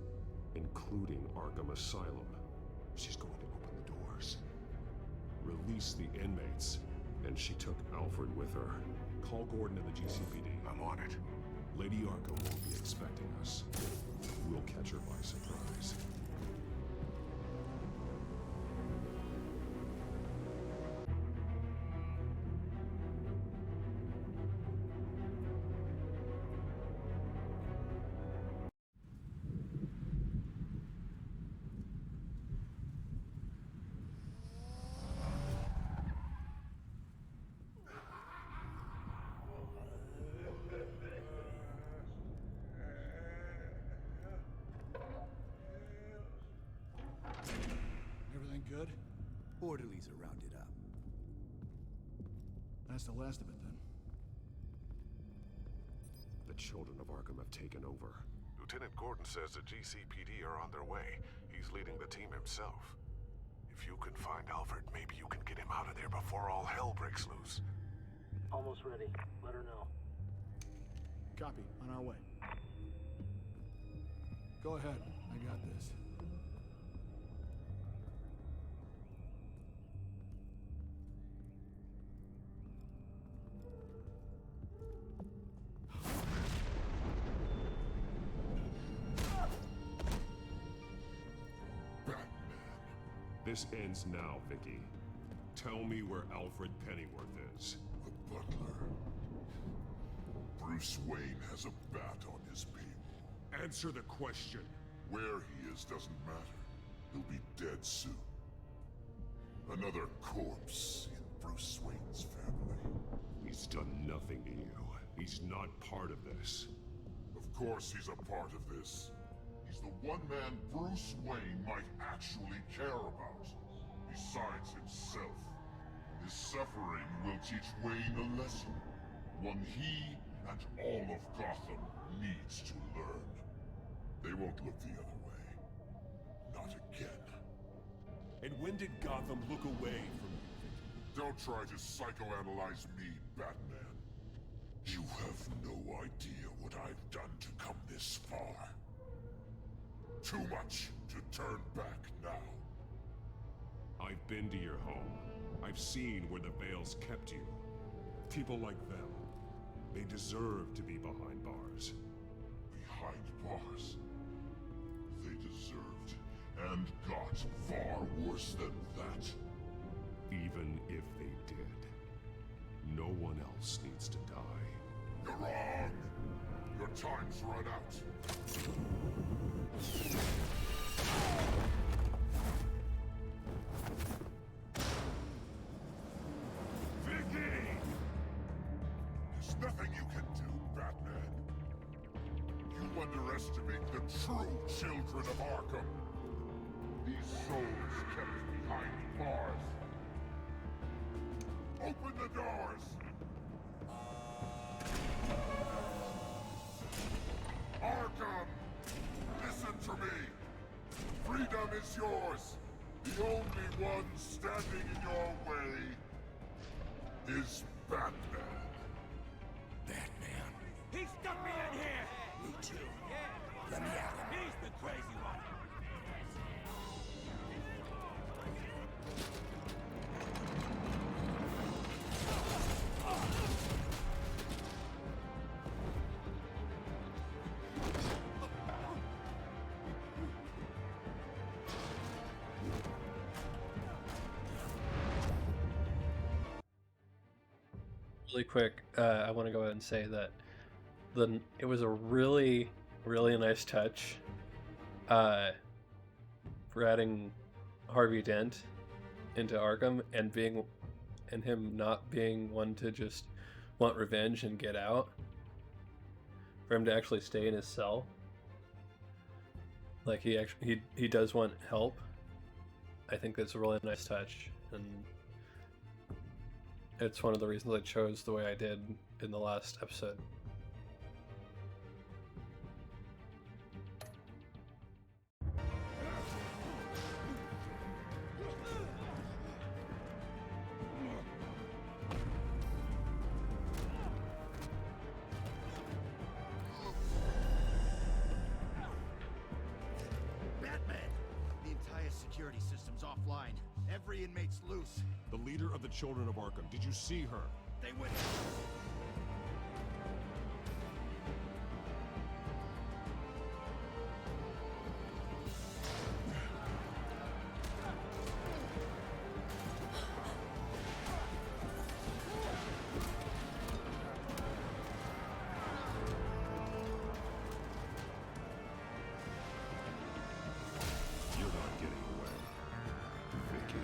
including Arkham Asylum. She's going to open the doors, release the inmates, and she took Alfred with her. Call Gordon and the GCPD. I'm on it. Lady Arkham won't be expecting us. We'll catch her by surprise. Everything good? Orderlies are rounded up. That's the last of it, then. The children of Arkham have taken over. Lieutenant Gordon says the GCPD are on their way. He's leading the team himself. If If you can find Alfred, maybe you can get him out of there before all hell breaks loose. Almost ready. Let her know. Copy. On our way. Go ahead. I got this. This ends now, Vicky. Tell me where Alfred Pennyworth is. The butler. Bruce Wayne has a bat on his payroll. Answer the question. Where he is doesn't matter. He'll be dead soon. Another corpse in Bruce Wayne's family. He's done nothing to you. He's not part of this. Of course he's a part of this. He's the one man Bruce Wayne might actually care about. Besides himself. His suffering will teach Wayne a lesson. One he and all of Gotham needs to learn. They won't look the other way. Not again. And when did Gotham look away from you? Don't try to psychoanalyze me, Batman. You have no idea what I've done to come this far. Too much to turn back now. I've been to your home. I've seen where the Veils kept you. People like them, they deserve to be behind bars. Behind bars? They deserved and got far worse than that. Even if they did, no one else needs to die. You're wrong. Your time's run out. Vicky! There's nothing you can do, Batman. You underestimate the true children of Arkham. These souls kept behind bars. Open the doors! Arkham! Listen to me! Freedom is yours! The only one standing in your way is Batman. Batman. He stuck me in here! Me too. Let me out. He's the crazy one. Really quick, I want to go ahead and say that it was a really, really nice touch for adding Harvey Dent into Arkham and him not being one to just want revenge and get out. For him to actually stay in his cell. Like he does want help. I think that's a really nice touch, and it's one of the reasons I chose the way I did in the last episode. Batman! The entire security system's offline. Every inmate's loose. The leader of the Children of Arkham, did you see her? They went. You're not getting away, Vicky.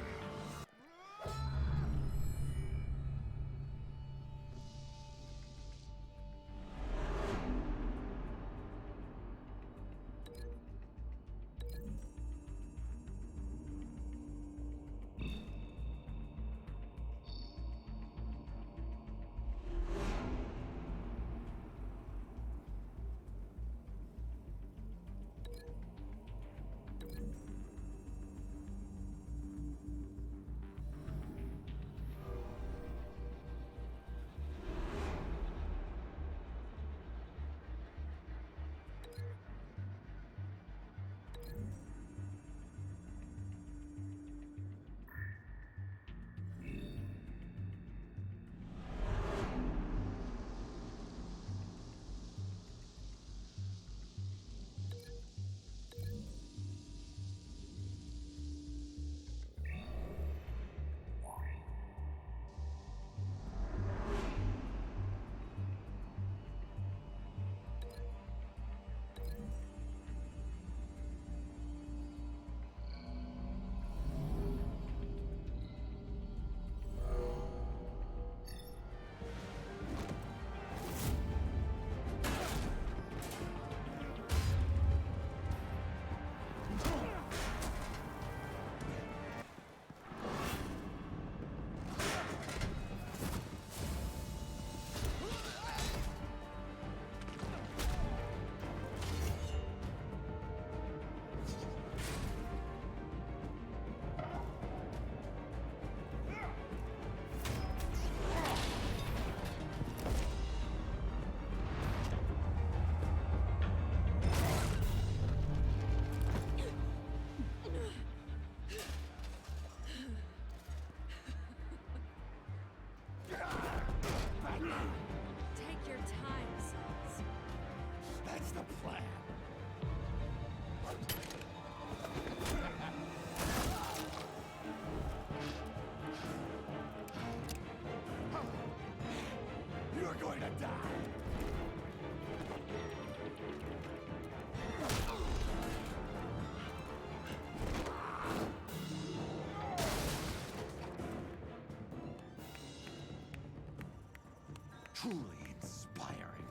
Truly inspiring.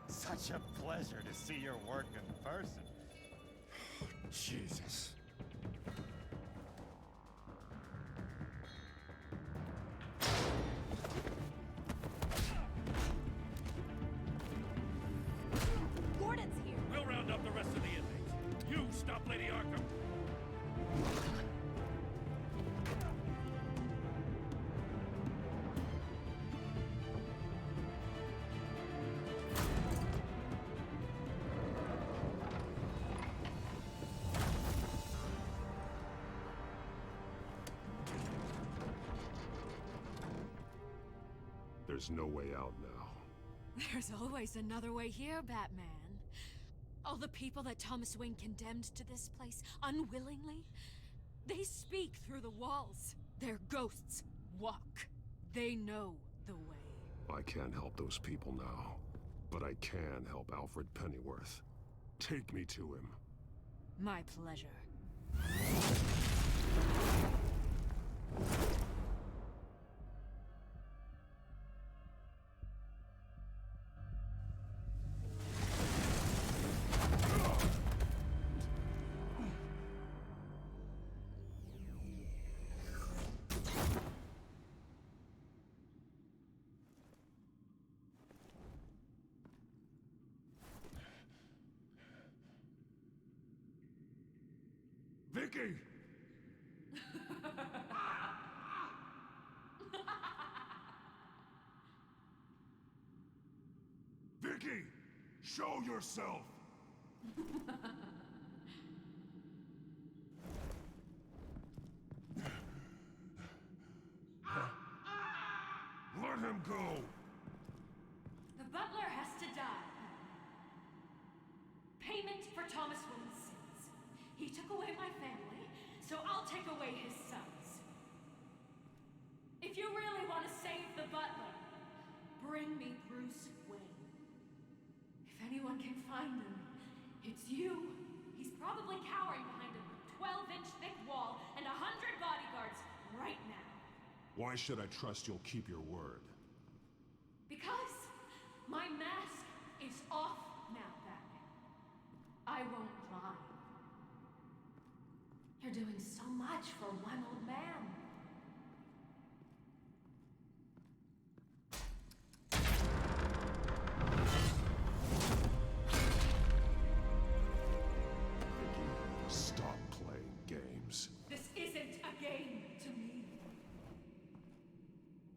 Such a pleasure to see your work in person. Jesus. Gordon's here. We'll round up the rest of the inmates. You stop Lady Arkham. There's no way out now. There's always another way here, Batman. All the people that Thomas Wayne condemned to this place unwillingly, they speak through the walls. Their ghosts walk. They know the way. I can't help those people now, but I can help Alfred Pennyworth. Take me to him. My pleasure. Vicky! Vicky! Show yourself! Let him go! The butler has to die. Payment for Thomas Wayne's sins. He took away my family, so I'll take away his sons. If you really want to save the butler, bring me Bruce Wayne. If anyone can find him, it's you. He's probably cowering behind a 12-inch thick wall and 100 bodyguards right now. Why should I trust you'll keep your word? Because my mask is off now, Batman. I won't lie. You're doing so much for one old man. Stop playing games. This isn't a game to me.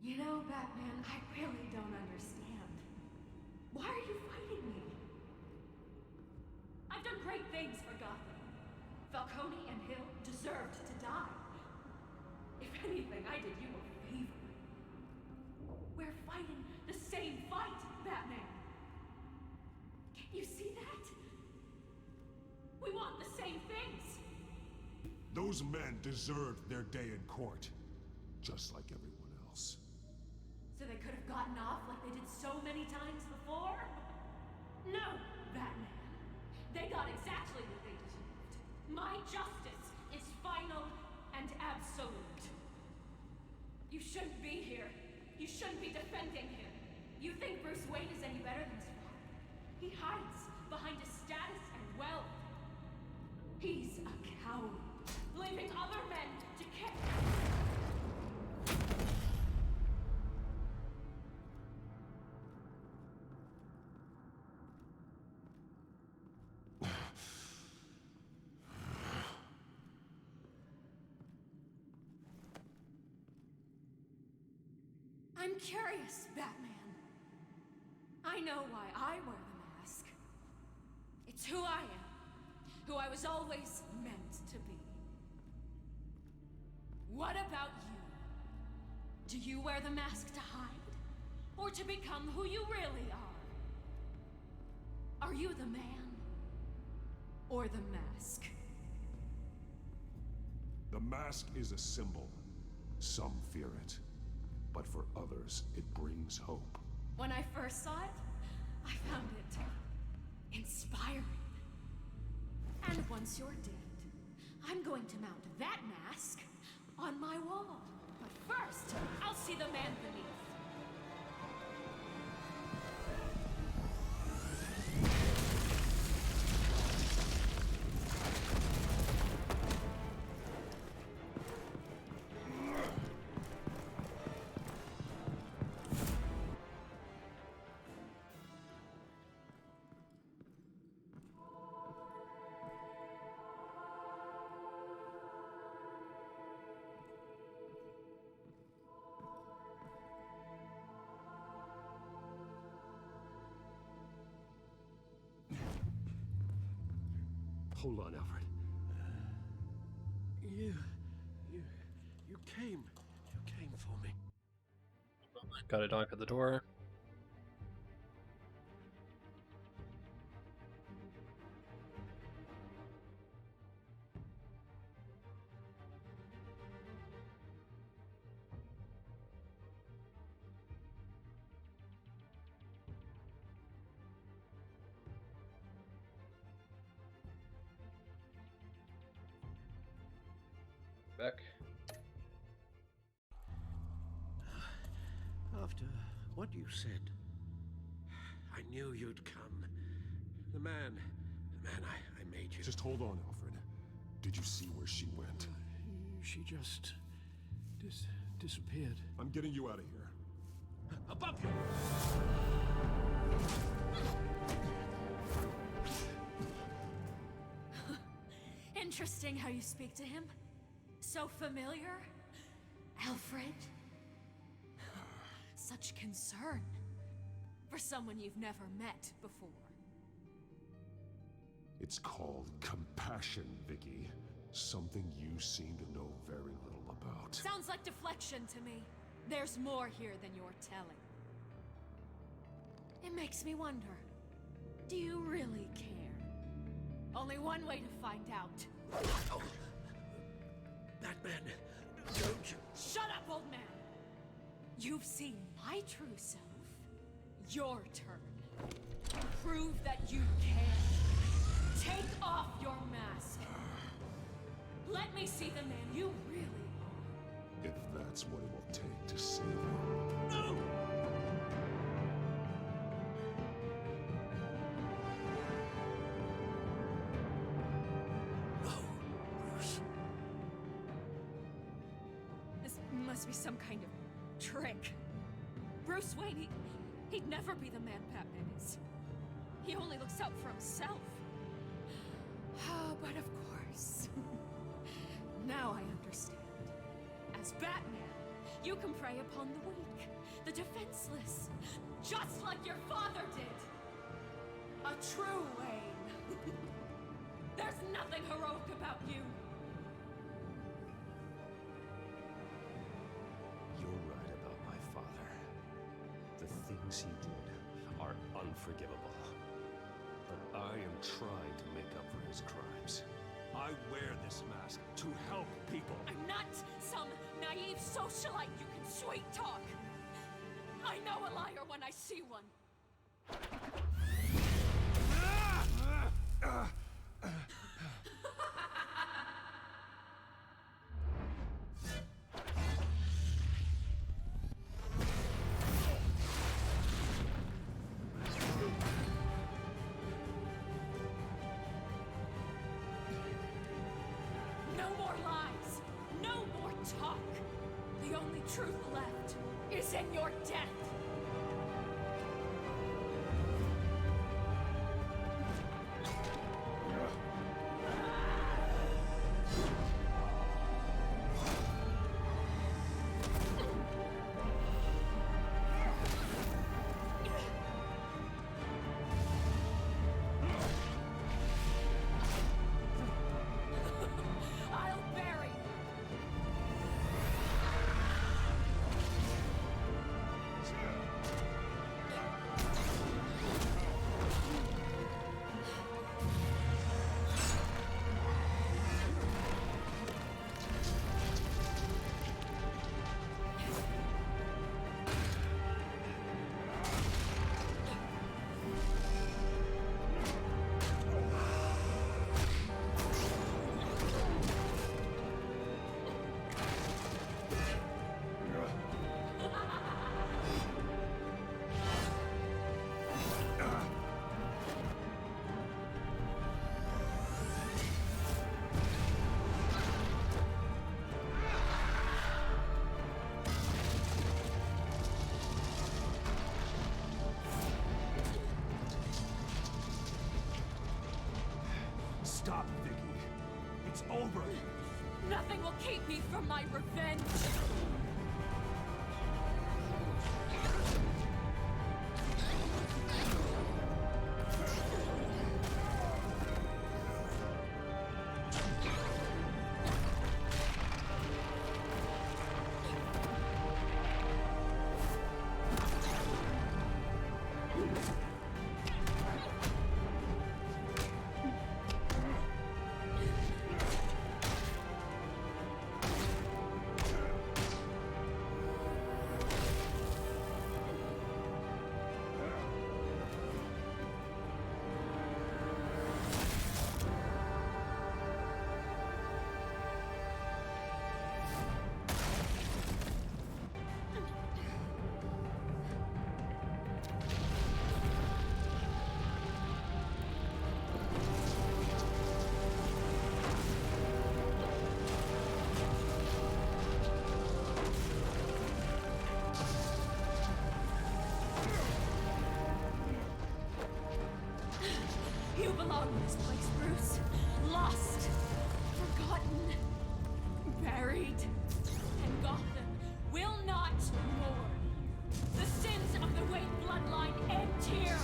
You know, Batman, I really don't understand. Why are you fighting me? I've done great things for Gotham. Falcone and Hill deserved to die. If anything, I did you a favor. We're fighting the same fight, Batman. Can't you see that? We want the same things. Those men deserved their day in court, just like everyone else. So they could have gotten off like they did so many times before? No, Batman. They got exactly what they deserved. My justice is final and absolute. You shouldn't be here. You shouldn't be defending him. You think Bruce Wayne is any better than his father? He hides behind his status and wealth. He's a coward, leaving other men to care. I'm curious, Batman. I know why I wear the mask. It's who I am. Who I was always meant to be. What about you? Do you wear the mask to hide? Or to become who you really are? Are you the man? Or the mask? The mask is a symbol. Some fear it. But for others, it brings hope. When I first saw it, I found it inspiring. And once you're dead, I'm going to mount that mask on my wall. But first, I'll see the man beneath. Hold on, Alfred. You came. You came for me. Got a knock at the door. Back. After what you said, I knew you'd come. The man I made you. Just hold on, Alfred. Did you see where she went? She just disappeared. I'm getting you out of here. Above you! Interesting how you speak to him. So familiar. Alfred. Such concern for someone you've never met before. It's called compassion, Vicky. Something you seem to know very little about. Sounds like deflection to me. There's more here than you're telling. It makes me wonder, do you really care? Only one way to find out. Oh. Batman, don't you... Shut up, old man! You've seen my true self. Your turn. Prove that you can. Take off your mask. Let me see the man you really are. If that's what it will take to save you. No! No, Bruce. This must be some kind of trick. Bruce Wayne, he'd never be the man Batman is. He only looks out for himself. But of course. Now I understand. As Batman, you can prey upon the weak, the defenseless, just like your father did. A true Wayne. There's nothing heroic about you. You're right about my father. The things he did are unforgivable. But I am trying to make up for his crimes. I wear this mask to help people. I'm not some naive socialite you can sweet talk. I know a liar when I see one. No more lies. No more talk. The only truth left is in your death. I'll bury you. Stop, Vicky. It's over. Nothing will keep me from my revenge. belong in this place, Bruce. Lost, forgotten, buried. And Gotham will not mourn. The sins of the Wayne bloodline end here.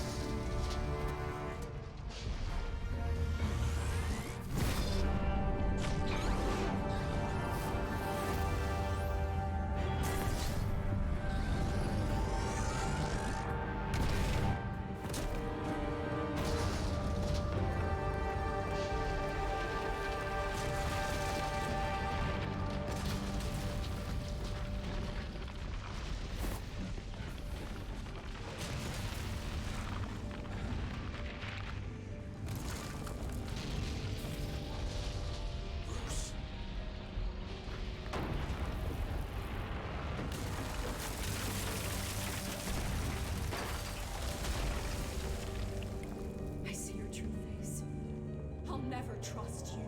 I see your true face. I'll never trust you.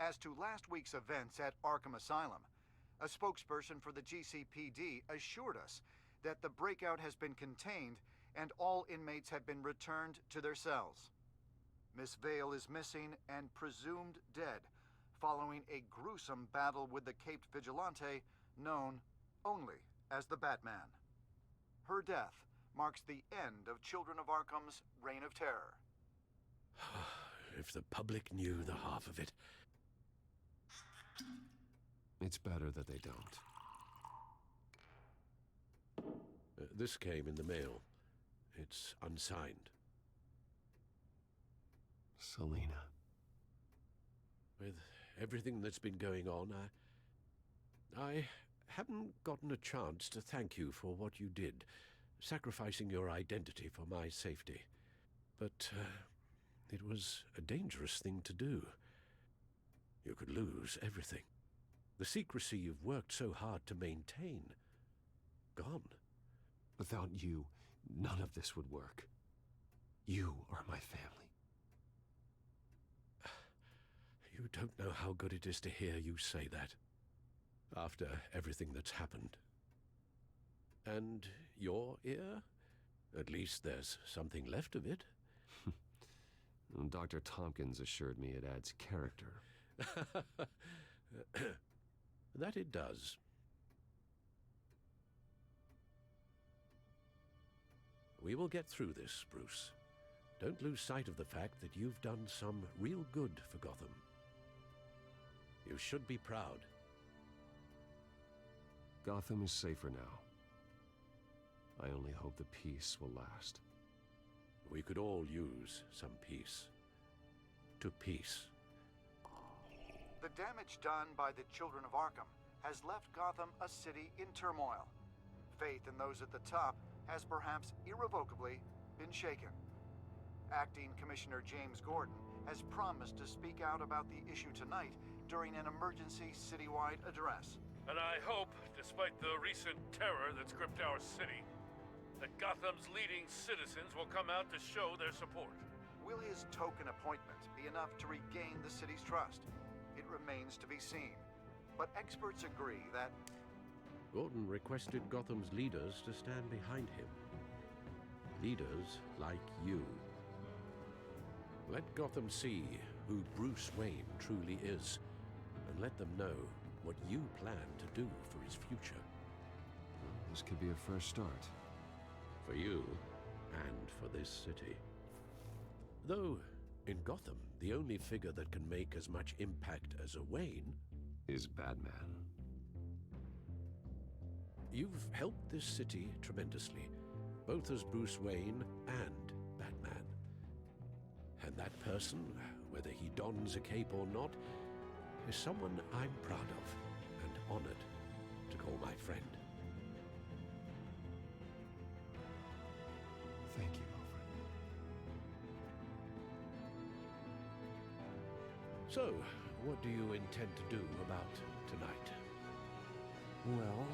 As to last week's events at Arkham Asylum, a spokesperson for the GCPD assured us that the breakout has been contained and all inmates have been returned to their cells. Miss Vale is missing and presumed dead following a gruesome battle with the caped vigilante known only as the Batman. Her death marks the end of Children of Arkham's reign of terror. If the public knew the half of it. It's better that they don't. This came in the mail. It's unsigned. Selina. With everything that's been going on, I haven't gotten a chance to thank you for what you did, sacrificing your identity for my safety. But it was a dangerous thing to do. You could lose everything. The secrecy you've worked so hard to maintain. Gone. Without you, none of this would work. You are my family. You don't know how good it is to hear you say that. After everything that's happened. And your ear? At least there's something left of it. Dr. Tompkins assured me it adds character. That it does. We will get through this, Bruce. Don't lose sight of the fact that you've done some real good for Gotham. You should be proud. Gotham is safer now. I only hope the peace will last. We could all use some peace. To peace. The damage done by the Children of Arkham has left Gotham a city in turmoil. Faith in those at the top has perhaps irrevocably been shaken. Acting Commissioner James Gordon has promised to speak out about the issue tonight during an emergency citywide address. And I hope, despite the recent terror that's gripped our city, that Gotham's leading citizens will come out to show their support. Will his token appointment be enough to regain the city's trust? It remains to be seen. But experts agree that Gordon requested Gotham's leaders to stand behind him. Leaders like you. Let Gotham see who Bruce Wayne truly is, and let them know what you plan to do for his future. This could be a fresh start. For you, and for this city. Though, in Gotham, the only figure that can make as much impact as a Wayne is Batman. You've helped this city tremendously, both as Bruce Wayne and Batman. And that person, whether he dons a cape or not, is someone I'm proud of and honored to call my friend. Thank you, Alfred. So, what do you intend to do about tonight? Well,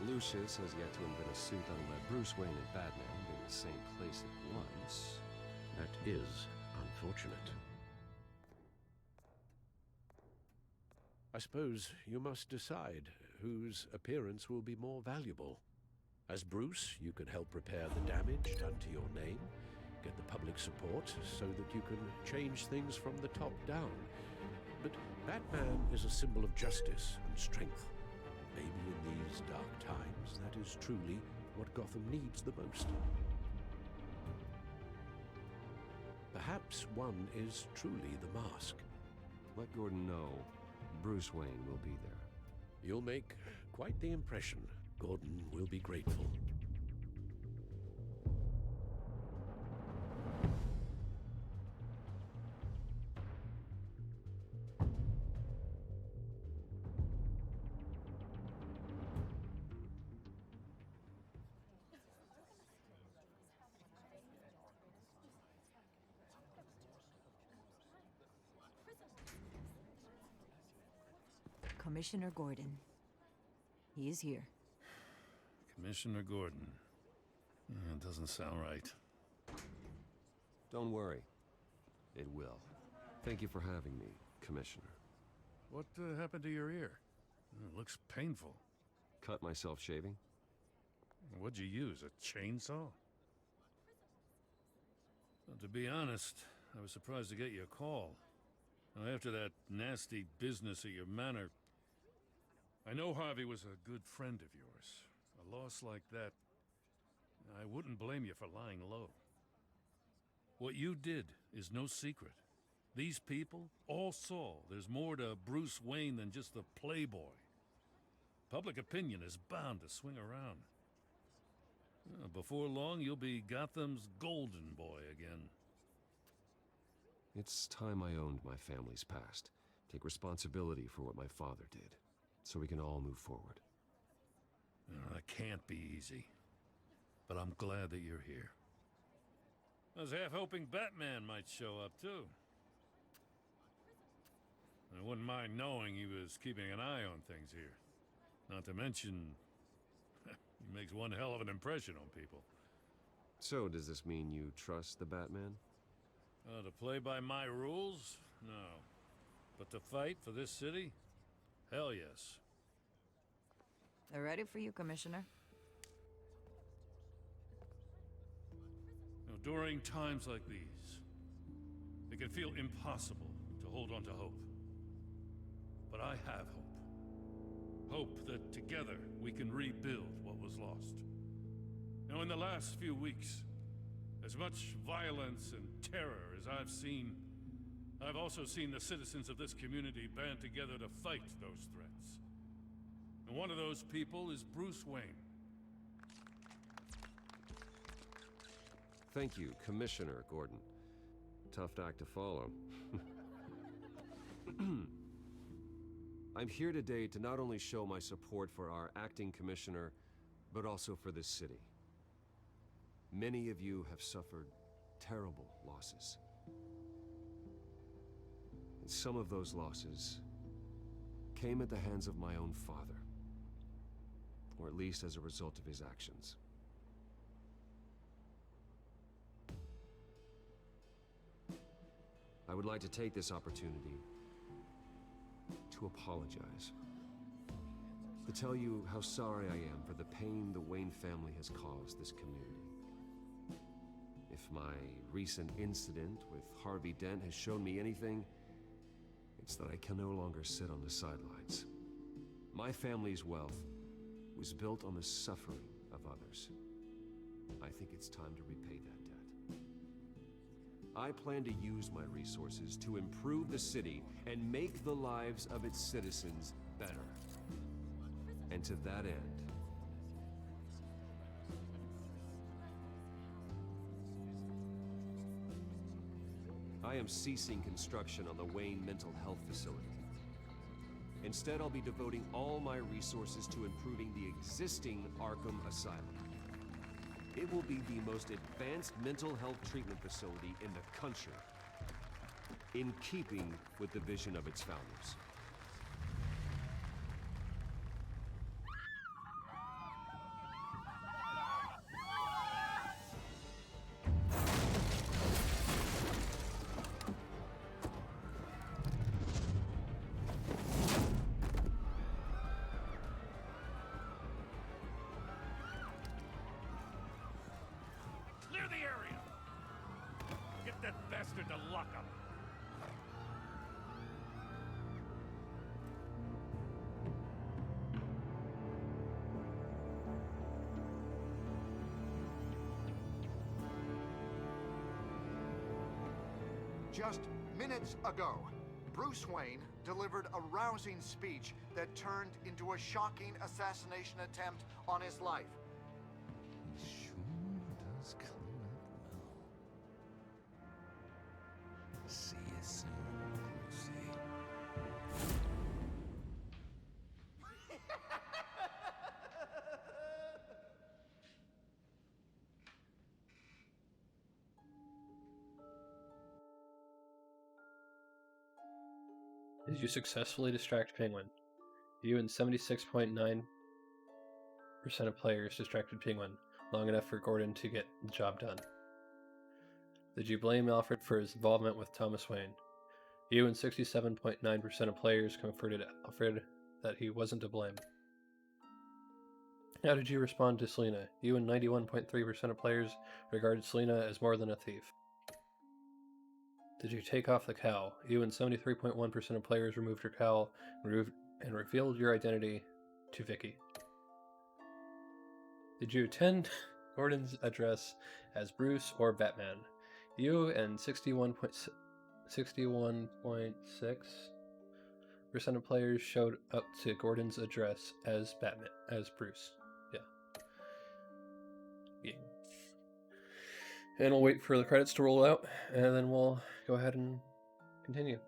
Lucius has yet to invent a suit that'll let Bruce Wayne and Batman be in the same place at once. That is unfortunate. I suppose you must decide whose appearance will be more valuable. As Bruce, you can help repair the damage done to your name, get the public support so that you can change things from the top down. But Batman is a symbol of justice and strength. Maybe in these dark times, that is truly what Gotham needs the most. Perhaps one is truly the mask. Let Gordon know Bruce Wayne will be there. You'll make quite the impression. Gordon will be grateful. Commissioner Gordon. He is here. Commissioner Gordon. It doesn't sound right. Don't worry. It will. Thank you for having me, Commissioner. What happened to your ear? It looks painful. Cut myself shaving? What'd you use, a chainsaw? Well, to be honest, I was surprised to get your call. Now, after that nasty business at your manor, I know Harvey was a good friend of yours. A loss like that, I wouldn't blame you for lying low. What you did is no secret. These people all saw there's more to Bruce Wayne than just the playboy. Public opinion is bound to swing around. Before long, you'll be Gotham's golden boy again. It's time I owned my family's past. Take responsibility for what my father did, so we can all move forward. That can't be easy. But I'm glad that you're here. I was half hoping Batman might show up, too. I wouldn't mind knowing he was keeping an eye on things here. Not to mention, he makes one hell of an impression on people. So, does this mean you trust the Batman? To play by my rules? No. But to fight for this city? Hell yes. They're ready for you, Commissioner. During times like these, it can feel impossible to hold on to hope. But I have hope. Hope that together we can rebuild what was lost. Now, in the last few weeks, as much violence and terror as I've seen, I've also seen the citizens of this community band together to fight those threats. And one of those people is Bruce Wayne. Thank you, Commissioner Gordon. Tough act to follow. I'm here today to not only show my support for our acting commissioner, but also for this city. Many of you have suffered terrible losses. And some of those losses came at the hands of my own father, or at least as a result of his actions. I would like to take this opportunity to apologize. To tell you how sorry I am for the pain the Wayne family has caused this community. If my recent incident with Harvey Dent has shown me anything, it's that I can no longer sit on the sidelines. My family's wealth was built on the suffering of others. I think it's time to repay that debt. I plan to use my resources to improve the city and make the lives of its citizens better. And to that end, I am ceasing construction on the Wayne Mental Health Facility. Instead, I'll be devoting all my resources to improving the existing Arkham Asylum. It will be the most advanced mental health treatment facility in the country, in keeping with the vision of its founders. Clear the area! Get that bastard to lock up! Just minutes ago, Bruce Wayne delivered a rousing speech that turned into a shocking assassination attempt on his life. Sure does clean up well. See you soon, Brucey. Did you successfully distract Penguin? You and 76.9% of players distracted Penguin long enough for Gordon to get the job done. Did you blame Alfred for his involvement with Thomas Wayne? You and 67.9% of players comforted Alfred that he wasn't to blame. How did you respond to Selina? You and 91.3% of players regarded Selina as more than a thief. Did you take off the cowl? You and 73.1% of players removed your cowl and revealed your identity to Vicky. Did you attend Gordon's address as Bruce or Batman? You and 61.6% of players showed up to Gordon's address as Batman, as Bruce. Yeah. And we'll wait for the credits to roll out, and then we'll go ahead and continue.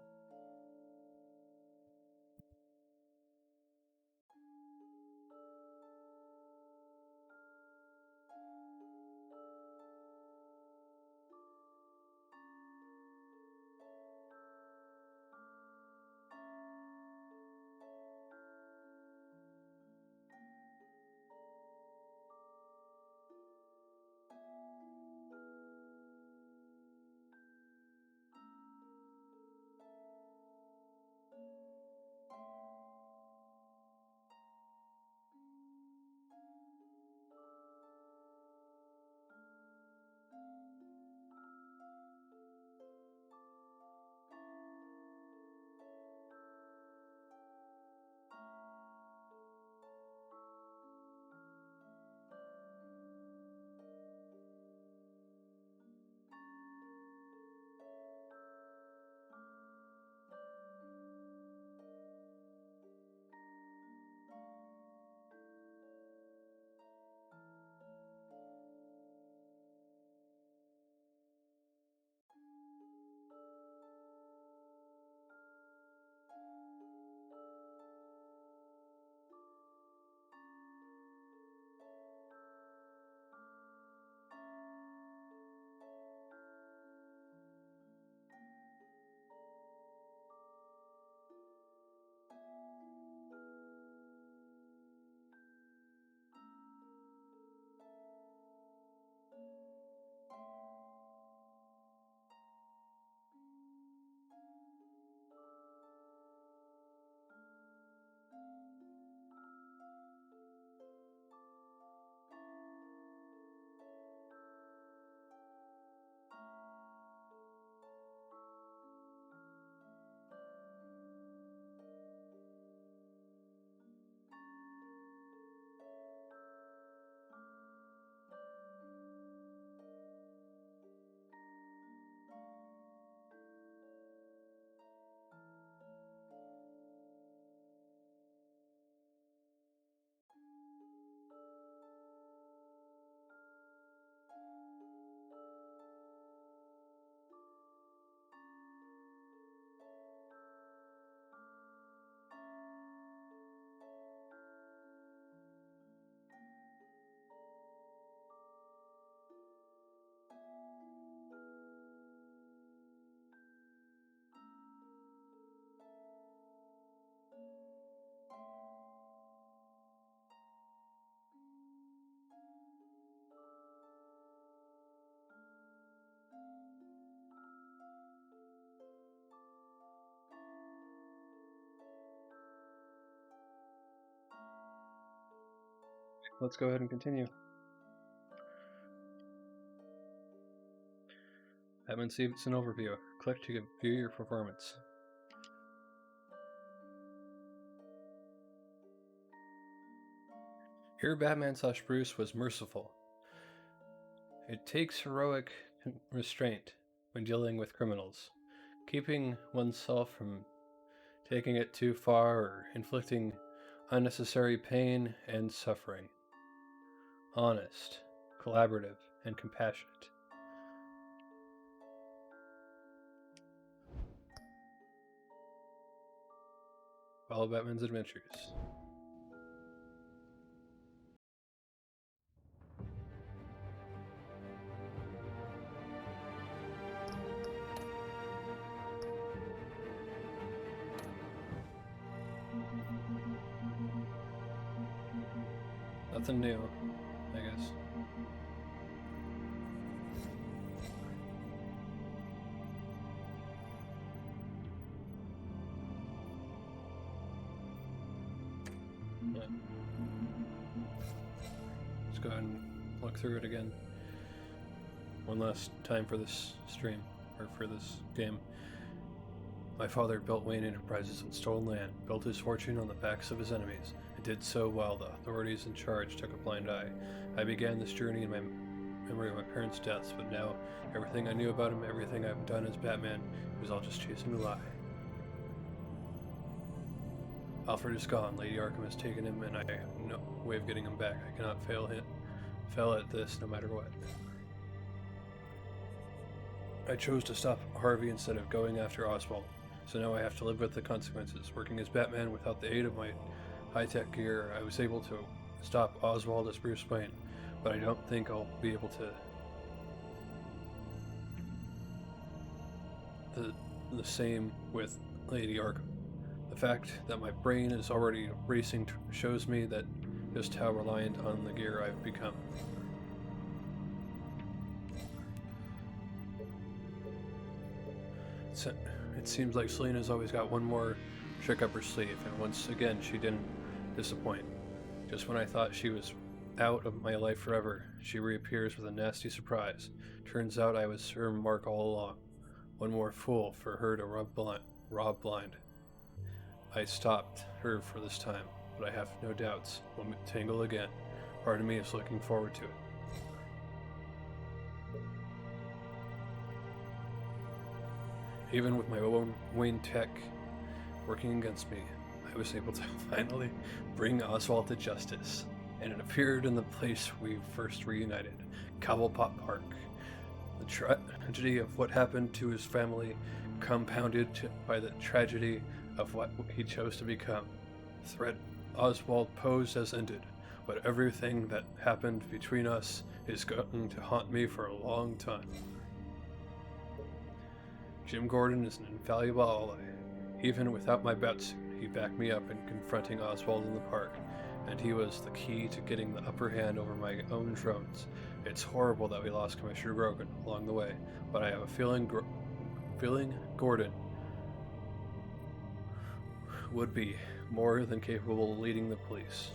let's go ahead and continue. Batman sees an overview. Click to view your performance. Here, Batman/Bruce was merciful. It takes heroic restraint when dealing with criminals, keeping oneself from taking it too far or inflicting unnecessary pain and suffering. Honest, collaborative, and compassionate. Follow Batman's adventures. Nothing new, I guess. Yeah. Let's go ahead and look through it again. One last time for this stream, or for this game. My father built Wayne Enterprises on stolen land, built his fortune on the backs of his enemies, and did so while the authorities in charge took a blind eye. I began this journey in my memory of my parents' deaths, but now everything I knew about him, everything I've done as Batman, it was all just chasing a lie. Alfred is gone. Lady Arkham has taken him, and I have no way of getting him back. I cannot fail at this no matter what. I chose to stop Harvey instead of going after Oswald, so now I have to live with the consequences. Working as Batman without the aid of my high-tech gear, I was able to stop Oswald as Bruce Wayne, but I don't think I'll be able to. The same with Lady Arkham. The fact that my brain is already racing shows me that just how reliant on the gear I've become. It seems like Selina's always got one more trick up her sleeve, and once again she didn't disappoint. Just when I thought she was out of my life forever, she reappears with a nasty surprise. Turns out I was her mark all along. One more fool for her to rob blind. I stopped her for this time, but I have no doubts we'll tangle again. Part of me is looking forward to it. Even with my own Wayne tech working against me, I was able to finally bring Oswald to justice, and it appeared in the place we first reunited, Cobblepot Park. The tragedy of what happened to his family, compounded by the tragedy of what he chose to become. The threat Oswald posed has ended, but everything that happened between us is going to haunt me for a long time. Jim Gordon is an invaluable ally. Even without my batsuit, he backed me up in confronting Oswald in the park, and he was the key to getting the upper hand over my own drones. It's horrible that we lost Commissioner Grogan along the way, but I have a feeling Gordon would be more than capable of leading the police.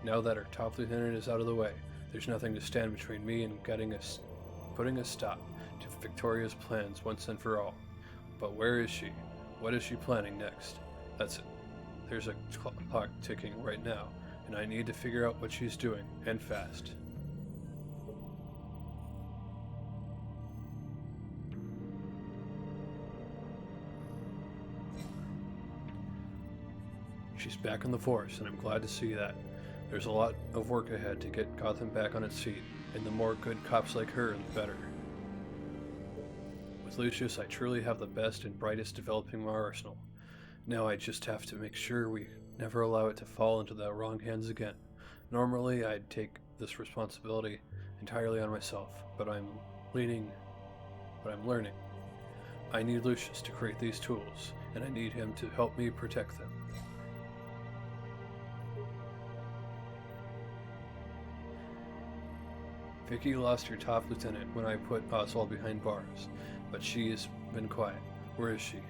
Now that our top lieutenant is out of the way, there's nothing to stand between me and putting a stop to Victoria's plans once and for all. But where is she? What is she planning next? That's it. There's a clock ticking right now, and I need to figure out what she's doing, and fast. She's back on the force, and I'm glad to see that. There's a lot of work ahead to get Gotham back on its feet, and the more good cops like her, the better. With Lucius, I truly have the best and brightest developing my arsenal. Now I just have to make sure we never allow it to fall into the wrong hands again. Normally, I'd take this responsibility entirely on myself, but I'm learning. I need Lucius to create these tools, and I need him to help me protect them. Vicky lost her top lieutenant when I put Oswald behind bars, but she has been quiet. Where is she?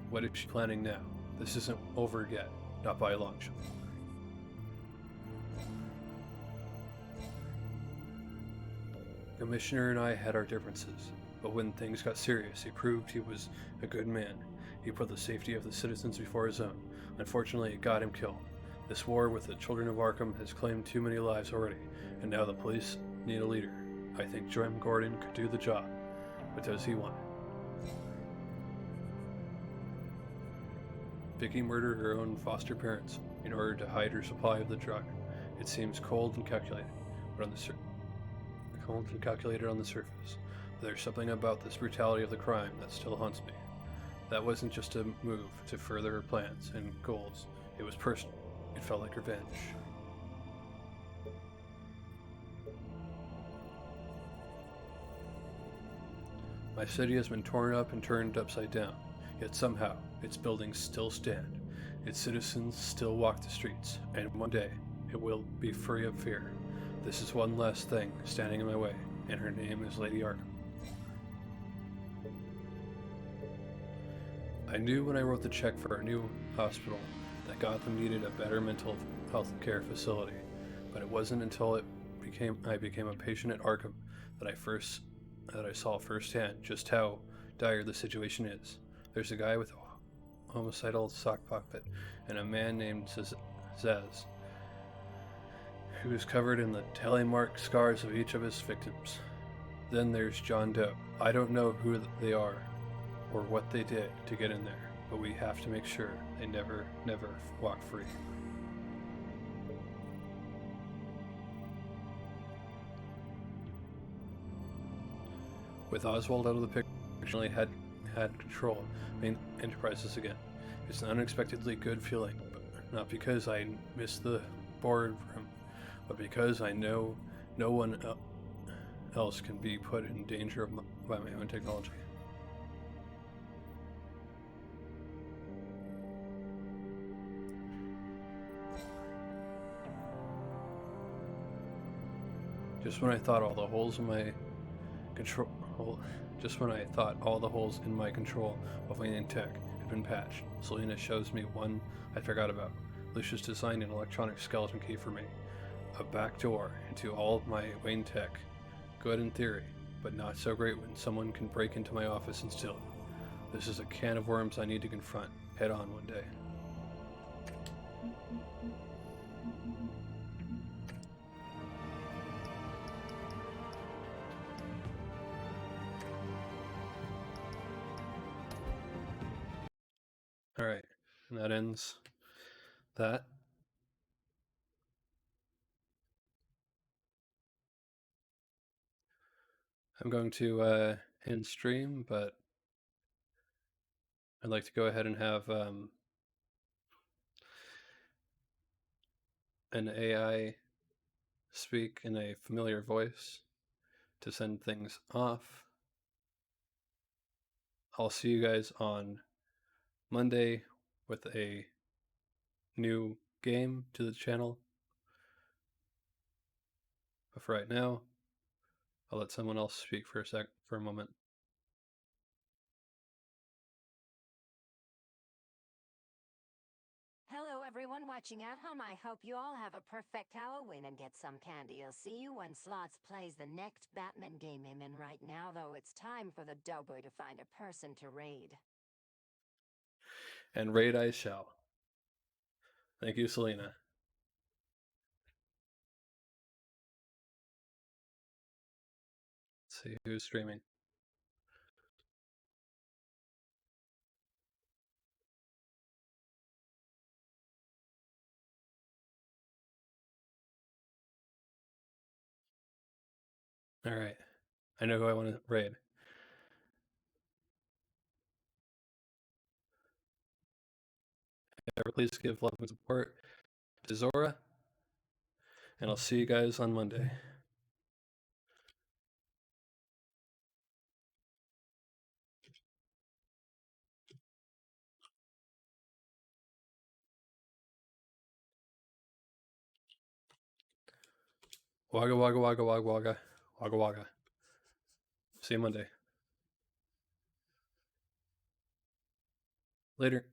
What is she planning now? This isn't over yet, not by a long shot. Commissioner and I had our differences, but when things got serious, he proved he was a good man. He put the safety of the citizens before his own. Unfortunately, it got him killed. This war with the children of Arkham has claimed too many lives already, and now the police need a leader. I think Jim Gordon could do the job, but does he want it? Vicky murdered her own foster parents in order to hide her supply of the drug. It seems cold and calculated, but on the surface. But there's something about this brutality of the crime that still haunts me. That wasn't just a move to further her plans and goals. It was personal. It felt like revenge. My city has been torn up and turned upside down, yet somehow its buildings still stand. Its citizens still walk the streets, and one day it will be free of fear. This is one less thing standing in my way, and her name is Lady Arkham. I knew when I wrote the check for our new hospital that Gotham needed a better mental health care facility, but it wasn't until I became a patient at Arkham that I saw firsthand just how dire the situation is. There's a guy with a homicidal sock puppet and a man named Zaz, who is covered in the telemark scars of each of his victims. Then there's John Doe. I don't know who they are or what they did to get in there, but we have to make sure they never walk free. With Oswald out of the picture, I finally had control of main enterprises again. It's an unexpectedly good feeling, but not because I miss the boardroom, but because I know no one else can be put in danger by my own technology. Just when I thought all the holes in my control of my tech had been patched, Selena shows me one I forgot about. Lucius designed an electronic skeleton key for me. A back door into all of my Wayne tech. Good in theory, but not so great when someone can break into my office and steal it. This is a can of worms I need to confront head on one day. Alright, and that ends that. I'm going to end stream, but I'd like to go ahead and have an AI speak in a familiar voice to send things off. I'll see you guys on Monday with a new game to the channel. But for right now, I'll let someone else speak for a moment. Hello everyone watching at home. I hope you all have a perfect Halloween and get some candy. I'll see you when Slots plays the next Batman game I'm in right now, though it's time for the Doughboy to find a person to raid. And raid I shall. Thank you, Selena. Let's see who's streaming. Alright. I know who I want to raid. Please give love and support to Zora. And I'll see you guys on Monday. Wagga wagga wagga wagga wagga. Wagga wagga. See you Monday. Later.